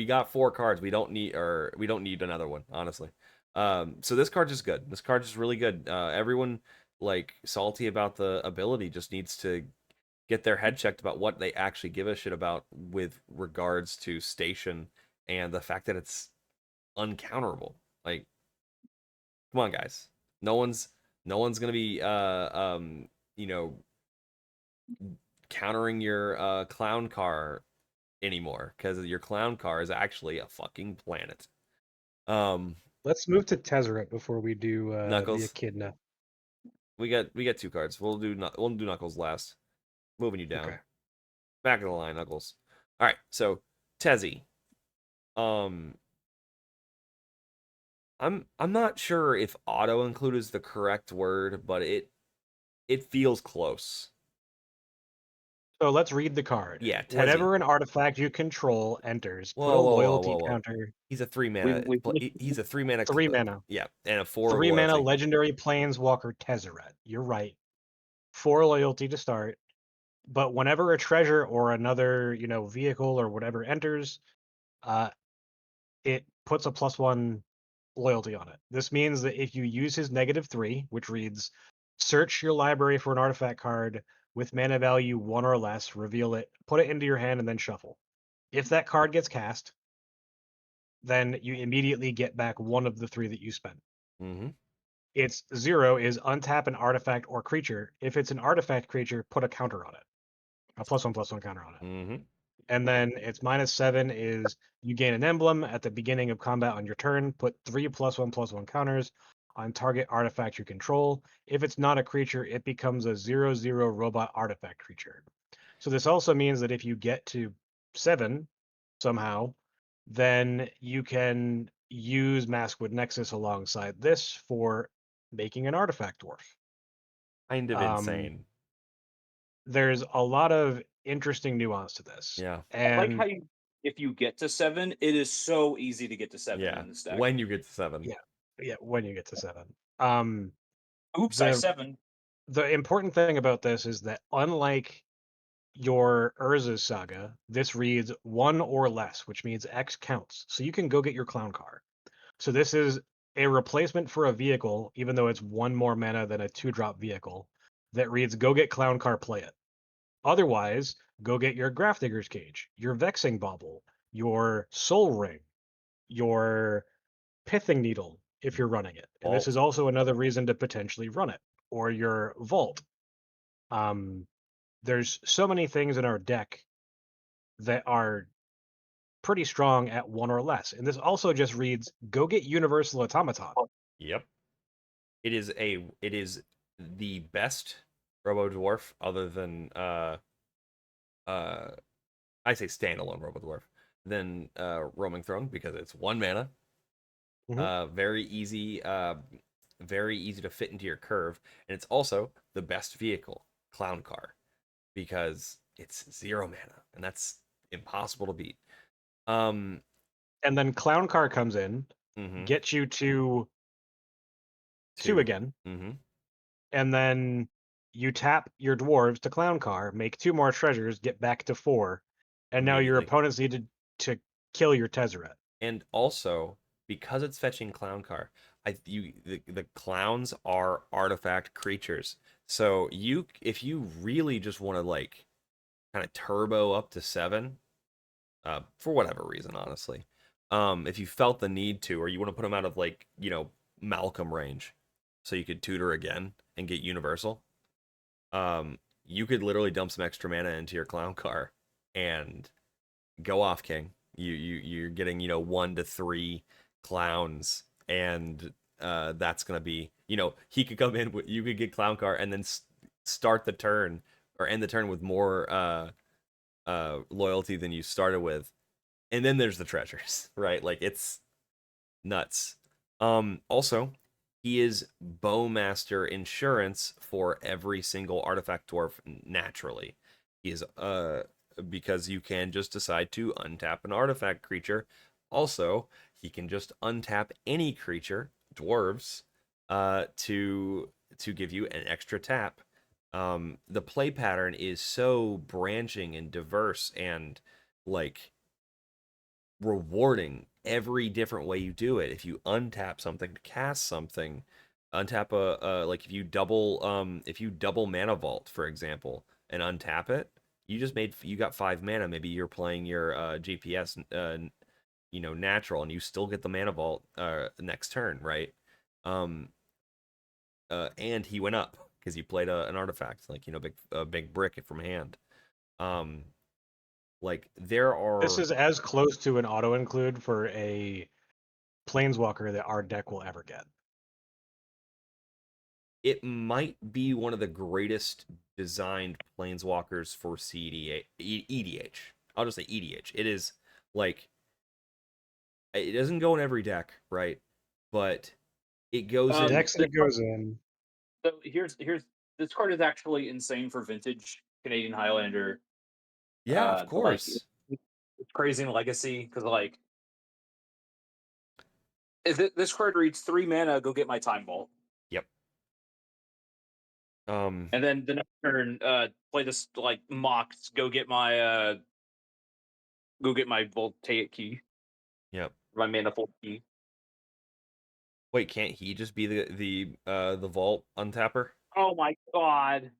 got 4 cards. We don't need another one, honestly. So this card's just good. This card's just really good. Everyone like salty about the ability just needs to get their head checked about what they actually give a shit about with regards to station and the fact that it's uncounterable. Like, come on, guys. No one's gonna be countering your clown car anymore because your clown car is actually a fucking planet. Let's move to Tezzeret before we do Knuckles. the Echidna. We got 2 cards. We'll do Knuckles last. Moving you down. Okay. Back of the line, Knuckles. All right, so Tezzy. I'm not sure if auto include is the correct word, but it feels close. So let's read the card. Yeah, Tezzy. Whenever an artifact you control enters, put a Whoa, loyalty whoa. counter. He's a 3 mana. He's a 3 mana. 3 mana. Yeah, and a 4 3 mana loyalty. legendary planeswalker Tezzeret. You're right. 4 loyalty to start. But whenever a treasure or another, vehicle or whatever enters, it puts a +1 loyalty on it. This means that if you use his -3, which reads, search your library for an artifact card with mana value 1 or less, reveal it, put it into your hand, and then shuffle. If that card gets cast, then you immediately get back 1 of the 3 that you spent. Mm-hmm. Its 0 is untap an artifact or creature. If it's an artifact creature, put a counter on it. A +1/+1 counter on it. Mm-hmm. And then its -7 is you gain an emblem at the beginning of combat on your turn. Put 3 +1/+1 counters on target artifact you control. If it's not a creature, it becomes a 0/0 robot artifact creature. So this also means that if you get to 7 somehow, then you can use Maskwood Nexus alongside this for making an artifact dwarf. Kind of insane. There's a lot of interesting nuance to this. Yeah. And I like how if you get to 7, it is so easy to get to 7 in this deck. When you get to 7. Yeah, when you get to 7. Oops, I 7. The important thing about this is that unlike your Urza's Saga, this reads 1 or less, which means X counts. So you can go get your clown car. So this is a replacement for a vehicle, even though it's 1 more mana than a 2-drop vehicle, that reads go get clown car, play it. Otherwise, go get your Grafdigger's Cage, your Vexing Bauble, your Soul Ring, your Pithing Needle, if you're running it. And this Vault. is also another reason to potentially run it, or your Vault. There's so many things in our deck that are pretty strong at 1 or less. And this also just reads go get Universal Automaton. Yep. It is the best Robo Dwarf other than I say standalone Robo Dwarf than Roaming Throne because it's 1 mana. Mhm. Very easy to fit into your curve, and it's also the best vehicle, Clown Car, because it's 0 mana, and that's impossible to beat. And then Clown Car comes in, Mhm. gets you to 2 again, Mm-hmm. and then you tap your dwarves to Clown Car, make 2 more treasures, get back to 4, and now your Immediately. opponents need to kill your Tezzeret. And also, because it's fetching Clown Car, the clowns are artifact creatures. So if you really just want to like kind of turbo up to 7, for whatever reason, honestly, if you felt the need to, or you want to put them out of like Malcolm range, so you could tutor again and get universal, you could literally dump some extra mana into your Clown Car and go off, King. You're getting 1 to 3 clowns, and that's gonna be he could come in. You could get Clown Car and then start the turn or end the turn with more loyalty than you started with, and then there's the treasures, right? Like it's nuts. Also, he is Bowmaster insurance for every single artifact dwarf naturally. He is because you can just decide to untap an artifact creature. Also, he can just untap any creature, dwarves, to give you an extra tap. The play pattern is so branching and diverse and like rewarding every different way you do it. If you untap something to cast something, untap like if you double mana vault, for example, and untap it, you got 5 mana. Maybe you're playing your GPS natural, and you still get the mana vault next turn, right? And he went up because you played an artifact, like big brick from hand. Like there are This is as close to an auto include for a Planeswalker that our deck will ever get. It might be one of the greatest designed planeswalkers for cEDH. EDH. I'll just say EDH. It is like it doesn't go in every deck, right? But it goes in. Decks that it goes in. So here's this card is actually insane for vintage Canadian Highlander. Yeah, of Like course. it's crazy in Legacy because like this card reads 3 mana. Go get my Time Vault. Yep. And then the next turn, play this like mocked. Go get my Voltaic key. Yep. My mana full key. Wait, can't he just be the vault untapper? Oh my god.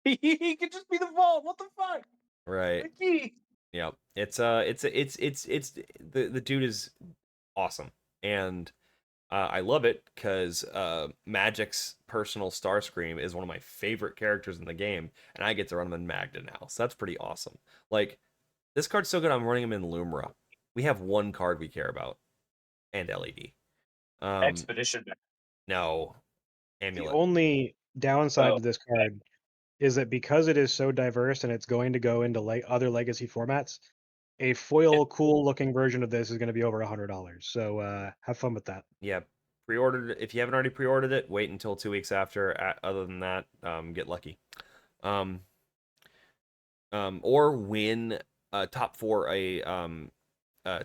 He could just be the vault. What the fuck? Right. The key. Yep. It's the dude is awesome, and I love it because Magic's personal Starscream is one of my favorite characters in the game, and I get to run him in Magda now, so that's pretty awesome. Like, this card's so good, I'm running him in Lumra. We have 1 card we care about, and LED. Expedition. No, The Amulet. only downside Oh. to this card is that because it is so diverse and it's going to go into other legacy formats, a foil cool looking version of this is going to be over $100. So have fun with that. Yeah, pre-ordered it. If you haven't already pre-ordered it, wait until 2 weeks after. Other than that, get lucky. Or win top 4 a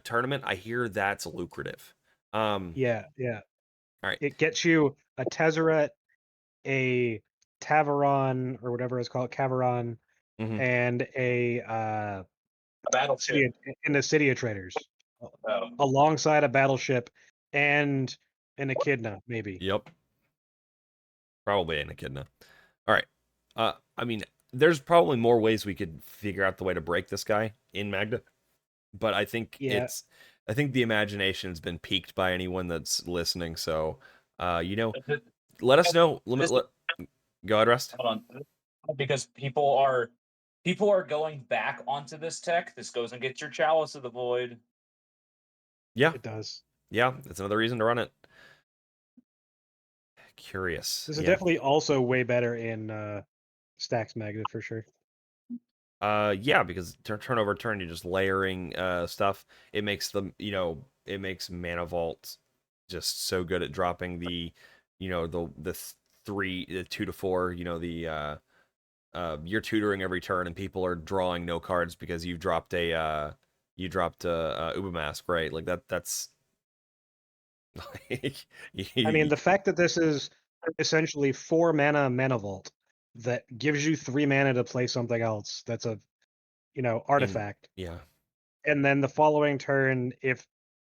tournament. I hear that's lucrative. Yeah. All right. It gets you a Tezzeret, a Kavaron, or whatever it's called, Kavaron, Mhm. and a A battleship. in the City of Traders, Oh. alongside a battleship and an Echidna, maybe. Yep. Probably an Echidna. All right. I mean, there's probably more ways we could figure out the way to break this guy in Magda, but I think Yeah. I think the imagination's been piqued by anyone that's listening. So, let us know. Go ahead, Rust. Hold on. Because people are going back onto this tech. This goes and gets your Chalice of the Void. Yeah, It does. yeah. That's another reason to run it. Curious. This is Yeah. definitely also way better in Stacks Magda for sure. Yeah, because turn over turn, you're just layering stuff. It makes them, it makes Mana Vault just so good at dropping the, the 2 to 4, you're tutoring every turn and people are drawing no cards because you've dropped a Uba Mask, right? Like that's like I mean, the fact that this is essentially 4 mana vault that gives you 3 mana to play something else that's a artifact. yeah. And then the following turn, if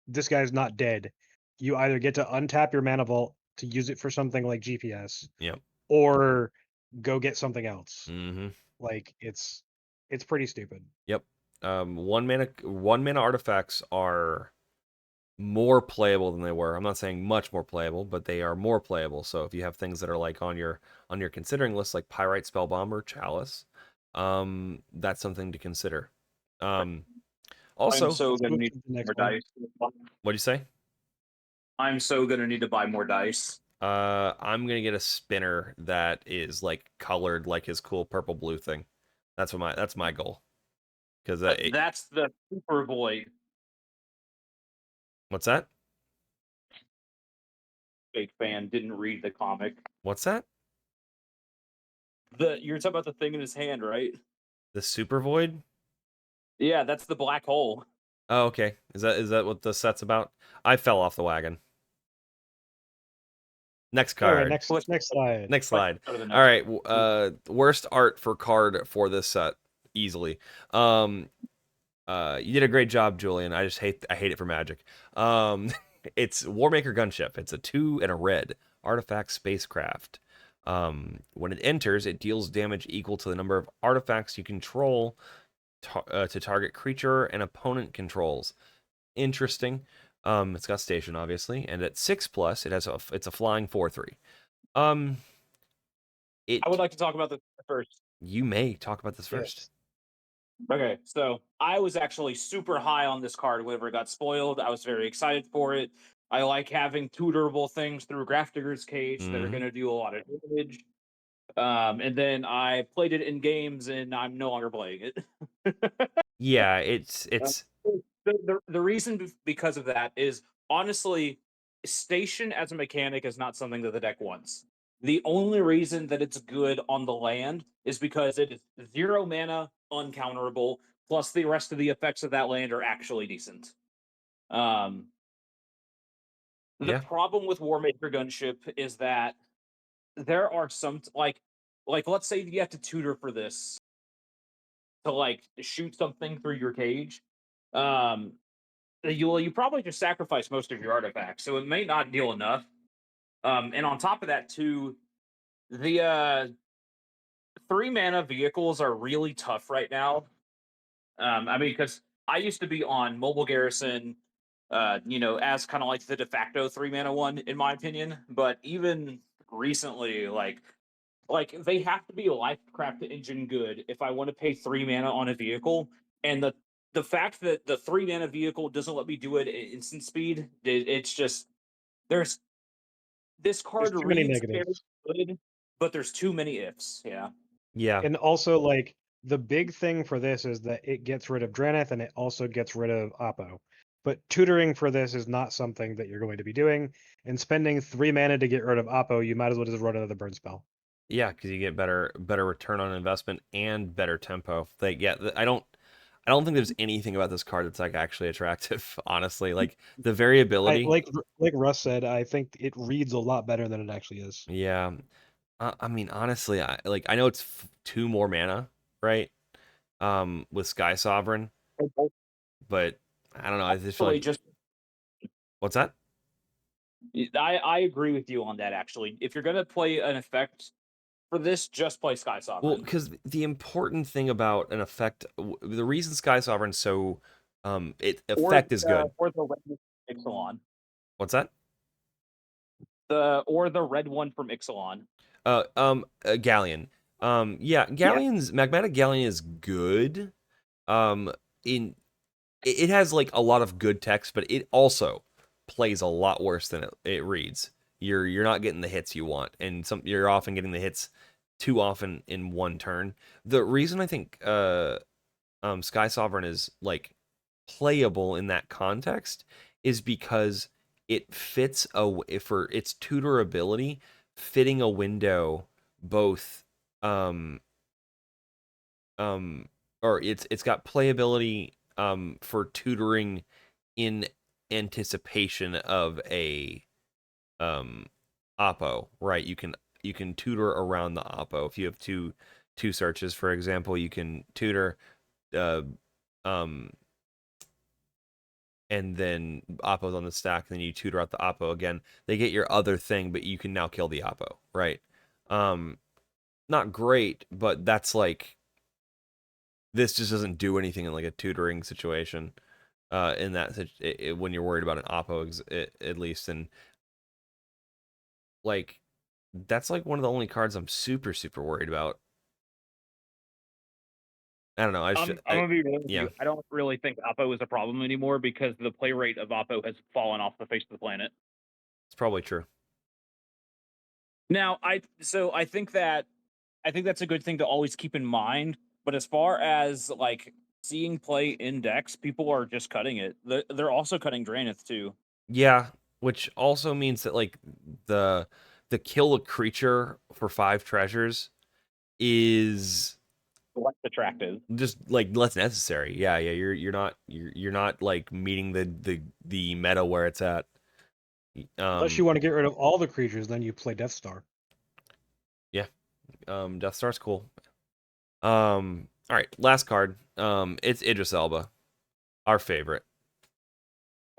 this guy's not dead, you either get to untap your mana vault to use it for something like GPS, Yep. or go get something else. Mm-hmm. Like it's pretty stupid. Yep. 1 mana artifacts are more playable than they were. I'm not saying much more playable, but they are more playable. So if you have things that are like on your considering list, like Pyrite, Spellbomber, Chalice, that's something to consider. Also, I'm so Let's gonna move need to the next more one. dice. what'd you say? I'm so gonna need to buy more dice. I'm gonna get a spinner that is like colored like his cool purple blue thing. That's my goal. Because That's the Super Void. what's that? Big fan. Didn't read the comic. What's that? You're talking about the thing in his hand, right? The Super Void? Yeah, that's the black hole. Oh, okay. Is that what the set's about? I fell off the wagon. Next All right, card. next slide. Next slide. Go to the next All right. Worst art for card for this set, easily. You did a great job, Julian. I hate it for Magic. It's Warmaker Gunship. It's a 2 and a red artifact spacecraft. When it enters, it deals damage equal to the number of artifacts you control to target creature and opponent controls. Interesting. It's got station, obviously, and at 6+, it's a flying 4/3. I would like to talk about this first. You may talk about this first. Yes. Okay, so I was actually super high on this card whenever it got spoiled. I was very excited for it. I like having tutorable things through Grafdigger's Cage that are Mhm. going to do a lot of damage. And then I played it in games, and I'm no longer playing it. Yeah, it's The reason because of that is, honestly, station as a mechanic is not something that the deck wants. The only reason that it's good on the land is because it is 0 mana, uncounterable, plus the rest of the effects of that land are actually decent. The Yeah. problem with Warmaker Gunship is that there are some like let's say you have to tutor for this to like shoot something through your cage. You probably just sacrifice most of your artifacts, so it may not deal enough. And on top of that, too, the 3 mana vehicles are really tough right now. I mean, because I used to be on Mobile Garrison, as kind of like the de facto 3 mana one, in my opinion. But even recently, like they have to be Lifecraft Engine good if I want to pay 3 mana on a vehicle, and the fact that the 3 mana vehicle doesn't let me do it at instant speed, it's just this card There's too many reads very negatives. good, but there's too many ifs. Yeah. Yeah. And also, like, the big thing for this is that it gets rid of Draneth and it also gets rid of Oppo. But tutoring for this is not something that you're going to be doing. And spending 3 mana to get rid of Oppo, you might as well just run another burn spell. Yeah, because you get better return on investment and better tempo. I don't think there's anything about this card that's like actually attractive. Honestly, like the variability. Like Russ said, I think it reads a lot better than it actually is. Yeah, I mean, honestly, I know it's 2 more mana, right? With Sky Sovereign, but I don't know. I just feel Really, like just what's that? I agree with you on that. Actually, if you're gonna play an effect for this, just play Sky Well, Sovereign. because the important thing about an effect, the reason Sky Sovereign's so, effect is good. Or the red one from Ixalan. What's that? The red one from Ixalan. Galleon. Yeah, Galleon's Magmatic Galleon is good. In it has like a lot of good text, but it also plays a lot worse than it reads. You're not getting the hits you want, and you're often getting the hits too often in one turn. The reason I think Sky Sovereign is like playable in that context is because it fits for its tutor ability, fitting a window both um or it's got playability for tutoring in anticipation of a oppo, right? You can tutor around the oppo. If you have two searches, for example, you can tutor uh um and then oppo's on the stack, and then you tutor out the oppo again. They get your other thing, but you can now kill the oppo, right? Not great, but that's like this just doesn't do anything in like a tutoring situation. In that when you're worried about an oppo at least, and like that's like one of the only cards I'm super worried about. I don't know. I'm gonna be real with yeah, you. I don't really think Oppo is a problem anymore because the play rate of Oppo has fallen off the face of the planet. it's probably true. Now, I think that's a good thing to always keep in mind. But as far as like seeing play in decks, people are just cutting it. They're also cutting Draenith too. Yeah, which also means that like the kill a creature for 5 treasures is Less attractive. just like less necessary. Yeah, you're not like meeting the meta where it's at. Unless you want to get rid of all the creatures, then you play Death Star. Yeah, Death Star's cool. All right, last card. It's Idris Elba, our favorite.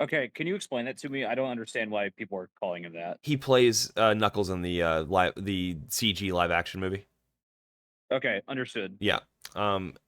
Okay, can you explain that to me? I don't understand why people are calling him that. He plays Knuckles in the the CG live action movie. Okay, understood. Yeah.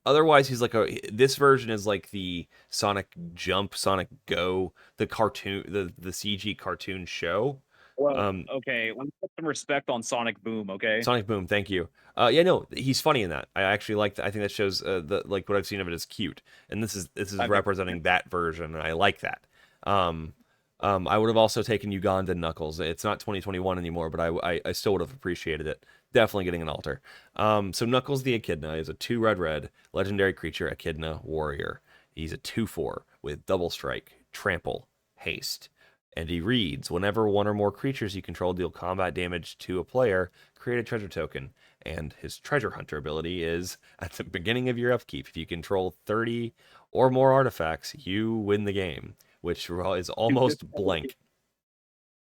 Otherwise, he's like this version is like the Sonic Jump, Sonic Go, the cartoon, the CG cartoon show. Well, okay, let's put some respect on Sonic Boom, okay? Sonic Boom, thank you. Yeah, no, he's funny in that. I actually like that. I think that shows the like what I've seen of it is cute, and this is Okay. representing that version, and I like that. I would have also taken Uganda Knuckles. It's not 2021 anymore, but I still would have appreciated it. Definitely getting an altar. So Knuckles the Echidna is a 2/red legendary creature, Echidna warrior. He's a 2/4 with double strike, trample, haste. And he reads, whenever one or more creatures you control deal combat damage to a player, create a treasure token. And his treasure hunter ability is, at the beginning of your upkeep, if you control 30 or more artifacts, you win the game, which is almost blank.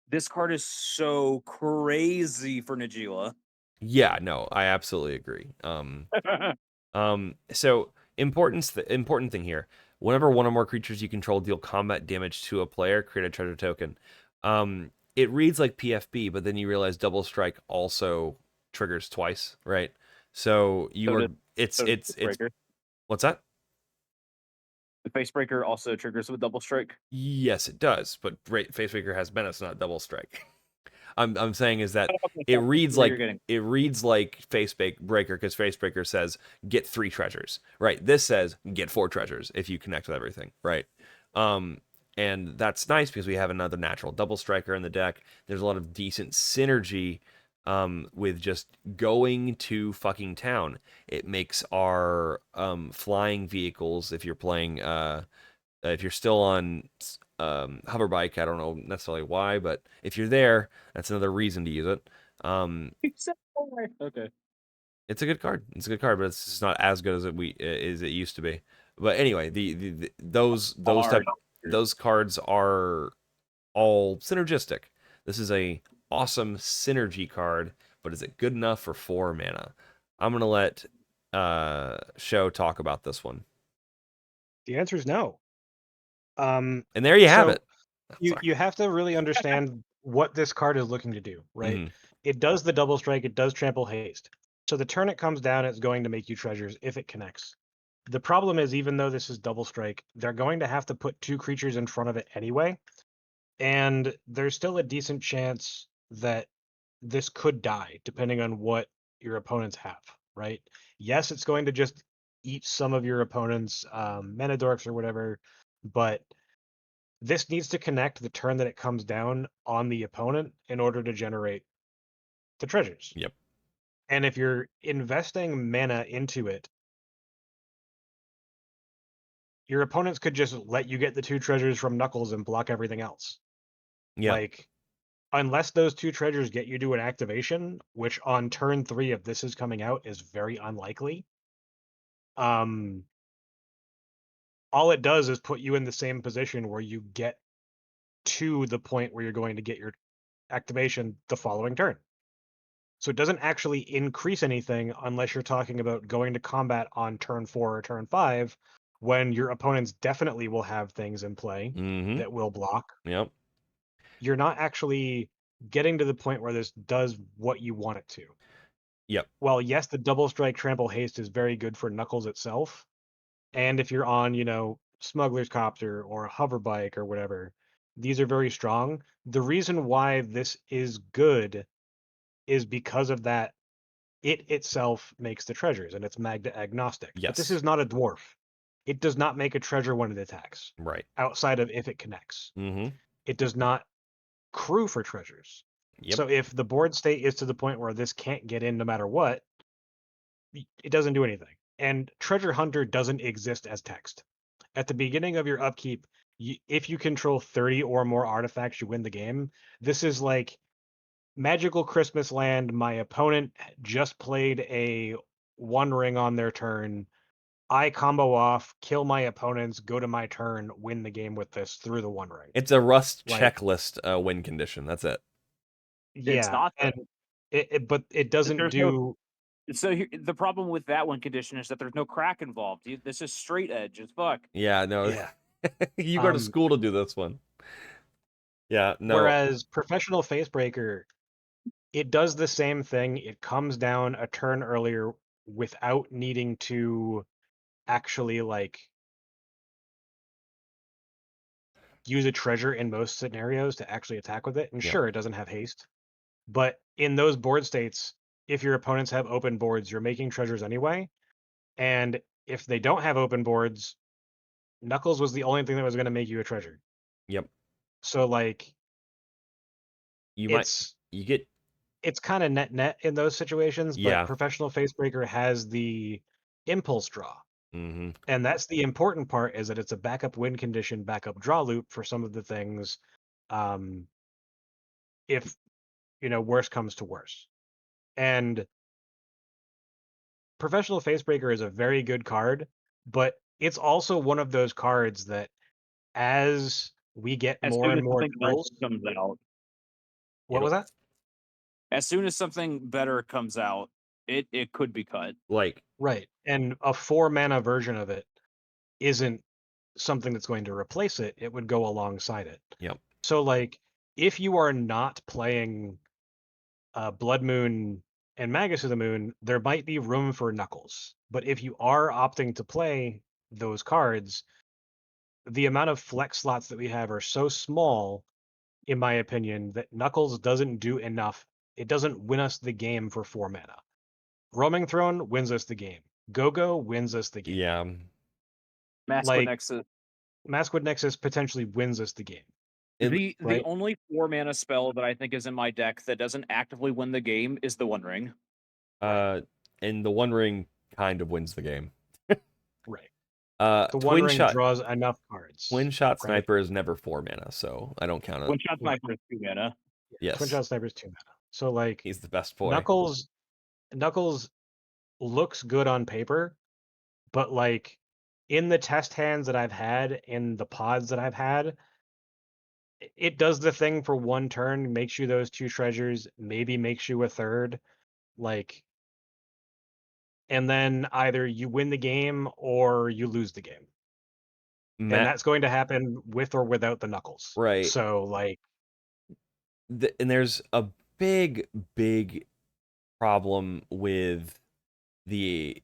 This card is so crazy for Najila. Yeah, no, I absolutely agree. So important thing here. Whenever one or more creatures you control deal combat damage to a player, create a treasure token. It reads like PFB, but then you realize double strike also triggers twice, right? So it's what's that? The Facebreaker also triggers with double strike. Yes, it does, but Facebreaker has menace, not double strike. I'm saying is that it reads like Facebreaker because Facebreaker says get 3 treasures, right? This says get 4 treasures if you connect with everything, right? And that's nice because we have another natural double striker in the deck. There's a lot of decent synergy with just going to fucking town. It makes our flying vehicles, if you're playing if you're still on hover bike, I don't know necessarily why, but if you're there, that's another reason to use it. Okay. It's a good card. It's a good card, but it's just not as good as it used to be. But anyway, those cards are all synergistic. This is a awesome synergy card, but is it good enough for 4 mana? I'm gonna let show talk about this one? The answer is no. And there you have So it. Sorry. you have to really understand what this card is looking to do, right? Mhm. It does the double strike, it does trample haste. So the turn it comes down, it's going to make you treasures if it connects. The problem is, even though this is double strike, they're going to have to put 2 creatures in front of it anyway. And there's still a decent chance that this could die, depending on what your opponents have, right? Yes, it's going to just eat some of your opponent's mana dorks or whatever, but this needs to connect the turn that it comes down on the opponent in order to generate the treasures. Yep. And if you're investing mana into it, your opponents could just let you get the 2 treasures from Knuckles and block everything else. Yeah. Like, unless those 2 treasures get you to an activation, which on turn 3 of this is coming out is very unlikely. All it does is put you in the same position where you get to the point where you're going to get your activation the following turn. So it doesn't actually increase anything unless you're talking about going to combat on turn 4 or turn 5, when your opponents definitely will have things in play Mm-hmm. that will block. Yep. You're not actually getting to the point where this does what you want it to. Yep. Well, yes, the double strike trample haste is very good for Knuckles itself. And if you're on, Smuggler's Copter or a hover bike or whatever, these are very strong. The reason why this is good is because of that. It itself makes the treasures, and it's Magda agnostic. But this Yes. is not a dwarf. It does not make a treasure when it attacks, Right. outside of if it connects. Mm-hmm. It does not crew for treasures. Yep. So if the board state is to the point where this can't get in no matter what, it doesn't do anything. And Treasure Hunter doesn't exist as text. At the beginning of your upkeep, if you control 30 or more artifacts, you win the game. This is like Magical Christmas Land. My opponent just played a 1 ring on their turn. I combo off, kill my opponents, go to my turn, win the game with this through the 1 ring. It's a Rust Like- checklist win condition. That's it. Yeah, not, and but it doesn't There's do. So the problem with that one condition is that there's no crack involved. This is straight edge as fuck. Yeah. No. Yeah. You go to school to do this one. Yeah. No. Whereas Professional Facebreaker, it does the same thing. It comes down a turn earlier without needing to actually use a treasure in most scenarios to actually attack with it. And Yeah. sure, it doesn't have haste. But in those board states, if your opponents have open boards, you're making treasures anyway. And if they don't have open boards, Knuckles was the only thing that was going to make you a treasure. Yep. So You get it's kind of net in those situations, but Yeah. Professional Facebreaker has the impulse draw. Mm-hmm. And that's the important part, is that it's a backup win condition, backup draw loop for some of the things. If, worse comes to worse. And Professional Facebreaker is a very good card, but it's also one of those cards that as we get As more soon and as more something cards, else comes out, what was that? as soon as something better comes out, it could be cut. Like Right. And a 4 mana version of it isn't something that's going to replace it. It would go alongside it. Yep. So if you are not playing Blood Moon and Magus of the Moon, there might be room for Knuckles. But if you are opting to play those cards, the amount of flex slots that we have are so small, in my opinion, that Knuckles doesn't do enough. It doesn't win us the game for 4 mana. Roaming Throne wins us the game. Go-Go wins us the game. Yeah. Maskwood Nexus. Potentially wins us the game. The right? only 4 mana spell that I think is in my deck that doesn't actively win the game is the One Ring. And the One Ring kind of wins the game. Right. The The One Ring draws enough cards. Twin Shot Sniper is never 4 mana, so I don't count it. Twin Shot Sniper is 2 mana. Yes. Twin Shot Sniper is 2 mana. So he's the best boy. Knuckles looks good on paper, but in the test hands that I've had, in the pods that I've had, it does the thing for 1 turn, makes you those 2 treasures, maybe makes you a third. and then either you win the game or you lose the game. And that's going to happen with or without the knuckles. Right. So, like, and there's a big problem with the,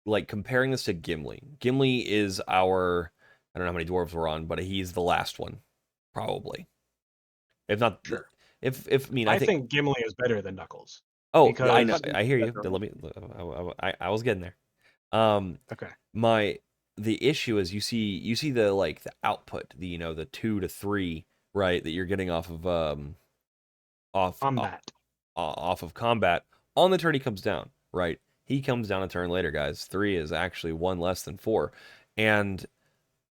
like, comparing this to Gimli. Gimli is our, I don't know how many dwarves we're on, but he's the last one, probably. If not, sure. if I mean, I think Gimli is better than Knuckles. Oh, yeah, I know. because I hear you. Definitely. Let me. I was getting there. okay, The issue is you see the, like, the output, the the 2 to 3, right, that you're getting off of off combat. off of combat on the turn he comes down, right? He comes down a turn later, guys. 3 is actually 1 less than 4, and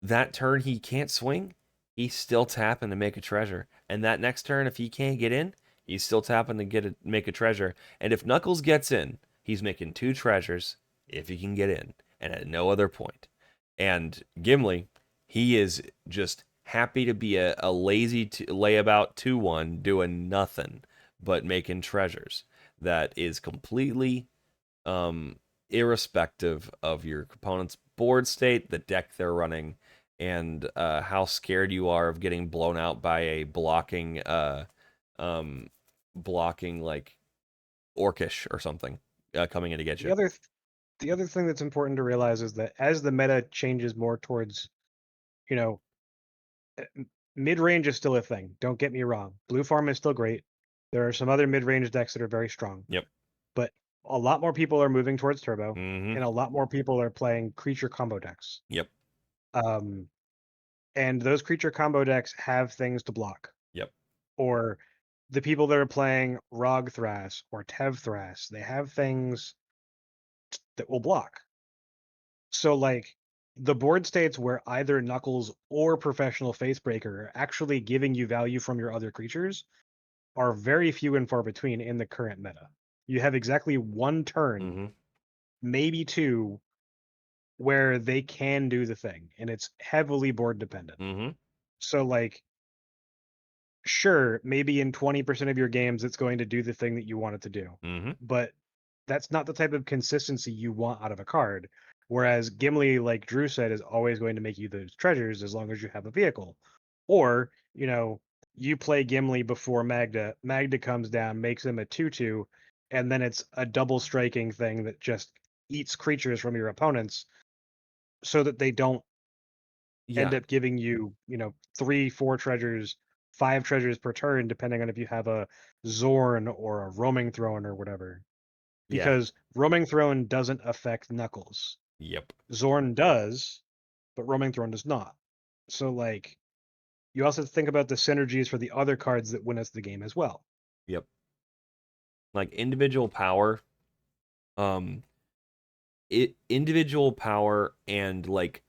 that turn he can't swing. He's still tapping to make a treasure, and that next turn, if he can't get in, he's still tapping to make a treasure. And if Knuckles gets in, he's making 2 treasures if he can get in, and at no other point. And Gimli, he is just happy to be a lazy layabout 2/1 doing nothing but making treasures. That is completely irrespective of your opponent's board state, the deck they're running, and how scared you are of getting blown out by a blocking like Orcish or something coming in to get The you. other thing that's important to realize is that as the meta changes more towards, you know, mid-range is still a thing. Don't get me wrong. Blue farm is still great. There are some other mid-range decks that are very strong. Yep. But a lot more people are moving towards turbo, Mm-hmm. and a lot more people are playing creature combo decks. Yep. And those creature combo decks have things to block. Yep. Or the people that are playing Rog Thras or Tev Thras, they have things that will block. So, like, the board states where either Knuckles or Professional Facebreaker are actually giving you value from your other creatures are very few and far between in the current meta. You have exactly one turn, Mm-hmm. maybe 2, where they can do the thing, and it's heavily board dependent. Mm-hmm. So, like, sure, maybe in 20% of your games it's going to do the thing that you want it to do. Mm-hmm. But that's not the type of consistency you want out of a card. Whereas Gimli, like Drew said, is always going to make you those treasures as long as you have a vehicle. Or, you play Gimli before Magda. Magda comes down, makes him a 2/2, and then it's a double striking thing that just eats creatures from your opponents so that they don't end Yeah. up giving you, 3, 4 treasures, 5 treasures per turn, depending on if you have a Zorn or a Roaming Throne or whatever. Yeah. Because Roaming Throne doesn't affect Knuckles. Yep. Zorn does, but Roaming Throne does not. So, like, you also have to think about the synergies for the other cards that win us the game as well. Yep. Like individual power, individual power and, like,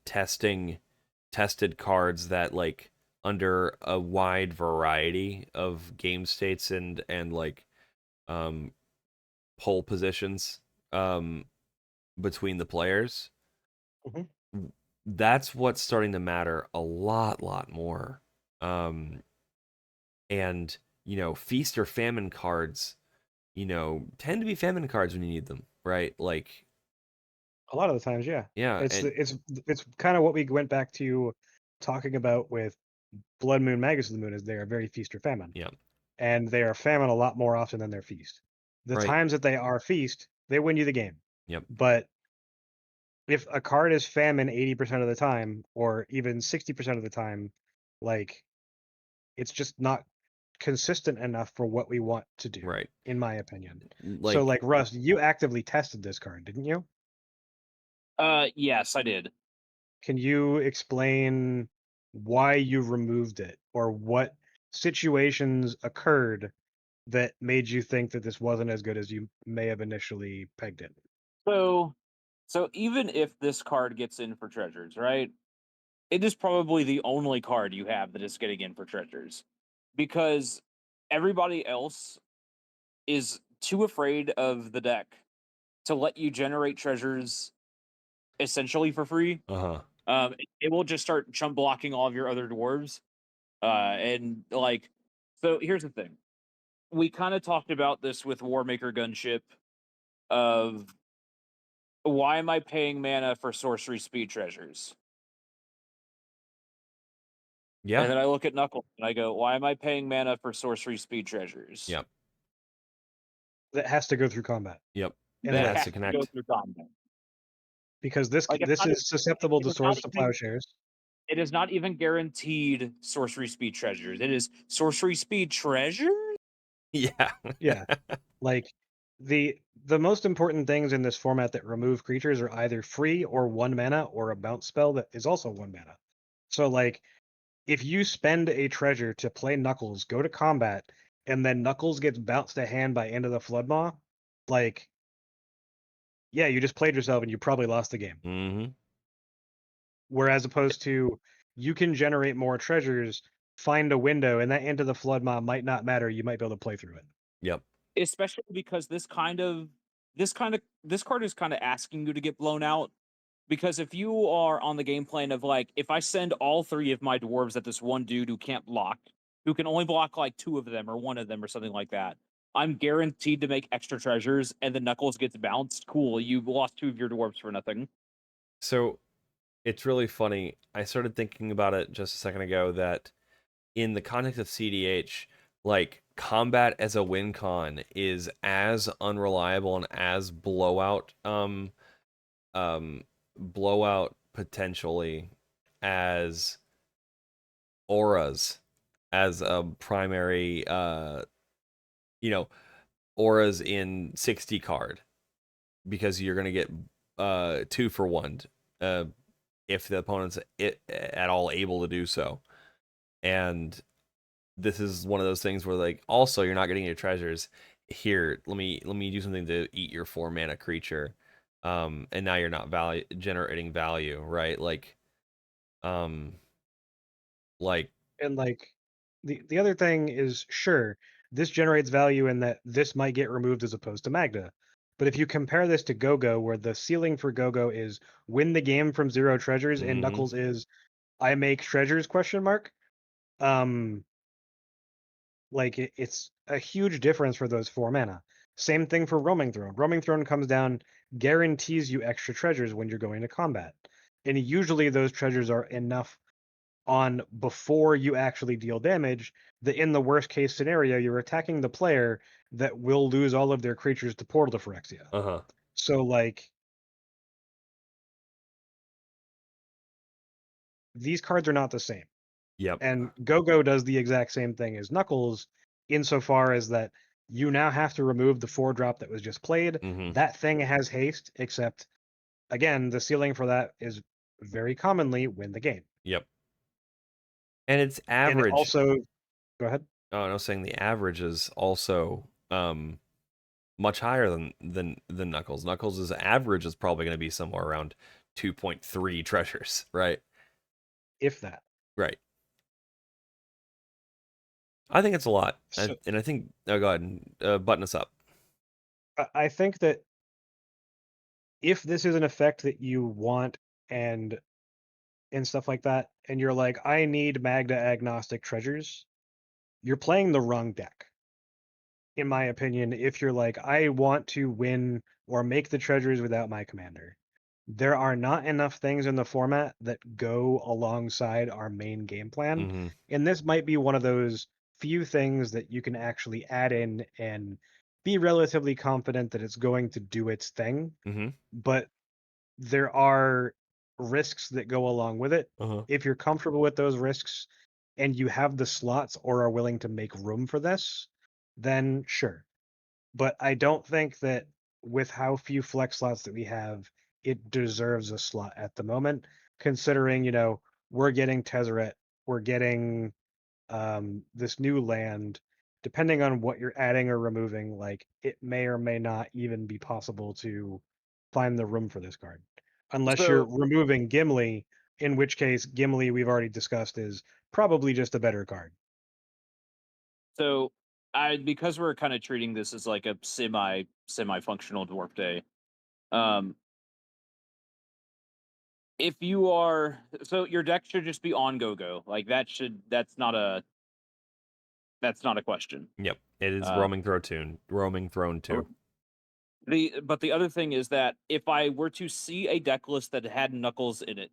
tested cards that, like, under a wide variety of game states and like pole positions between the players. Mhm. That's what's starting to matter a lot more. And feast or famine cards, tend to be famine cards when you need them, right? Like, A lot of the times, yeah. yeah, It's and it's kind of what we went back to talking about with Blood Moon, Magus of the Moon, is they are very feast or famine. yeah, And they are famine a lot more often than they're feast. The right, times that they are feast, they win you the game. yep, But if a card is famine 80% of the time, or even 60% of the time, like, it's just not consistent enough for what we want to do, right. in my opinion. So, Like, like, Russ, you actively tested this card, didn't you? Yes, I did. Can you explain why you removed it, or what situations occurred that made you think that this wasn't as good as you may have initially pegged it? So even if this card gets in for treasures, right? It is probably the only card you have that is getting in for treasures, because everybody else is too afraid of the deck to let you generate treasures essentially for free. It will just start chump blocking all of your other dwarves. And like, so here's the thing. We kind of talked about this with Warmaker Gunship of why am I paying mana for sorcery speed treasures? Yeah. And then I look at Knuckles and I go, why am I paying mana for sorcery speed treasures? Yep. That has to go through combat. Yep. And That like, has to go connect. through combat. because this Like, it's this not is susceptible it to is not swords to even- plowshares. It is not even guaranteed sorcery speed treasures. It is sorcery speed treasures? Yeah. Yeah. Like the most important things in this format that remove creatures are either free or 1 mana or a bounce spell that is also 1 mana. So like if you spend a treasure to play Knuckles, go to combat, and then Knuckles gets bounced to hand by End of the Floodmaw, like yeah, you just played yourself and you probably lost the game. Mm-hmm. Whereas opposed to you can generate more treasures, find a window, and that End of the Floodmaw might not matter. You might be able to play through it. Yep. Especially because this card is kind of asking you to get blown out. Because if you are on the game plan of like, if I send all 3 of my dwarves at this one dude who can't block, who can only block like 2 of them or 1 of them or something like that, I'm guaranteed to make extra treasures, and the Knuckles gets bounced. Cool, you lost 2 of your dwarves for nothing. So it's really funny. I started thinking about it just a second ago that in the context of cEDH, like combat as a win con is as unreliable and as blowout potentially as auras as a primary auras in 60 card, because you're going to get 2 for 1 if the opponent's at all able to do so. And this is one of those things where like, also you're not getting your treasures here, let me do something to eat your 4 mana creature, and now you're not generating value, right? Like And like the other thing is, sure, this generates value in that this might get removed as opposed to Magda. But if you compare this to Go-Go, where the ceiling for Go-Go is win the game from 0 treasures, and Mhm. Knuckles is I make treasures ? Like it's a huge difference for those 4 mana. Same thing for Roaming Throne. Roaming Throne comes down, guarantees you extra treasures when you're going to combat. And usually those treasures are enough on before you actually deal damage that in the worst case scenario, you're attacking the player that will lose all of their creatures to Portal to Phyrexia. Uh-huh. So like these cards are not the same. Yep. And Go-Go does the exact same thing as Knuckles, insofar as that you now have to remove the 4-drop that was just played. Mhm. That thing has haste, except, again, the ceiling for that is very commonly win the game. Yep. And it's And average. it also, go ahead. Oh, and I was saying the average is also much higher than Knuckles. Knuckles' average is probably going to be somewhere around 2.3 treasures, right? If that. Right. I think it's a lot. So- And I think, oh, go ahead, button us up. I think that if this is an effect that you want and stuff like that, and you're like, I need Magda agnostic treasures, you're playing the wrong deck. In my opinion, if you're like, I want to win or make the treasures without my commander. There are not enough things in the format that go alongside our main game plan. Mm-hmm. And this might be one of those few things that you can actually add in and be relatively confident that it's going to do its thing. Mm-hmm. But there are risks that go along with it. Uh-huh. If you're comfortable with those risks and you have the slots or are willing to make room for this, then sure. But I don't think that with how few flex slots that we have, it deserves a slot at the moment, considering, we're getting Tezzeret, we're getting this new land. Depending on what you're adding or removing, like it may or may not even be possible to find the room for this card. Unless you're So- removing Gimli, in which case Gimli we've already discussed is probably just a better card. So because we're kind of treating this as like a semi functional dwarf day. If you are, so your deck should just be on Go-Go. Like that's not a question. Yep. It is Uh, Roaming Throne 2. But the other thing is that if I were to see a deck list that had Knuckles in it,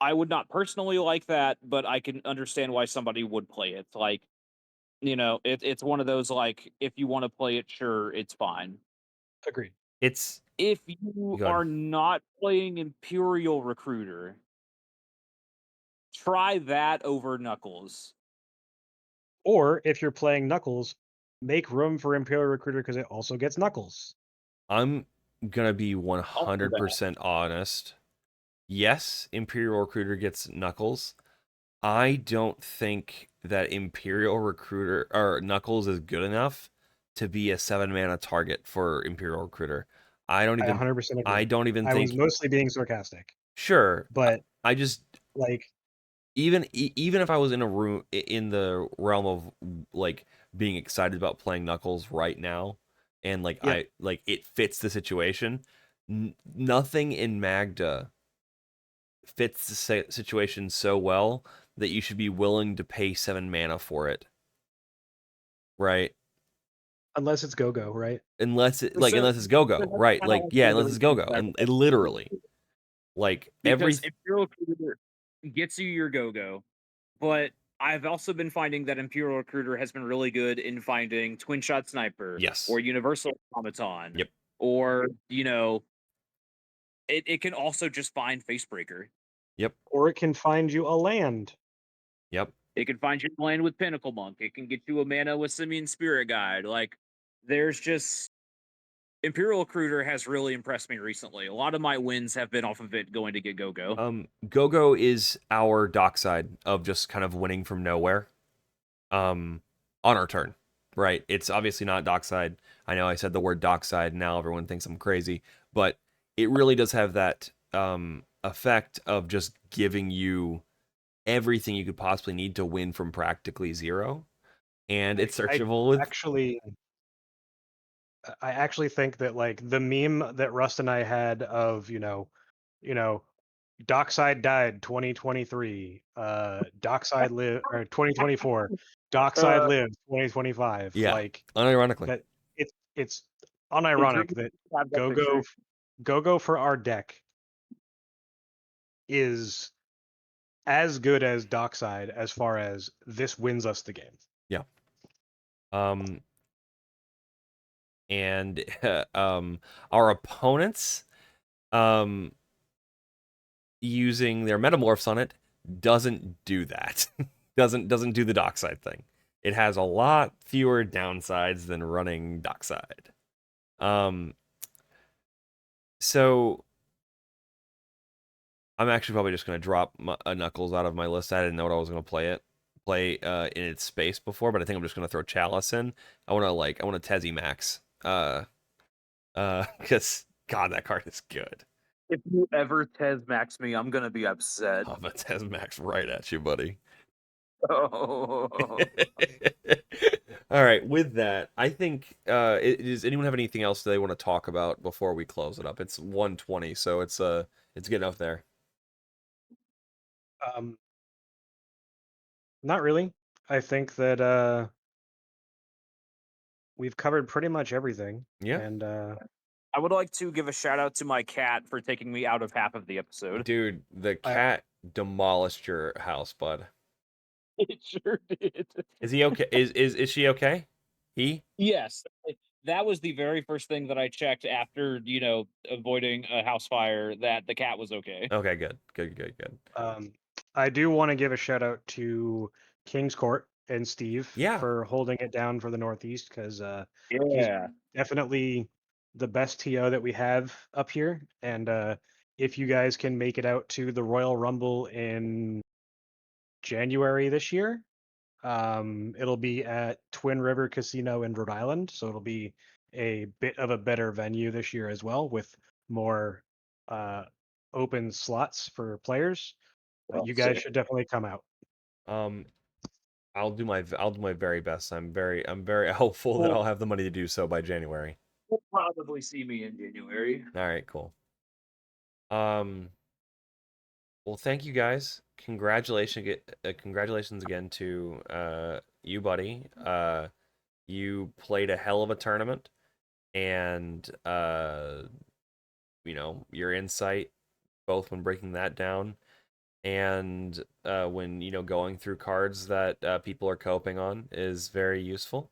I would not personally like that, but I can understand why somebody would play it. Like, it's one of those, like, if you want to play it, sure, it's fine. Agreed. It's If you Go ahead. are not playing Imperial Recruiter, try that over Knuckles. Or if you're playing Knuckles, make room for Imperial Recruiter because it also gets Knuckles. I'm gonna be Also that. 100% honest. Yes, Imperial Recruiter gets Knuckles. I don't think that Imperial Recruiter or Knuckles is good enough to be a 7-mana target for Imperial Recruiter. I don't I even 100% agree. I don't even I was think mostly being sarcastic, sure. but I just like even if I was in a room in the realm of like being excited about playing Knuckles right now, and like Yep. I like it fits the situation. Nothing in Magda fits the situation so well that you should be willing to pay 7 mana for it, right? unless it's Go-Go, right? Unless it So- unless it's Go-Go, that's right? kinda Like like yeah, the unless it's Go-Go, reason and that- it literally like because Imperial Recruiter gets you your go-go, but I've also been finding that Imperial Recruiter has been really good in finding Twin Shot Sniper, Yes. or Universal Automaton, Yep. or it can also just find Facebreaker. Yep. Or it can find you a land. Yep. It can find you land with Pinnacle Monk. It can get you a mana with Simian Spirit Guide. Like, there's just Imperial Recruiter has really impressed me recently. A lot of my wins have been off of it going to get go-go. Go-Go is our dockside of just kind of winning from nowhere. On our turn, right? It's obviously not dockside. I know I said the word dockside. Now everyone thinks I'm crazy, but it really does have that effect of just giving you everything you could possibly need to win from practically zero, and it's searchable with. I actually think that like the meme that Rust and I had of Dockside died 2023, Dockside live or 2024, Dockside lives 2025. Yeah, Like unironically. that, it's unironic that Go-Go for our deck is as good as Dockside as far as this wins us the game. Yeah. And our opponents using their metamorphs on it doesn't do that. doesn't do the dockside thing. It has a lot fewer downsides than running dockside. So I'm actually probably just going to drop Knuckles out of my list. I didn't know what I was going to play in its space before, but I think I'm just going to throw Chalice in. I want to Tezzy Max. Because God, that card is good. If you ever Tez Max me, I'm gonna be upset. I'm gonna Tez Max right at you, buddy. Oh. All right, with that, I think does anyone have anything else they want to talk about before we close it up? It's 1:20, so it's good enough there. Not really. I think that we've covered pretty much everything. Yeah. And I would like to give a shout out to my cat for taking me out of half of the episode. Dude, the cat demolished your house, bud. It sure did. Is he okay? Is she okay? Yes. That was the very first thing that I checked after, avoiding a house fire, that the cat was okay. Okay, good. I do want to give a shout out to King's Court and Steve Yeah. for holding it down for the Northeast because he's Yeah. definitely the best TO that we have up here. And if you guys can make it out to the Royal Rumble in January this year, it'll be at Twin River Casino in Rhode Island. So it'll be a bit of a better venue this year as well, with more open slots for players. But you guys should definitely come out. I'll do my very best. I'm very hopeful that I'll have the money to do so by January. You'll probably see me in January. All right, cool. Well, thank you guys. Congratulations again to you, buddy. You played a hell of a tournament. and you know, your insight, both when breaking that down and when, you know, going through cards that people are coping on is very useful.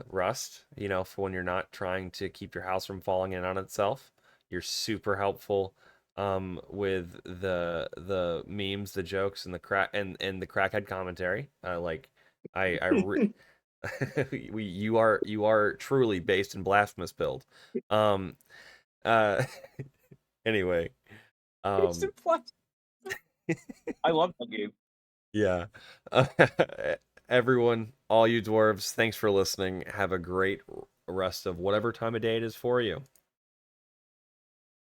Rust, you know, for when you're not trying to keep your house from falling in on itself, you're super helpful with the memes, the jokes, and the the crackhead commentary. You are truly based in blasphemous build. Uh, anyway, It's um, implied- I love that game. yeah. Everyone, all you dwarves, thanks for listening. Have a great rest of whatever time of day it is for you.